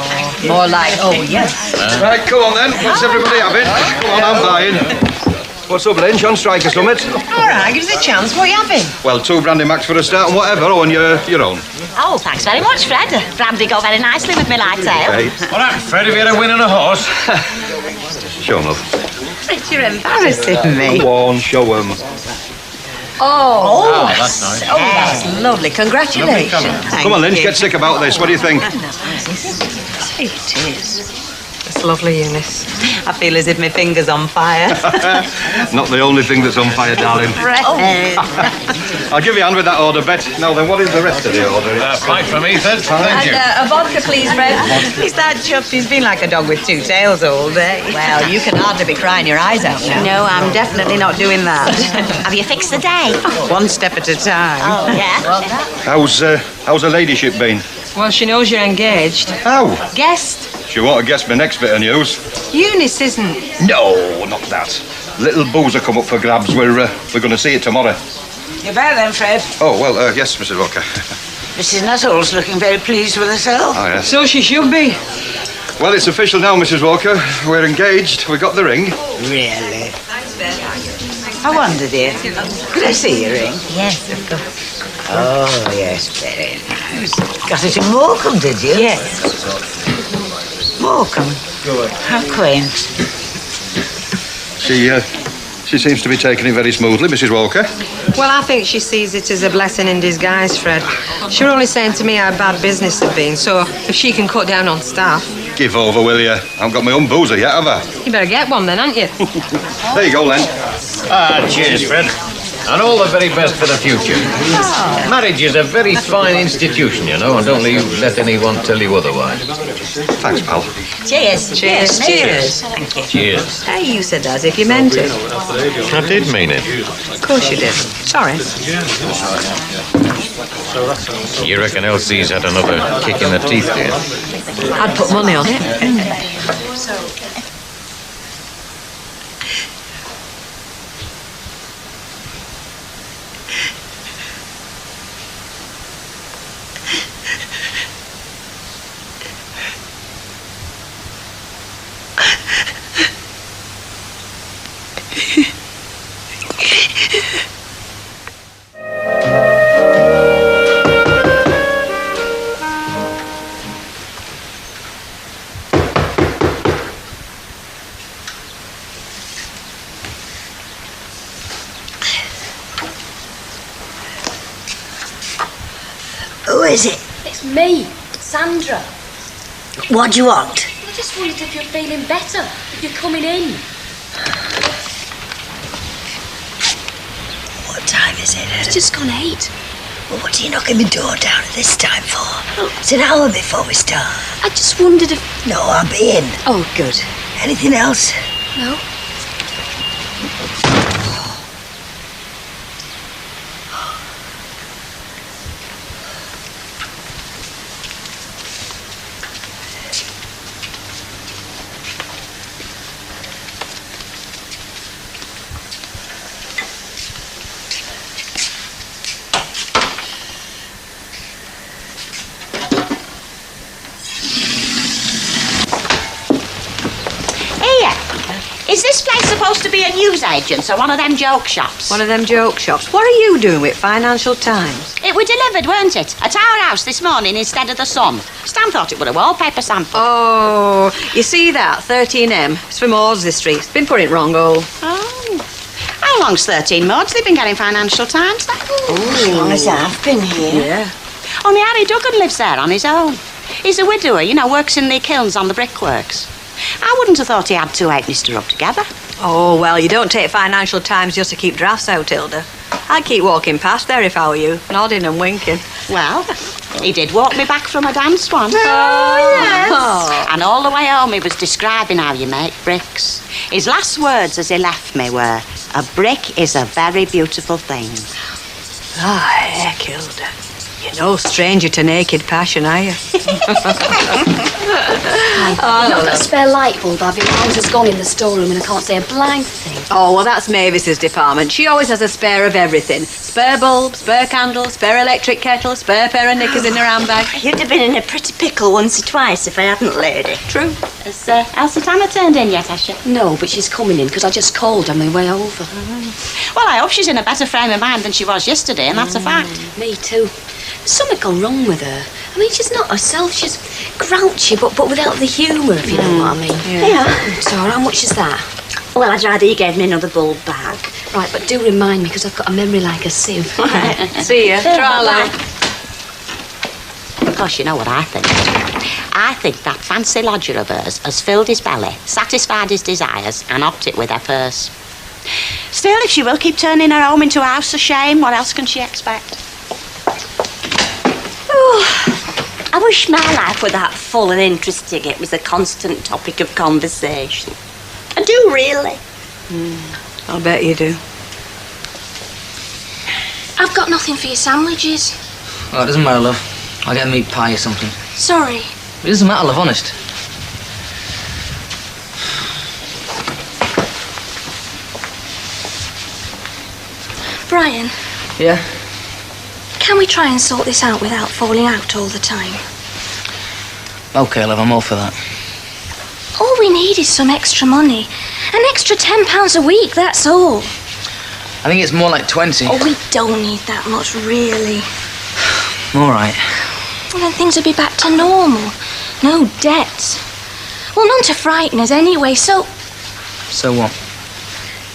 More like, oh, yes. Right, come on then. What's everybody having? Come on, I'm buying. What's up, Lynch? On strike or something? All right, give us a chance. What are you having? Well, 2 brandy max for a start and whatever. Oh, and your own. Oh, thanks very much, Fred. Brandy go very nicely with me light ale. Hey. What happened, Fred? Have you had a win on a horse? Show 'em, love. Fred, you're embarrassing me. Go on, show 'em. Oh, that's nice. Oh, that's lovely. Congratulations. Come on, Lynch, get sick about this. What do you think? It is. It's lovely, Eunice. I feel as if my finger's on fire. Not the only thing that's on fire, darling. I'll give you a hand with that order, Bet. Now then, what is the rest of the order? Pint for me, Fred. Thank you. A vodka, please, Fred. He's that chuffed. He's been like a dog with 2 tails all day. Well, you can hardly be crying your eyes out now. No, I'm definitely not doing that. Have you fixed the day? One step at a time. Oh, yeah? How's her ladyship been? Well, she knows you're engaged. How? Guessed. She won't have guessed my next bit of news. Eunice isn't. No, not that. Little boozer come up for grabs. We're going to see it tomorrow. You better then, Fred. Oh, well, yes, Mrs. Walker. Mrs. Nuttall's looking very pleased with herself. Oh, yes. So she should be. Well, it's official now, Mrs. Walker. We're engaged. We got the ring. Really? I wonder, dear. Could I see your ring? Yes, of course. Oh, yes, very nice. Got it in Morecambe, did you? Yes. Morecambe? How quaint. She seems to be taking it very smoothly, Mrs. Walker. Well, I think she sees it as a blessing in disguise, Fred. She was only saying to me how bad business had been, so if she can cut down on staff... Give over, will you? I haven't got my own boozer yet, have I? You better get one then, haven't you? There you go, Len. Cheers, Fred. And all the very best for the future. Oh. Marriage is a very fine institution, you know, and don't let anyone tell you otherwise. Thanks, pal. Cheers. Cheers. Cheers. Thank you. Cheers. Hey, you said that as if you meant it. I did mean it. Of course you did. Sorry. You reckon Elsie's had another kick in the teeth, do you? I'd put money on it. is it? It's me, Sandra. What do you want? I just wondered if you're feeling better, if you're coming in. What time is it? It's just gone 8. Well, what are you knocking my door down at this time for? It's an hour before we start. I just wondered if... No, I'll be in. Oh, good. Anything else? No. Is this place supposed to be a newsagent or one of them joke shops? One of them joke shops. What are you doing with Financial Times? It were delivered, weren't it? At our house this morning instead of the Sun. Stan thought it were a wallpaper sample. Oh, you see that? 13M. It's from Horsley Street. It's been put it wrong, Oh. How long's 13 mods they've been getting Financial Times? As long as I've been here. Yeah. Only Harry Duggan lives there on his own. He's a widower, you know, works in the kilns on the brickworks. I wouldn't have thought he had 2 halfpennies to rub together. Oh, well, you don't take Financial Times just to keep drafts out, Hilda. I'd keep walking past there if I were you, nodding and winking. Well, he did walk me back from a dance once. Oh, yes. Oh. And all the way home he was describing how you make bricks. His last words as he left me were, "A brick is a very beautiful thing." Ah, heck, Hilda. You're no stranger to naked passion, are you? I've not got a spare light bulb, have you? Mine's just gone in the storeroom and I can't see a blind thing. Oh, well, that's Mavis's department. She always has a spare of everything. Spare bulb, spare candle, spare electric kettle, spare pair of knickers in her handbag. You'd have been in a pretty pickle once or twice if I hadn't, lady. True. Has Elsie Tanner turned in yet, has she? No, but she's coming in because I just called on my way over. Well, I hope she's in a better frame of mind than she was yesterday, and that's a fact. Me too. There's something gone wrong with her. I mean, she's not herself. She's grouchy, but without the humour, if you know what I mean. Yeah. So, how much is that? Well, I'd rather you gave me another bulb back. Right, but do remind me, because I've got a memory like a sieve. See ya. Tra-la. Of course, you know what I think. I think that fancy lodger of hers has filled his belly, satisfied his desires, and upped it with her purse. Still, if she will keep turning her home into a house of shame, what else can she expect? Oh, I wish my life were that full and interesting it was a constant topic of conversation. I do, really. I'll bet you do. I've got nothing for your sandwiches. Oh, it doesn't matter, love. I'll get a meat pie or something. Sorry. It doesn't matter, love, honest. Brian, Yeah? can we try and sort this out without falling out all the time? Okay, love, I'm all for that. All we need is some extra money. An extra £10 a week, that's all. I think it's more like 20. Oh, we don't need that much, really. All right. And then things will be back to normal. No debts. Well, none to frighten us anyway, so... So what?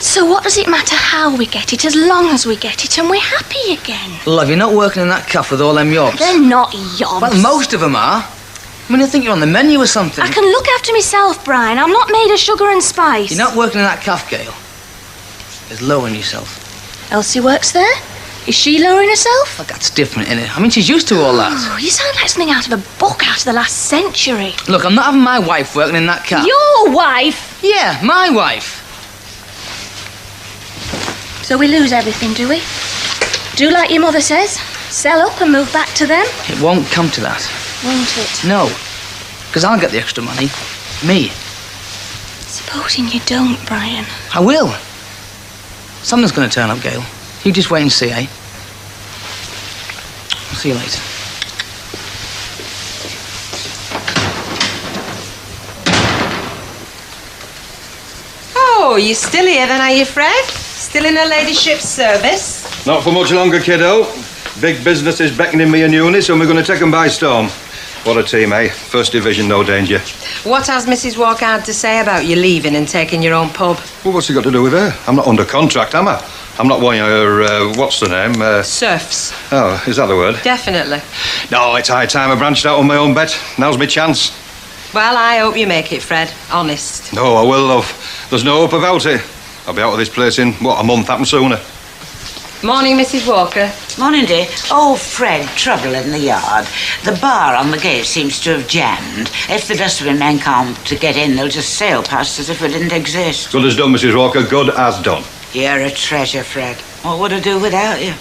So what does it matter how we get it, as long as we get it and we're happy again? Love, you're not working in that cafe with all them yobs. They're not yobs. Well, most of them are. I mean, I think you're on the menu or something. I can look after myself, Brian. I'm not made of sugar and spice. You're not working in that cafe, Gail. It's lowering yourself. Elsie works there? Is she lowering herself? Look, that's different, innit? I mean, she's used to all that. Oh, you sound like something out of a book out of the last century. Look, I'm not having my wife working in that cafe. Your wife? Yeah, my wife. So we lose everything, do we? Do like your mother says? Sell up and move back to them? It won't come to that. Won't it? No. Because I'll get the extra money. Me. Supposing you don't, Brian. I will. Something's going to turn up, Gail. You just wait and see, eh? I'll see you later. Oh, you still here then, are you, Fred? Still in her ladyship's service? Not for much longer, kiddo. Big business is beckoning me and Eunice, and we're going to take them by storm. What a team, eh? First division, no danger. What has Mrs. Walker had to say about you leaving and taking your own pub? Well, what's it got to do with her? I'm not under contract, am I? I'm not one of your, what's the name? Serfs. Oh, is that the word? Definitely. No, it's high time I branched out on my own bet. Now's my chance. Well, I hope you make it, Fred. Honest. No, I will, love. There's no hope about it. I'll be out of this place in, what, a month, happen sooner. Morning, Mrs. Walker. Morning, dear. Oh, Fred, trouble in the yard. The bar on the gate seems to have jammed. If the dustbin men can't to get in, they'll just sail past as if we didn't exist. Good as done, Mrs. Walker. Good as done. You're a treasure, Fred. What would I do without you?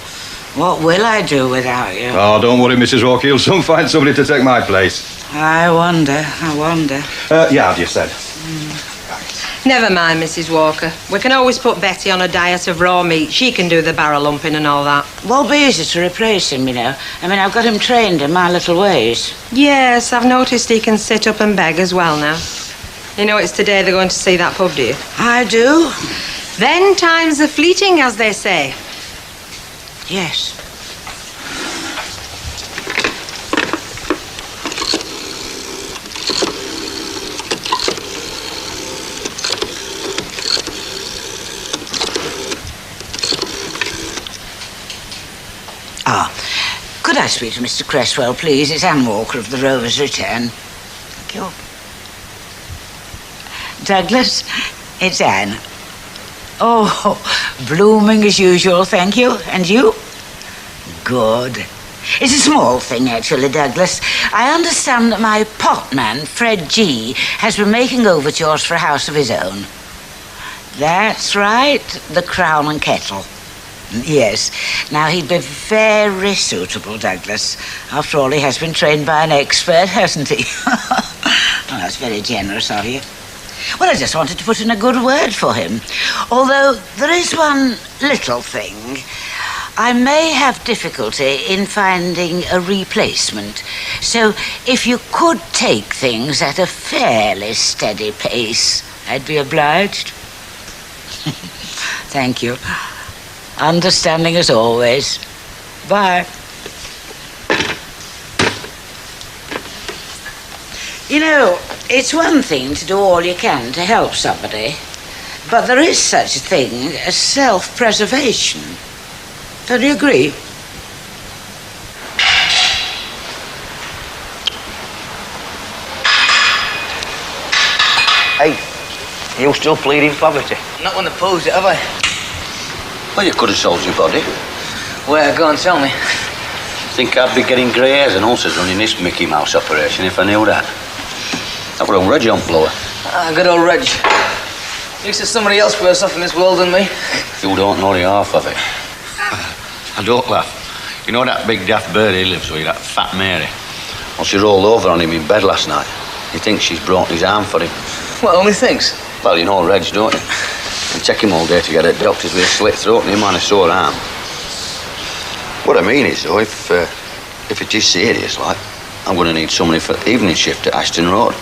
What will I do without you? Oh, don't worry, Mrs. Walker. You'll soon find somebody to take my place. I wonder. Yard, you said. Never mind, Mrs. Walker. We can always put Betty on a diet of raw meat. She can do the barrel lumping and all that. Won't be easy to replace him, you know. I mean, I've got him trained in my little ways. Yes, I've noticed he can sit up and beg as well now. You know it's today they're going to see that pub, do you? I do. Then times are fleeting, as they say. Yes. Could I speak to Mr. Cresswell, please? It's Anne Walker of the Rovers Return. Thank you. Douglas, it's Anne. Oh, blooming as usual, thank you. And you? Good. It's a small thing, actually, Douglas. I understand that my potman, Fred G., has been making overtures for a house of his own. That's right, the Crown and Kettle. Yes. Now, he'd be very suitable, Douglas. After all, he has been trained by an expert, hasn't he? Oh, that's very generous of you. Well, I just wanted to put in a good word for him. Although there is one little thing. I may have difficulty in finding a replacement. So, if you could take things at a fairly steady pace, I'd be obliged. Thank you. Understanding as always. Bye. You know, it's one thing to do all you can to help somebody, but there is such a thing as self-preservation. Don't you agree? Hey, you still pleading poverty? Not when they posed it, have I? Well, you could have sold your body. Where? Go and tell me. Think I'd be getting grey hairs and ulcers running this Mickey Mouse operation if I knew that. I've got a Reg on floor. Good old Reg. At least there's somebody else worse off in this world than me. You don't know the half of it. I don't laugh. You know that big daft bird he lives with, that fat Mary? Well, she rolled over on him in bed last night. He thinks she's broken his arm for him. What, only thinks? Well, you know Reg, don't you? You take him all day to get at doctors with a slit throat and him on a sore arm. What I mean is, though, if it is serious, like, I'm going to need somebody for evening shift at Ashton Road.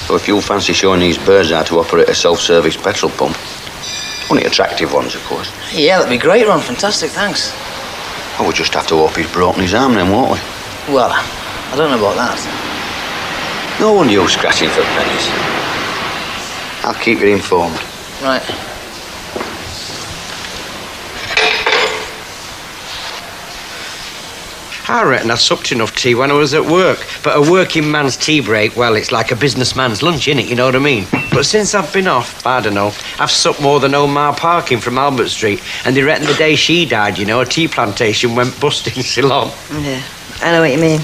So if you fancy showing these birds how to operate a self-service petrol pump, only attractive ones, of course. Yeah, that'd be great, Ron. Fantastic, thanks. Well, we'll just have to hope he's broken his arm then, won't we? Well, I don't know about that. No wonder you're scratching for pennies. I'll keep you informed. Right. I reckon I supped enough tea when I was at work. But a working man's tea break, well, it's like a businessman's lunch, innit? You know what I mean? But since I've been off, I don't know, I've supped more than Omar Parkin from Albert Street. And they reckon the day she died, you know, a tea plantation went bust in Ceylon. Yeah, I know what you mean.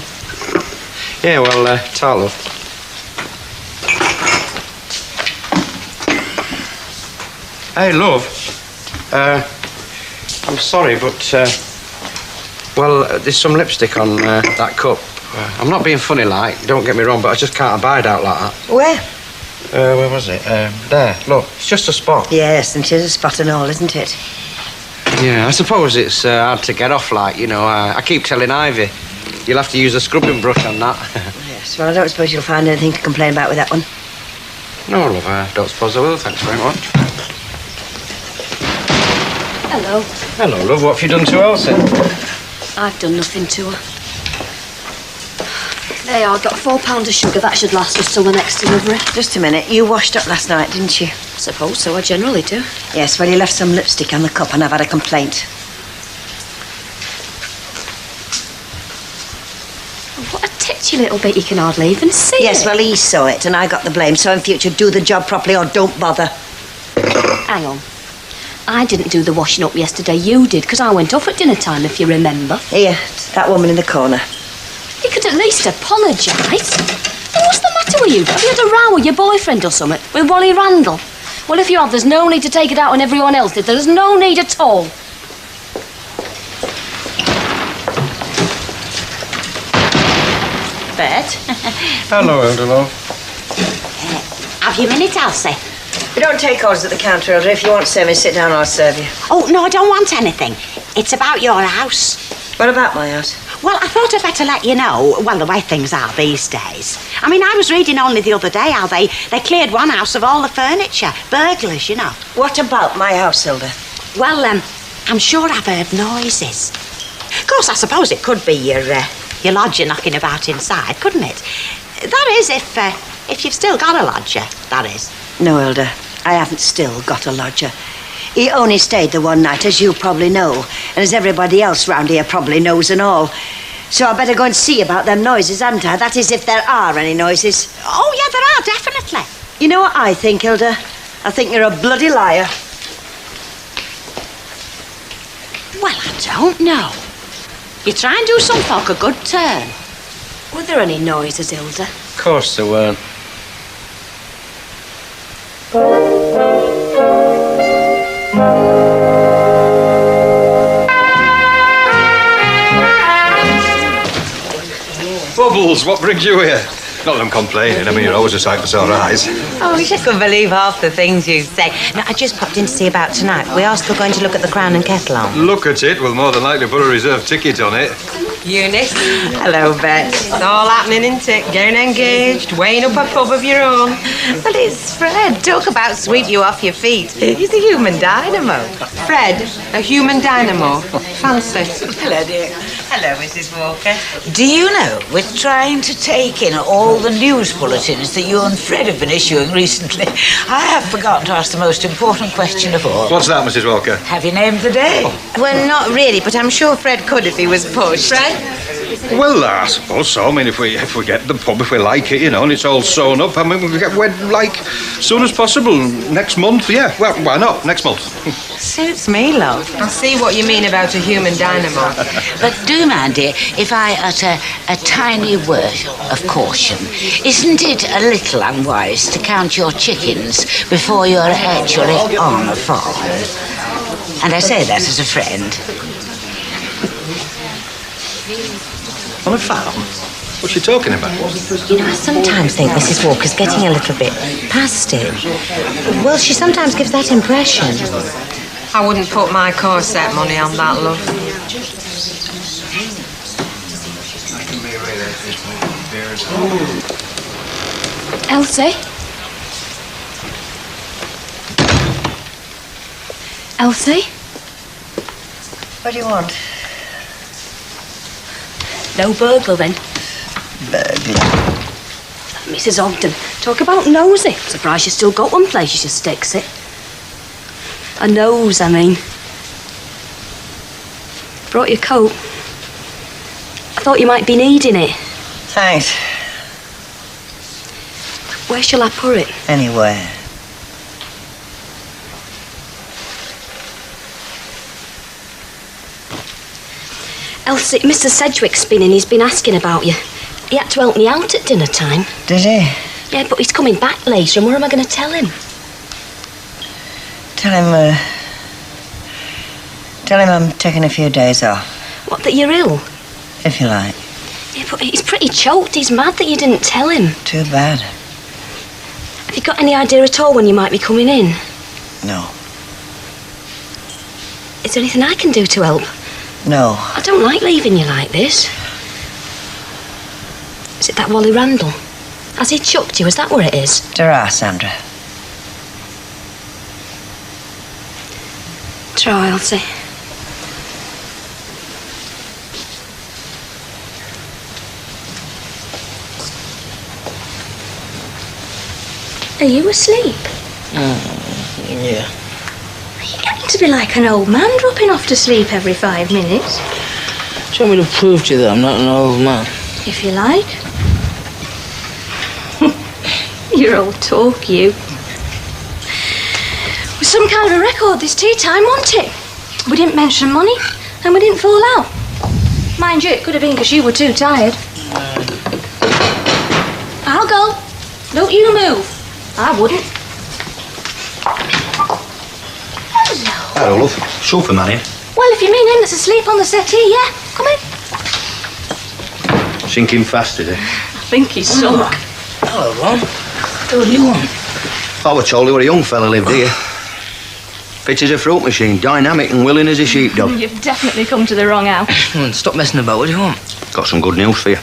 Yeah, well, ta, love. Hey, love. I'm sorry, but, well, there's some lipstick on that cup. I'm not being funny, like, don't get me wrong, but I just can't abide out like that. Where? Where was it? There, look, it's just a spot. Yes, and it is a spot and all, isn't it? Yeah, I suppose it's hard to get off, like, you know. I keep telling Ivy, you'll have to use a scrubbing brush on that. Yes, well, I don't suppose you'll find anything to complain about with that one. No, love, I don't suppose I will, thanks very much. Hello. Hello, love, what have you done to Elsie? I've done nothing to her. There, I got £4 of sugar. That should last us till the next delivery. Just a minute. You washed up last night, didn't you? suppose so, I generally do. Yes, well, you left some lipstick on the cup and I've had a complaint. What a titchy little bit, you can hardly even see Yes, it. well, he saw it and I got the blame, so in future, do the job properly or don't bother. Hang on. I didn't do the washing up yesterday, you did, because I went off at dinner time, if you remember. Here, that woman in the corner. You could at least apologise. What's the matter with you? Have you had a row with your boyfriend or something? With Wally Randall? Well, if you have, there's no need to take it out on everyone else. There's no need at all. Bert. Hello, Elder love. Have you a minute, Elsie? We don't take orders at the counter, Elder. If you want service, sit down, I'll serve you. Oh, no, I don't want anything. It's about your house. What about my house? Well, I thought I'd better let you know, well, the way things are these days. I mean, I was reading only the other day how they cleared one house of all the furniture. Burglars, you know. What about my house, Hilda? Well, I'm sure I've heard noises. Of course, I suppose it could be your lodger knocking about inside, couldn't it? That is, if you've still got a lodger, that is. No, Hilda, I haven't still got a lodger. He only stayed the one night, as you probably know, and as everybody else round here probably knows and all. So I better go and see about them noises, hadn't I? That is, if there are any noises. Oh, yeah, there are, definitely. You know what I think, Hilda? I think you're a bloody liar. Well, I don't know. You try and do some folk a good turn. Were there any noises, Hilda? Of course there weren't. Bubbles, what brings you here? Not that I'm complaining. I mean, you're always a sight for sore eyes. Oh, you just couldn't believe half the things you say. No, I just popped in to see about tonight. We are still going to look at the Crown and Kettle on. Look at it. We'll more than likely put a reserve ticket on it. Eunice. Hello, Bet. It's all happening, isn't it? Getting engaged, weighing up a pub of your own. Well, it's Fred. Talk about sweep you off your feet. He's a human dynamo. Fred, a human dynamo. Fancy. Hello, dear. Hello, Mrs. Walker. Do you know, we're trying to take in all the news bulletins that you and Fred have been issuing recently. I have forgotten to ask the most important question of all. What's that, Mrs. Walker? Have you named the day? Well, not really, but I'm sure Fred could if he was pushed. Fred? Well, I suppose so. I mean, if we get the pub, if we like it, you know, and it's all sewn up, I mean, we get wed, like, soon as possible. Next month, yeah. Well, why not? Next month. Suits me, love. I see what you mean about a human dynamo. But do, my dear, if I utter a tiny word of caution, isn't it a little unwise to count your chickens before you're actually on a farm? And I say that as a friend. On a farm? What's she talking about? You know, I sometimes think Mrs. Walker's getting a little bit past it. Well, she sometimes gives that impression. I wouldn't put my corset money on that, love. Elsie? Elsie? What do you want? No burglar, then? Burglar? Mrs. Ogden, talk about nosy. Surprised you still got one place you should sticks it. A nose, I mean. Brought your coat. I thought you might be needing it. Thanks. Where shall I put it? Anywhere. Elsie, Mr. Sedgwick's been in. He's been asking about you. He had to help me out at dinner time. Did he? Yeah, but he's coming back later, and what am I going to tell him? Tell him I'm taking a few days off. What, that you're ill? If you like. Yeah, but he's pretty choked. He's mad that you didn't tell him. Too bad. Have you got any idea at all when you might be coming in? No. Is there anything I can do to help? No. I don't like leaving you like this. Is it that Wally Randall? Has he chucked you? Is that where it is? There are, Sandra. Try, Elsie. Are you asleep? to be like an old man dropping off to sleep every 5 minutes. Do you want me to prove to you that I'm not an old man? If you like. You're old talk, you. With some kind of a record this tea time, wasn't it? We didn't mention money, and we didn't fall out. Mind you, it could have been because you were too tired. I'll go. Don't you move. I wouldn't. Hello, love. Sofa man in. Well, if you mean him that's asleep on the settee, yeah. Come in. Sinking fast, is it? I think he's sunk. Hello, Ron. What do you want? I was told you were a young fella lived here. Fit as a fruit machine, dynamic and willing as a sheepdog. You've definitely come to the wrong house. Stop messing about. What do you want? Got some good news for you.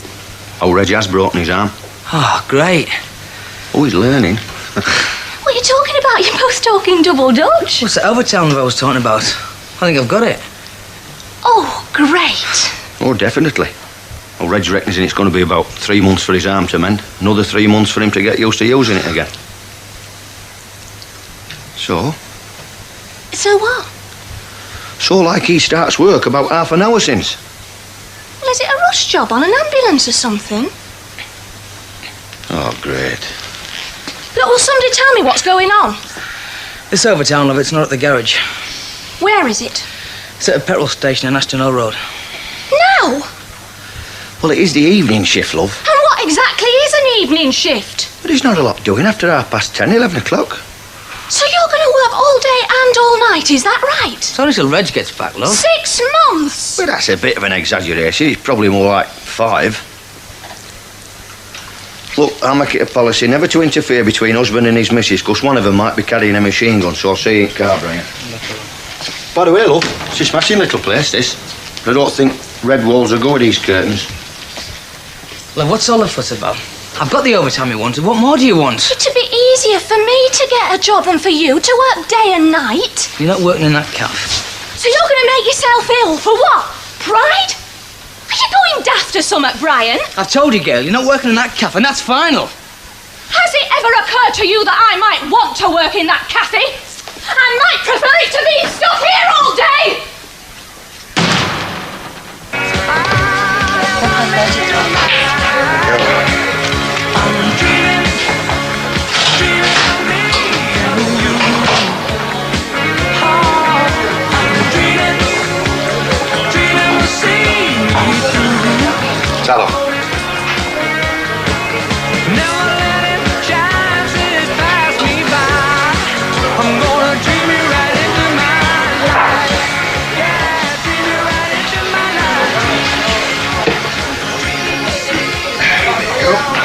Old Reggie has broken his arm. Oh, great. Oh, he's learning. What are you talking about? You're both talking double Dutch. What's the Overtown I was talking about? I think I've got it. Oh, great. Oh, definitely. Well, Reg reckons it's going to be about 3 months for his arm to mend. Another 3 months for him to get used to using it again. So? So what? So like he starts work about half an hour since. Well, is it a rush job on an ambulance or something? Oh, great. Look, will somebody tell me what's going on? It's Overtown, love. It's not at the garage. Where is it? It's at a petrol station on Ashton Hill Road. No. Well, it is the evening shift, love. And what exactly is an evening shift? But there's not a lot doing after 10:30, 11 o'clock. So you're going to work all day and all night, is that right? It's only till Reg gets back, love. 6 months? Well, that's a bit of an exaggeration. It's probably more like 5. Look, I'll make it a policy never to interfere between husband and his missus, because one of them might be carrying a machine gun, so I'll see you in Carbrian. By the way, love, it's a smashing little place, this. I don't think red walls will go with these curtains. Love, what's all the fuss about? I've got the overtime you wanted. What more do you want? It'd be easier for me to get a job than for you to work day and night. You're not working in that calf. So you're going to make yourself ill for what? Pride? Are you going daft or something, Brian? I've told you, Gail, you're not working in that calf, and that's final. Has it ever occurred to you that I might want to work in that cafe? I might prefer it to being stuck here all day! Tell him.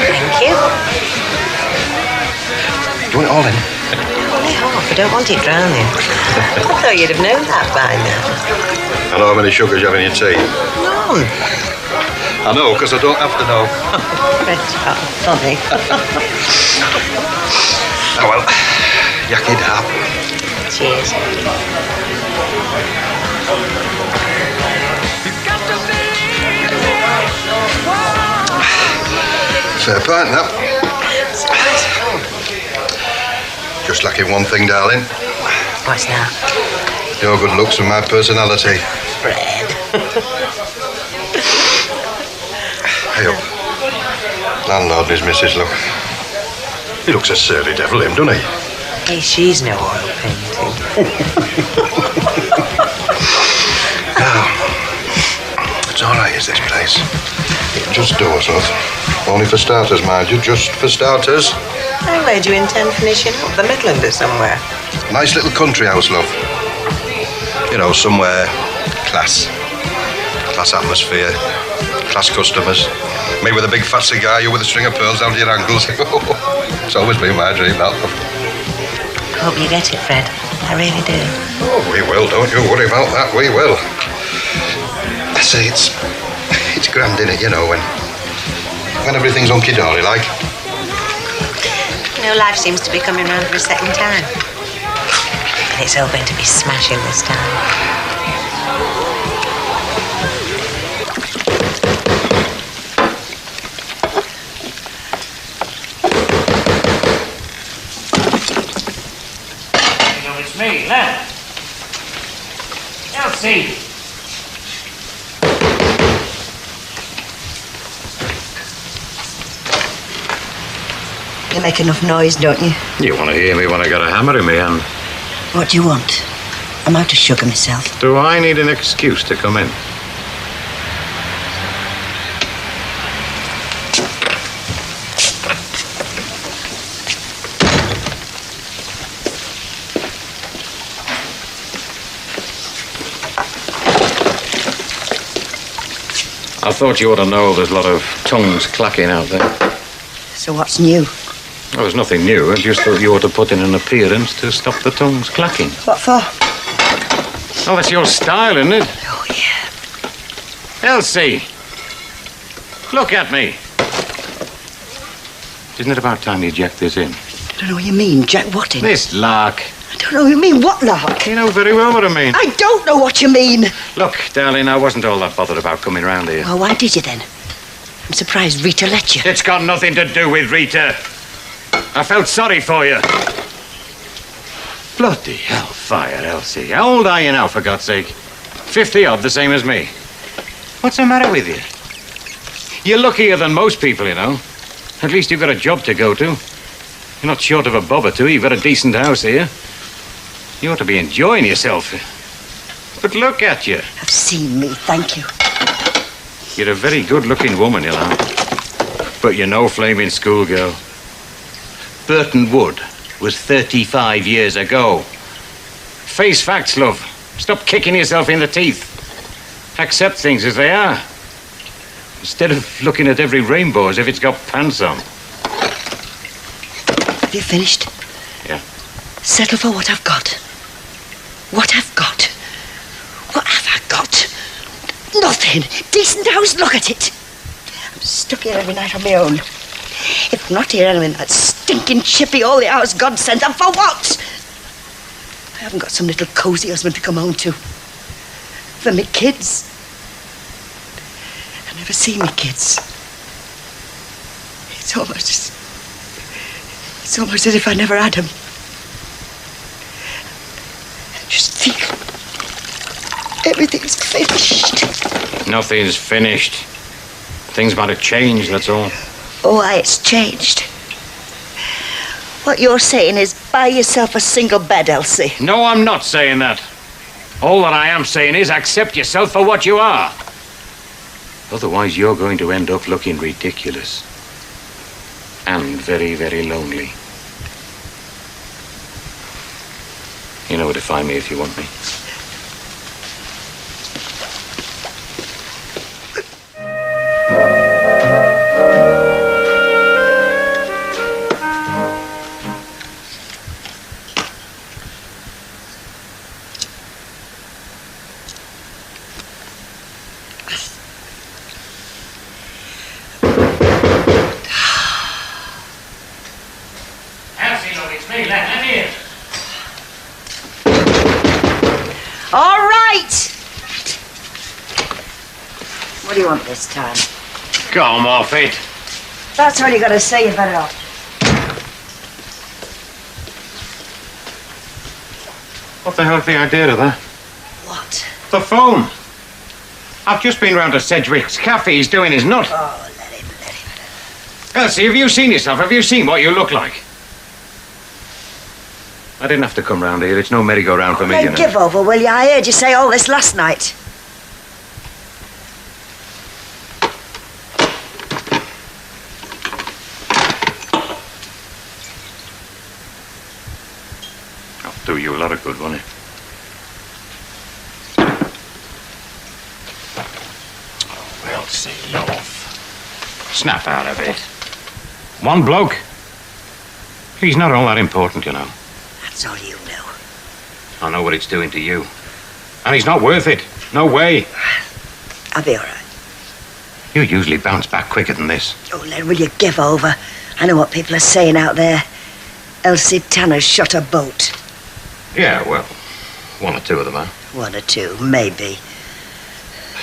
Thank you. Do you want it all in? Only half. I don't want it drowning. I thought you'd have known that by now. I know how many sugars you have in your tea. None. I know, because I don't have to know. That's funny. Oh, well, yucky dab. Cheers. Fair pint, that. Just lacking one thing, darling. What's that? Your good looks and my personality. Bread. Hey up. Landlord and his missus, look. He looks a surly devil, him, doesn't he? Hey, she's no oil painting. It's all right, is this place? Just doors, love. Only for starters, mind you, just for starters. And where do you intend finishing up? The Midland or somewhere? Nice little country house, love. You know, somewhere class. Class atmosphere. Class customers. Me with a big fat cigar, you with a string of pearls down to your ankles. It's always been my dream, that, love. Hope you get it, Fred. I really do. Oh, we will, don't you worry about that, we will. I say, it's grand, innit, you know, when everything's hunky-dory, like. You know, life seems to be coming round for a second time. And it's all going to be smashing this time. It's me, Len. Elsie! You make enough noise, don't you? You want to hear me when I got a hammer in my hand? What do you want? I'm out of sugar myself. Do I need an excuse to come in? I thought you ought to know there's a lot of tongues clacking out there. So what's new? There was nothing new. I just thought you ought to put in an appearance to stop the tongues clacking. What for? Oh, that's your style, isn't it? Oh, yeah. Elsie! Look at me. Isn't it about time you jacked this in? I don't know what you mean. Jack what in? This lark. I don't know what you mean. What lark? You know very well what I mean. I don't know what you mean. Look, darling, I wasn't all that bothered about coming round here. Well, why did you then? I'm surprised Rita let you. It's got nothing to do with Rita. I felt sorry for you. Bloody hellfire, Elsie. How old are you now, for God's sake? 50-odd, the same as me. What's the matter with you? You're luckier than most people, you know. At least you've got a job to go to. You're not short of a bob or two. You've got a decent house here. You ought to be enjoying yourself. But look at you. I've seen me, thank you. You're a very good-looking woman, you know. But you're no flaming schoolgirl. Burton Wood was 35 years ago. Face facts, love. Stop kicking yourself in the teeth. Accept things as they are. Instead of looking at every rainbow as if it's got pants on. Have you finished? Yeah. Settle for what I've got. What I've got. What have I got? Nothing. Decent house, look at it. I'm stuck here every night on my own. If I'm not here, I'm in that stinking chippy all the hours God sent. And for what? I haven't got some little cosy husband to come home to. For me kids. I never see me kids. It's almost as if I never had them. I just feel everything's finished. Nothing's finished. Things might have changed, that's all. Oh, aye, it's changed. What you're saying is buy yourself a single bed, Elsie. No, I'm not saying that. All that I am saying is accept yourself for what you are. Otherwise, you're going to end up looking ridiculous. And very, very lonely. You know where to find me if you want me. All right. What do you want this time? Come off it. That's all you got to say, you better off. What the hell's the idea of that? What? The phone. I've just been round to Sedgwick's cafe. He's doing his nut. Oh, let him. Elsie, have you seen yourself? Have you seen what you look like? I didn't have to come round here. It's no merry-go-round for me, you Then know. give over, will you? I heard you say all this last night. I'll do you a lot of good, won't it? Oh, Elsie, love. Snap out of it. One bloke. He's not all that important, you know. That's all you know. I know what it's doing to you. And he's not worth it. No way. I'll be all right. You usually bounce back quicker than this. Oh, Len, will you give over? I know what people are saying out there. Elsie Tanner's shot a boat. Yeah, well, one or two of them are. One or two, maybe.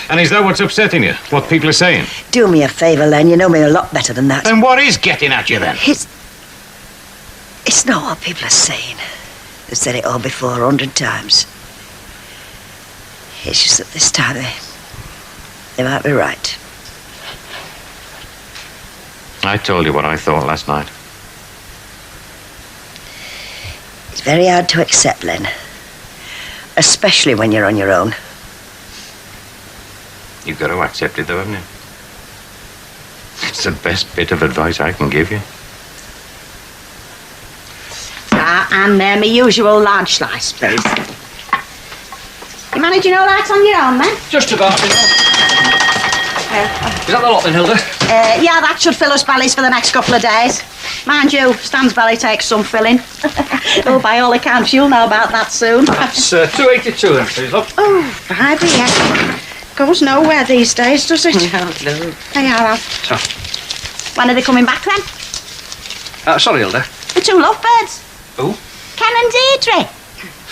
And is that what's upsetting you? What people are saying? Do me a favour, Len. You know me a lot better than that. Then what is getting at you, then? It's not what people are saying. They've said it all before 100 times. It's just that this time they might be right. I told you what I thought last night. It's very hard to accept, Len. Especially when you're on your own. You've got to accept it, though, haven't you? It's the best bit of advice I can give you. And my usual large slice, please. You managing all right on your own, man? Just about, you know. Is that the lot then, Hilda? Yeah, that should fill us bellies for the next couple of days. Mind you, Stan's belly takes some filling. Oh, by all accounts, you'll know about that soon. That's 282 then, please, love. Oh, baby, yeah. Goes nowhere these days, does it? No. Hey, I'll have. So. When are they coming back then? Sorry, Hilda. The two lovebirds. Who? Ken and Deirdre.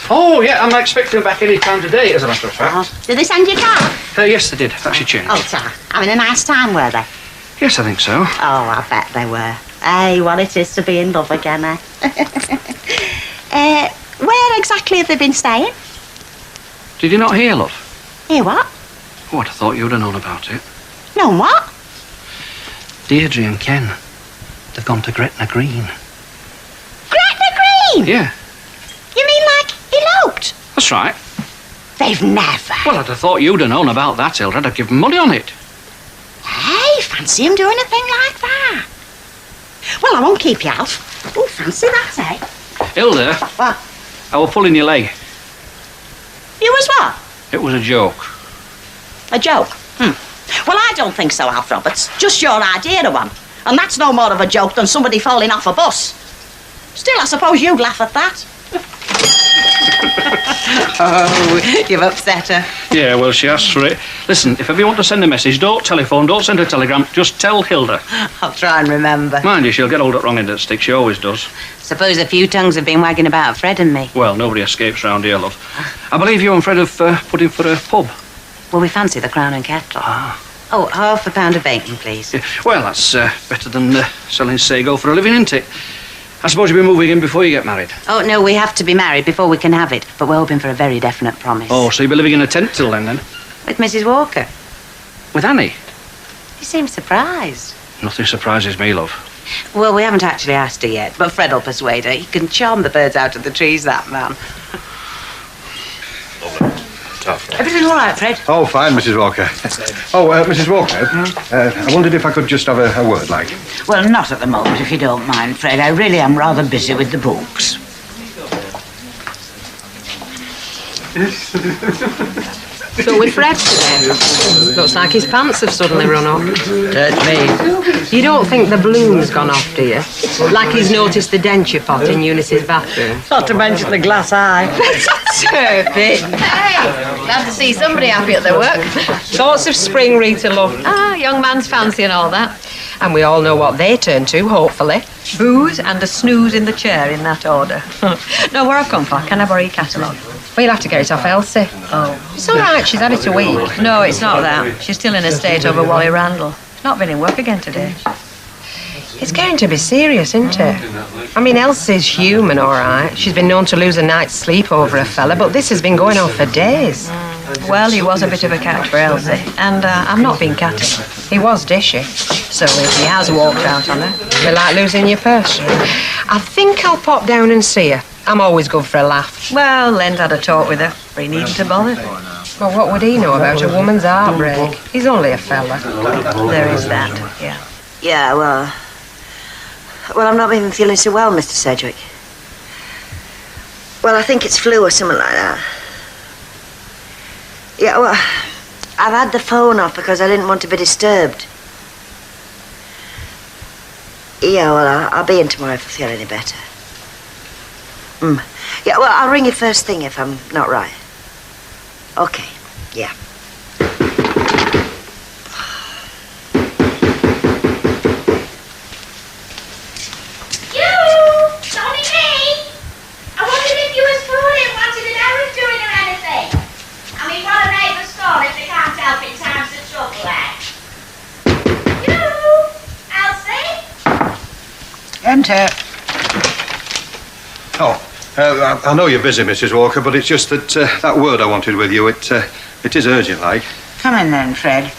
Oh, yeah, I'm expecting them back any time today, as a matter of fact. Did they send you a card? Yes, they did. Actually changed. Oh, Tar. Having a nice time, were they? Yes, I think so. Oh, I bet they were. Hey, what it is to be in love again, eh? Where exactly have they been staying? Did you not hear, love? Hear what? Oh, I'd have thought you'd have known about it. No, what? Deirdre and Ken, they've gone to Gretna Green. Gretna Green? Yeah, You mean like eloped? that's right. They've never. Well, I'd have thought you'd have known about that, Hilda. I'd have given money on it. Hey, fancy him doing a thing like that? Well, I won't keep you out. Oh, fancy that, eh? Hilda, What? I was pulling your leg. You as well? It was a joke. A joke? Well, I don't think so, Alf Roberts. Just your idea of one. And that's no more of a joke than somebody falling off a bus. Still, I suppose you'd laugh at that. Oh, you've upset her. Yeah, well, she asked for it. Listen, if ever you want to send a message, don't telephone, don't send a telegram. Just tell Hilda. I'll try and remember. Mind you, she'll get hold at wrong end of the stick. She always does. Suppose a few tongues have been wagging about Fred and me. Well, nobody escapes round here, love. I believe you and Fred have put in for a pub. Well, we fancy the Crown and Kettle. Oh, £1/2 pound of bacon, please. Yeah, well, that's better than selling sago for a living, isn't it? I suppose you'll be moving in before you get married. Oh, no, we have to be married before we can have it. But we're hoping for a very definite promise. Oh, so you'll be living in a tent till then? With Mrs. Walker. With Annie? You seem surprised. Nothing surprises me, love. Well, we haven't actually asked her yet, but Fred'll persuade her. He can charm the birds out of the trees, that man. Everything all right, Fred? Oh, fine, Mrs. Walker. Oh, Mrs. Walker, I wondered if I could just have a word, like. Well, not at the moment, if you don't mind, Fred. I really am rather busy with the books. So with Fred today? Looks like his pants have suddenly run off. Touch me. You don't think the bloom's gone off, do you? Like he's noticed the denture pot in Eunice's bathroom. Not to mention the glass eye. Turpin. Hey, glad to see somebody happy at their work. Thoughts of spring, Rita, love. Ah, young man's fancy and all that. And we all know what they turn to, hopefully. Booze and a snooze in the chair, in that order. No, where I've come for. Can I borrow your catalogue? Well, you'll have to get it off Elsie. Oh. It's all right, she's had it a week. No, it's not that. She's still in a state over Wally Randall. Not been in work again today. It's going to be serious, isn't it? I mean, Elsie's human, all right. She's been known to lose a night's sleep over a fella, but this has been going on for days. Well, he was a bit of a catch for Elsie, and I'm not being catty. He was dishy, so if he has walked out on her, it'll be like losing your purse. I think I'll pop down and see her. I'm always good for a laugh. Well, Len's had a talk with her, but he needn't have bothered. Well, what would he know about a woman's heartbreak? He's only a fella. There is that, yeah. Yeah, well, I'm not even feeling so well, Mr. Sedgwick. Well, I think it's flu or something like that. Yeah, well, I've had the phone off because I didn't want to be disturbed. Yeah, well, I'll be in tomorrow if I feel any better. Yeah, well, I'll ring you first thing if I'm not right. Okay, yeah. Enter. Oh, I know you're busy, Mrs. Walker, but it's just that that word I wanted with you, it is urgent, like. Come in then, Fred.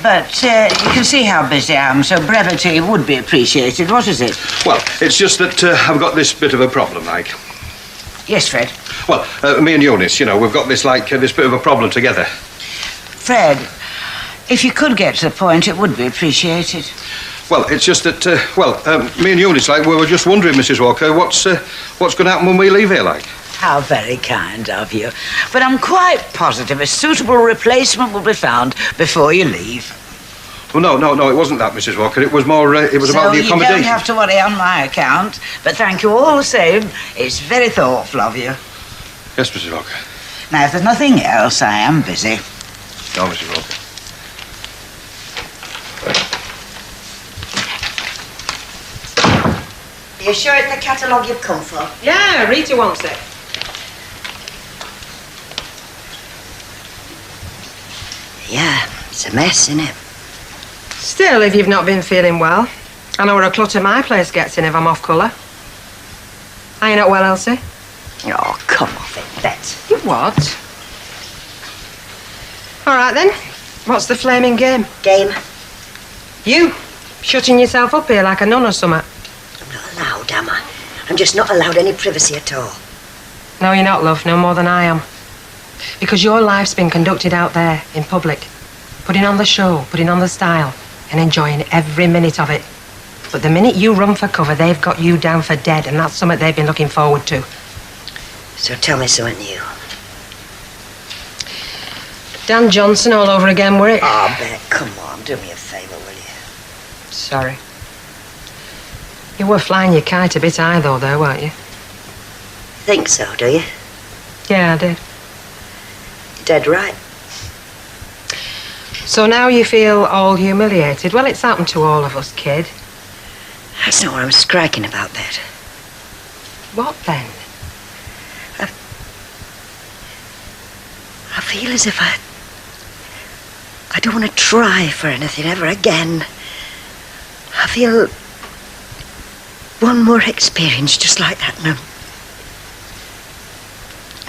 But you can see how busy I am, so brevity would be appreciated. What is it? Well, it's just that I've got this bit of a problem, like. Yes, Fred. Well, me and Eunice, you know, we've got this, like, this bit of a problem together. Fred, if you could get to the point, it would be appreciated. Well, it's just that, me and Eunice, like, we were just wondering, Mrs. Walker, what's going to happen when we leave here, like? How very kind of you. But I'm quite positive a suitable replacement will be found before you leave. Well, no, it wasn't that, Mrs. Walker. It was more, it was about the So you accommodation. don't have to worry on my account, but thank you all the same. It's very thoughtful of you. Yes, Mrs. Walker. Now, if there's nothing else, I am busy. No, Mrs. Walker. Are you sure it's the catalogue you've come for? Yeah, Rita wants it. Yeah, it's a mess, isn't it? Still, if you've not been feeling well, I know what a clutter my place gets in if I'm off colour. Are you not well, Elsie? Oh, come off it, Bet. You what? All right, then. What's the flaming game? Game? You, shutting yourself up here like a nun or something. I'm not allowed, am I? I'm just not allowed any privacy at all. No, you're not, love, no more than I am. Because your life's been conducted out there, in public. Putting on the show, putting on the style, and enjoying every minute of it. But the minute you run for cover, they've got you down for dead, and that's something they've been looking forward to. So tell me something new. Dan Johnson all over again, were it? Oh, Bet, come on, do me a favour, will you? Sorry. You were flying your kite a bit high, though, weren't you? Think so, do you? Yeah, I did. You're dead right. So now you feel all humiliated? Well, it's happened to all of us, kid. That's not what I'm striking about, Bet. What then? I feel as if I don't want to try for anything ever again. I feel one more experience just like that, and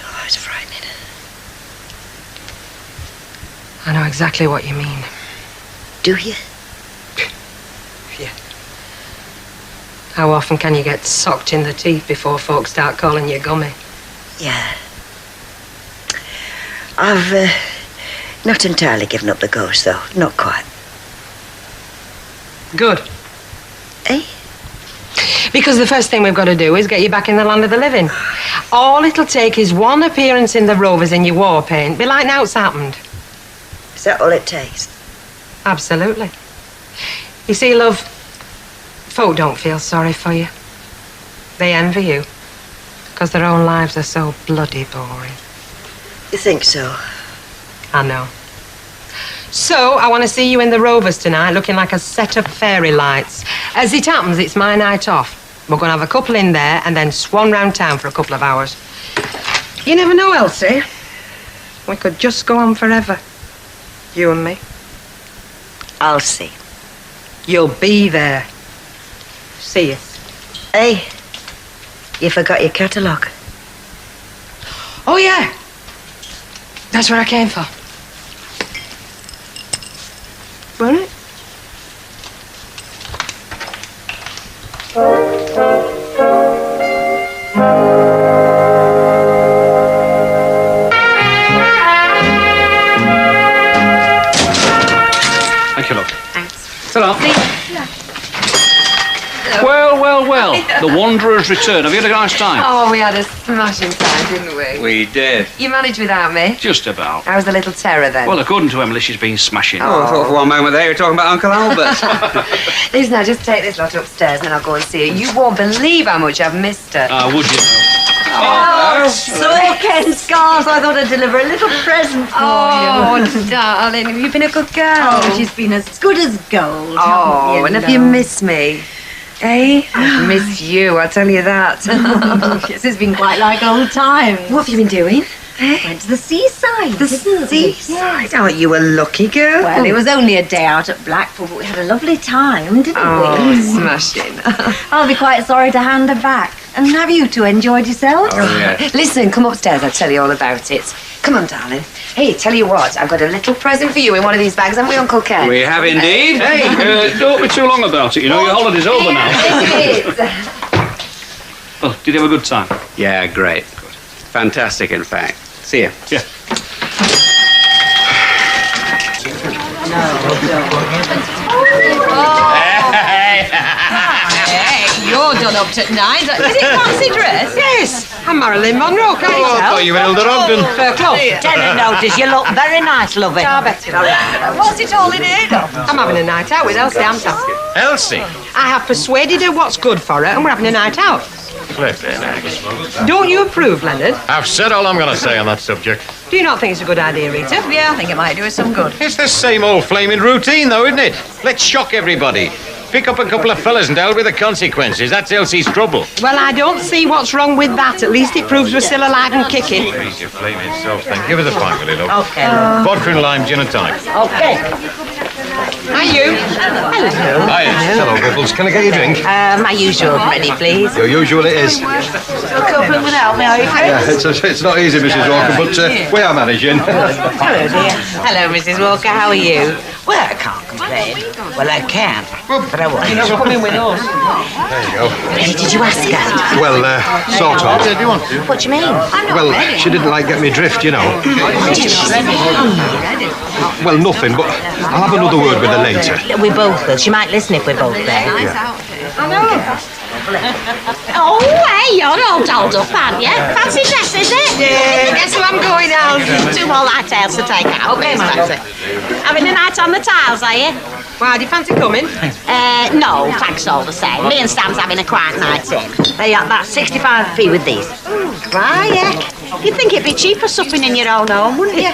oh, it's frightening. I know exactly what you mean. Do you? Yeah. How often can you get socked in the teeth before folks start calling you gummy? Yeah. I've not entirely given up the ghost, though. Not quite. Good. Eh? Because the first thing we've got to do is get you back in the land of the living. All it'll take is one appearance in the Rovers in your war paint. Be like now's happened. Is that all it takes? Absolutely. You see, love, folk don't feel sorry for you. They envy you. Because their own lives are so bloody boring. You think so? I know. So, I want to see you in the Rovers tonight, looking like a set of fairy lights. As it happens, it's my night off. We're going to have a couple in there and then swan round town for a couple of hours. You never know, Elsie. We could just go on forever. You and me. I'll see. You'll be there. See you. Hey, you forgot your catalogue. Oh, yeah. That's what I came for. Were it? Thank you, love. Thanks. Ta-ra. Well. The Wanderer's return. Have you had a nice time? Oh, we had a smashing time, didn't we? We did. You managed without me. Just about. I was the little terror then. Well, according to Emily, she's been smashing. Oh, I thought for one moment there you were talking about Uncle Albert. Listen, now just take this lot upstairs and then I'll go and see her. You won't believe how much I've missed her. Would you know? Oh, so Ken Scars, I thought I'd deliver a little present for you. Oh, darling, have you been a good girl? Oh, she's been as good as gold. Oh, haven't and you, have you love? missed me? Eh? I've missed you, I'll tell you that. Yes, it's been quite like old times. What have you been doing? Went to the seaside. The seaside? Oh, you a lucky girl. Well, it was only a day out at Blackpool, but we had a lovely time, didn't Oh, we? smashing. I'll be quite sorry to hand her back. And have you two enjoyed yourselves? Oh, yeah. Listen, come upstairs, I'll tell you all about it. Come on, darling. Hey, tell you what, I've got a little present for you in one of these bags, haven't we, Uncle Ken? We have indeed. Hey, don't be too long about it, you know, your holiday's over now. Oh, did you have a good time? Yeah, great. Fantastic, in fact. See you. Yeah. Hey, you're done up to 9. Is it fancy dress? Yes, I'm Marilyn Monroe, can't you tell? I thought you were Hilda Ogden. Fair cloth. Tenant notice, you look very nice, lovey. Ah, Betty. What's it all in here, though? I'm having a night out with Elsie Amsa. Elsie? I have persuaded her what's good for her, and we're having a night out. Flippin' heck. Don't you approve, Leonard? I've said all I'm going to say on that subject. Do you not think it's a good idea, Rita? Yeah, I think it might do us some good. It's the same old flaming routine, though, isn't it? Let's shock everybody. Pick up a couple of fellas and deal with the consequences. That's Elsie's trouble. Well, I don't see what's wrong with that. At least it proves we're still alive and kicking. Please, you flaming self, then. Give us a pint, will you, love? Okay, love. Vodka and lime, gin and tonic. Okay. Are you? Hello. Hiya. Hello, Bubbles. Can I get you a drink? My usual ready, please. Your usual it is. You'll cope without me, are you, Yeah, it's not easy, Mrs. Walker, but we are managing. Hello, dear. Hello, Mrs. Walker. How are you? Well, I can't complain. Well, I can, but I won't. You're coming with us. There you go. Hey, did you ask her? Well, sort of. Do you want to? What do you mean? Well, she didn't like get me drift, you know. What did she say? Well, nothing, but I'll have another word with her later. We both will. She might listen if we're both there. I know. Oh, hey, you're all dolled up, aren't you? Fancy dress, is it? Yeah, guess who I'm going out? 2 more light tails to take out. Okay, please, madam. Fancy. Having a night on the tiles, are you? Why, do you fancy coming? No, thanks all the same. Me and Sam's having a quiet night in. Hey, that's 65p with these. Why, yeah. You'd think it'd be cheaper supping in your own home, wouldn't you?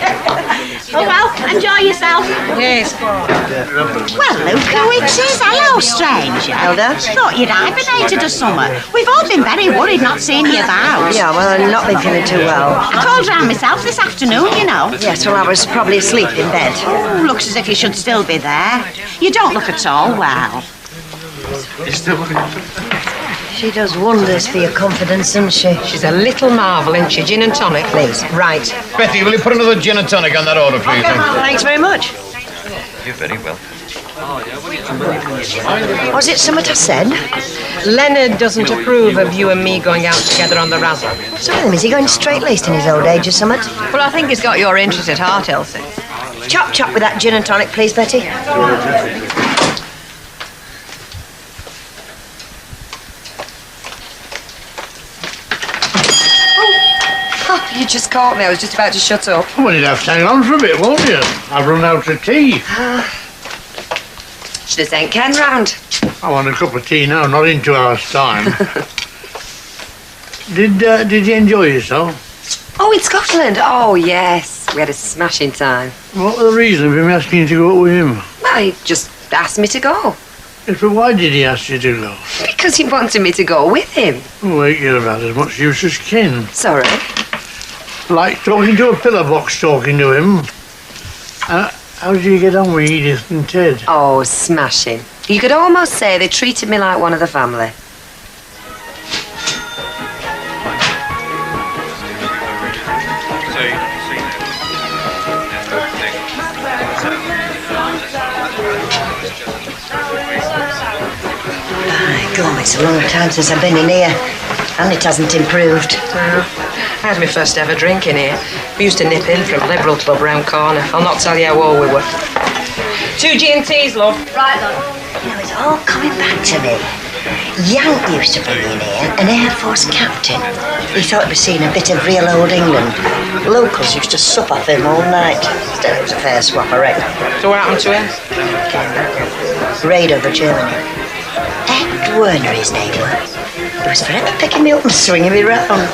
Oh, well, enjoy yourself. Yes. Well, look who it is. Hello, stranger. Hilda? Thought you'd hibernated or something. We've all been very worried not seeing you about. Yeah, well, I've not been feeling too well. I called round myself this afternoon, you know. Yes, well, I was probably asleep in bed. Oh, looks as if you should still be there. You don't look at all well. She does wonders for your confidence, doesn't she? She's a little marvel, isn't she? Gin and tonic, please. Right. Betty, will you put another gin and tonic on that order, please? Thanks very much. You're very well. Was it something I said? Leonard doesn't approve of you and me going out together on the razzle. Some of them, is he going straight-laced in his old age or something? Well, I think he's got your interest at heart, Elsie. Chop with that gin and tonic, please, Betty. Oh, you just caught me. I was just about to shut up. Well, you'd have to hang on for a bit, won't you? I've run out of tea. Should have sent Ken round. I want a cup of tea now, not in 2 hours' time. Did you enjoy yourself? Oh, in Scotland? Oh, yes. We had a smashing time. What was the reason for him asking you to go out with him? Well, he just asked me to go. Yes, but why did he ask you to go? Because he wanted me to go with him. Well, you're about as much use as kin. Sorry. Like talking to a pillar box, talking to him. How did you get on with Edith and Ted? Oh, smashing. You could almost say they treated me like one of the family. God, it's a long time since I've been in here, and it hasn't improved. I had my first ever drink in here. We used to nip in from a Liberal club round corner. I'll not tell you how old we were. 2 G&Ts, love. Right, love. You know, it's all coming back to me. Yank used to bring in here, an Air Force captain. He thought he was seeing a bit of real old England. Locals used to sup off him all night. Still, it was a fair swap, I reckon. So what happened to him? Raid over Germany. Ed Werner, his name was. He was forever picking me up and swinging me round.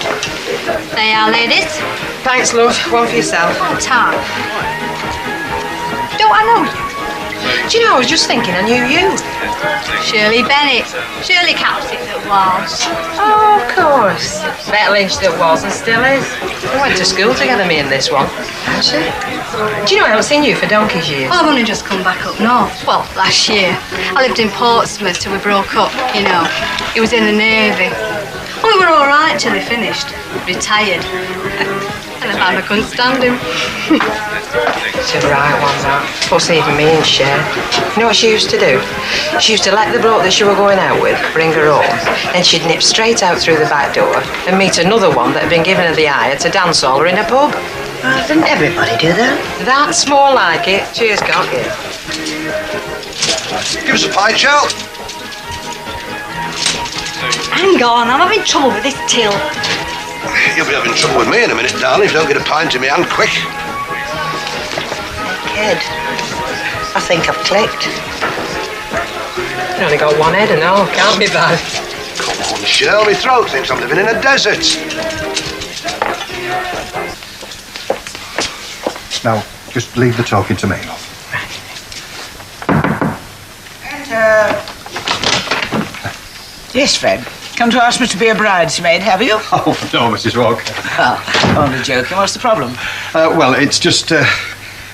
They are, ladies. Thanks, love. One for yourself. Tom. Don't I know you? Do you know, I was just thinking I knew you. Shirley Bennett. Shirley Captain that was. Oh, of course. Bet Lynch that was and still is. We went to school together, me and this one. Actually. Do you know I haven't seen you for donkey's years? Well, I've only just come back up north. Well, last year. I lived in Portsmouth till we broke up, you know. He was in the Navy. Well, we were all right till he finished. Retired. And I couldn't stand him. It's a right one, that. Plus even me and Cher. You know what she used to do? She used to let the bloke that she were going out with bring her home, then she'd nip straight out through the back door and meet another one that had been given her the eye at a dance hall or in a pub. Well, didn't everybody do that? That's more like it. Cheers, Cock. Give us a pint, Joe. Hang on, I'm having trouble with this till. You'll be having trouble with me in a minute, darling, if you don't get a pint in my hand quick. Kid, I think I've clicked. You only got one head and all. Can't be bad. Come on, Shirl, my throat thinks I'm living in a desert. Now, just leave the talking to me, love. Yes, Fred. Come to ask me to be a bridesmaid, have you? Oh, no, Mrs. Walker. Oh, only joking. What's the problem? Well, it's just,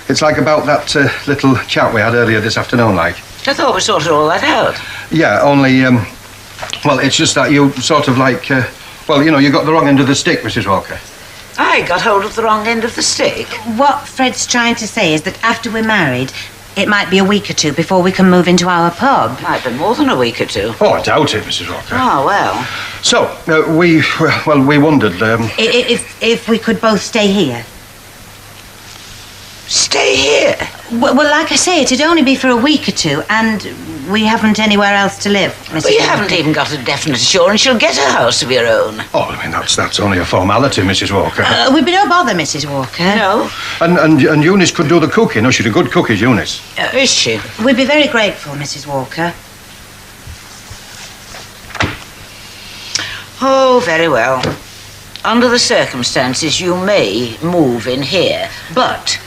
it's like about that little chat we had earlier this afternoon, like. I thought we sorted all that out. Yeah, only, well, it's just that you sort of like, well, you know, you got the wrong end of the stick, Mrs. Walker. I got hold of the wrong end of the stick. What Fred's trying to say is that after we're married, it might be a week or two before we can move into our pub. Might be more than a week or two. Oh, I doubt it, Mrs. Walker. Oh, well. So, we wondered, If we could both stay here. Stay here? Well, like I say, it'd only be for a week or two, and we haven't anywhere else to live, Mrs. But you Walker. haven't even got a definite assurance you'll get a house of your own. Oh, I mean, that's only a formality, Mrs. Walker. We'd be no bother, Mrs. Walker. No. And Eunice could do the cooking. No, she's a good cook, is Eunice. Is she? We'd be very grateful, Mrs. Walker. Oh, very well. Under the circumstances, you may move in here, but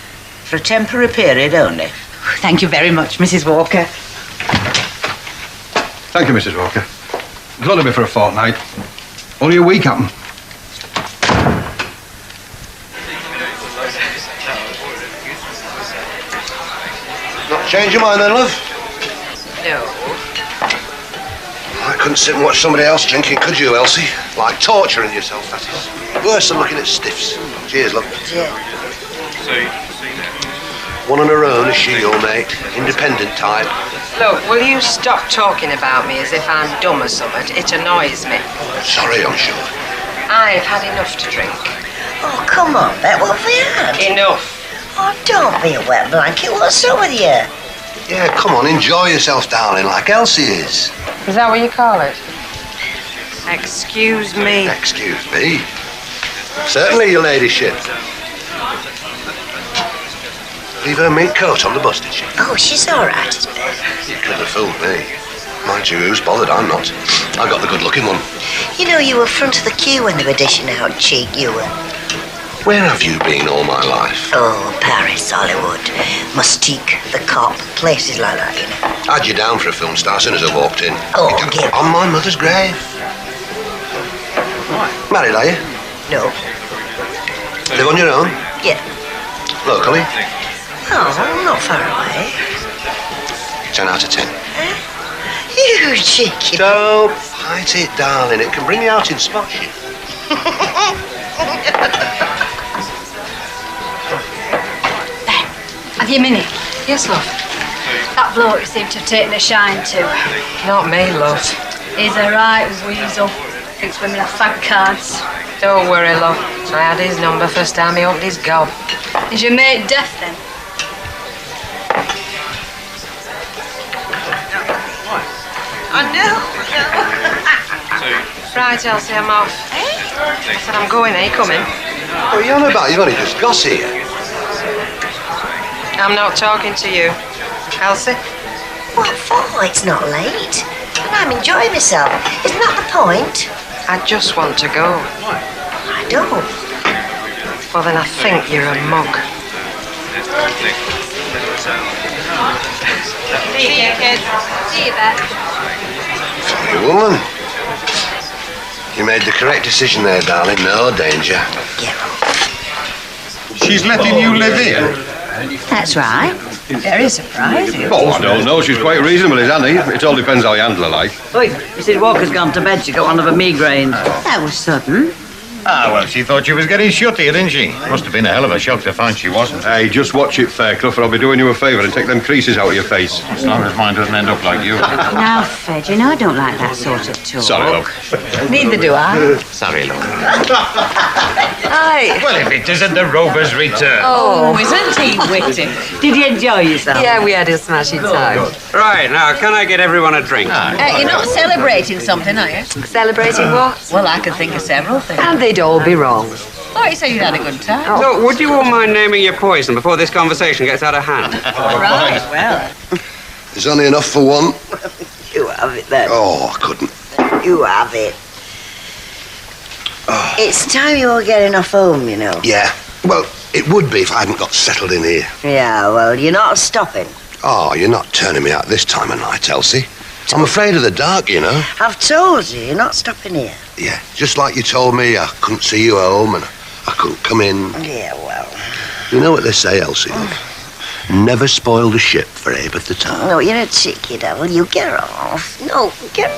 for a temporary period only. Thank you very much, Mrs. Walker. Thank you, Mrs. Walker. It's only be for a fortnight. Only a week, happen. Not change your mind then, love? No. I couldn't sit and watch somebody else drinking, could you, Elsie? Like torturing yourself, that is. Worse than looking at stiffs. Cheers, love. One on her own, is she your mate? Independent type? Look, will you stop talking about me as if I'm dumb or something? It annoys me. Sorry, I'm sure. I've had enough to drink. Oh, come on, Bet. What have you had? Enough. Oh, don't be a wet blanket. What's up with you? Yeah, come on, enjoy yourself, darling, like Elsie is. Is that what you call it? Excuse me. Excuse me? Certainly, your ladyship. Leave her mink coat on the bus, did she? Oh, she's all right, is Bet. You couldn't have fooled me. Mind you, who's bothered? I'm not. I got the good-looking one. You know, you were front of the queue when they were dishing out cheek, you were. Where have you been all my life? Oh, Paris, Hollywood, Mustique, The Cop, places like that, you know. Had you down for a film star as soon as I walked in. Oh, get on my mother's grave. Married, are you? No. Live on your own? Yeah. Locally? Oh, not far away. 10 out of 10. You cheeky. Don't bite it, darling. It can bring you out in spots. Have you a minute? Yes, love. That bloke you seem to have taken a shine to. Not me, love. He's a right weasel. Thinks women are fag cards. Don't worry, love. I had his number first time he opened his gob. Is your mate deaf then? I know. Right, Elsie, I'm off. I said I'm going, are you coming? What are you on about? You've only just got here. I'm not talking to you. Elsie? What for? It's not late. And I'm enjoying myself. Isn't that the point? I just want to go. I don't. Well, then I think you're a mug. See you, kids. See you, Bet. Funny woman. You made the correct decision there, darling. No danger. She's letting you live here? That's right. Very surprising. Oh, I don't know. She's quite reasonable, is Annie? It all depends how you handle her, like. Oi, Mrs. Walker's gone to bed. She got one of her migraines. That was sudden. Ah, well, she thought she was getting shut here, didn't she? Must have been a hell of a shock to find she wasn't. Hey, just watch it, Fairclough, or I'll be doing you a favour and take them creases out of your face. As long as mine doesn't end up like you. Now, Fred, you know I don't like that sort of talk. Sorry, love. Neither do I. Sorry, look. Aye. Well, if it isn't the Rover's return. Oh, isn't he witty? Did you enjoy yourself? Yeah, we had a smashing time. Right, now, can I get everyone a drink? You're not celebrating something, are you? Celebrating what? Well, I can think of several things. And they'd all be wrong. Oh, you said you had a good time. So, would you all mind naming your poison before this conversation gets out of hand? All right, well. There's only enough for one. You have it then. Oh, I couldn't. You have it. Oh. It's time you were getting off home, you know. Yeah. Well, it would be if I hadn't got settled in here. Yeah, well, you're not stopping. Oh, you're not turning me out this time of night, Elsie. I'm afraid of the dark, you know. I've told you, you're not stopping here. Yeah, just like you told me I couldn't see you home and I couldn't come in. Yeah, well. You know what they say, Elsie, love? Never spoil the ship for Abe at the time. No, you're a cheeky devil. You get off. No, get...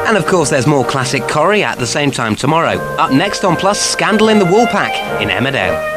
And of course, there's more classic Corrie at the same time tomorrow. Up next on Plus, Scandal in the Woolpack in Emmerdale.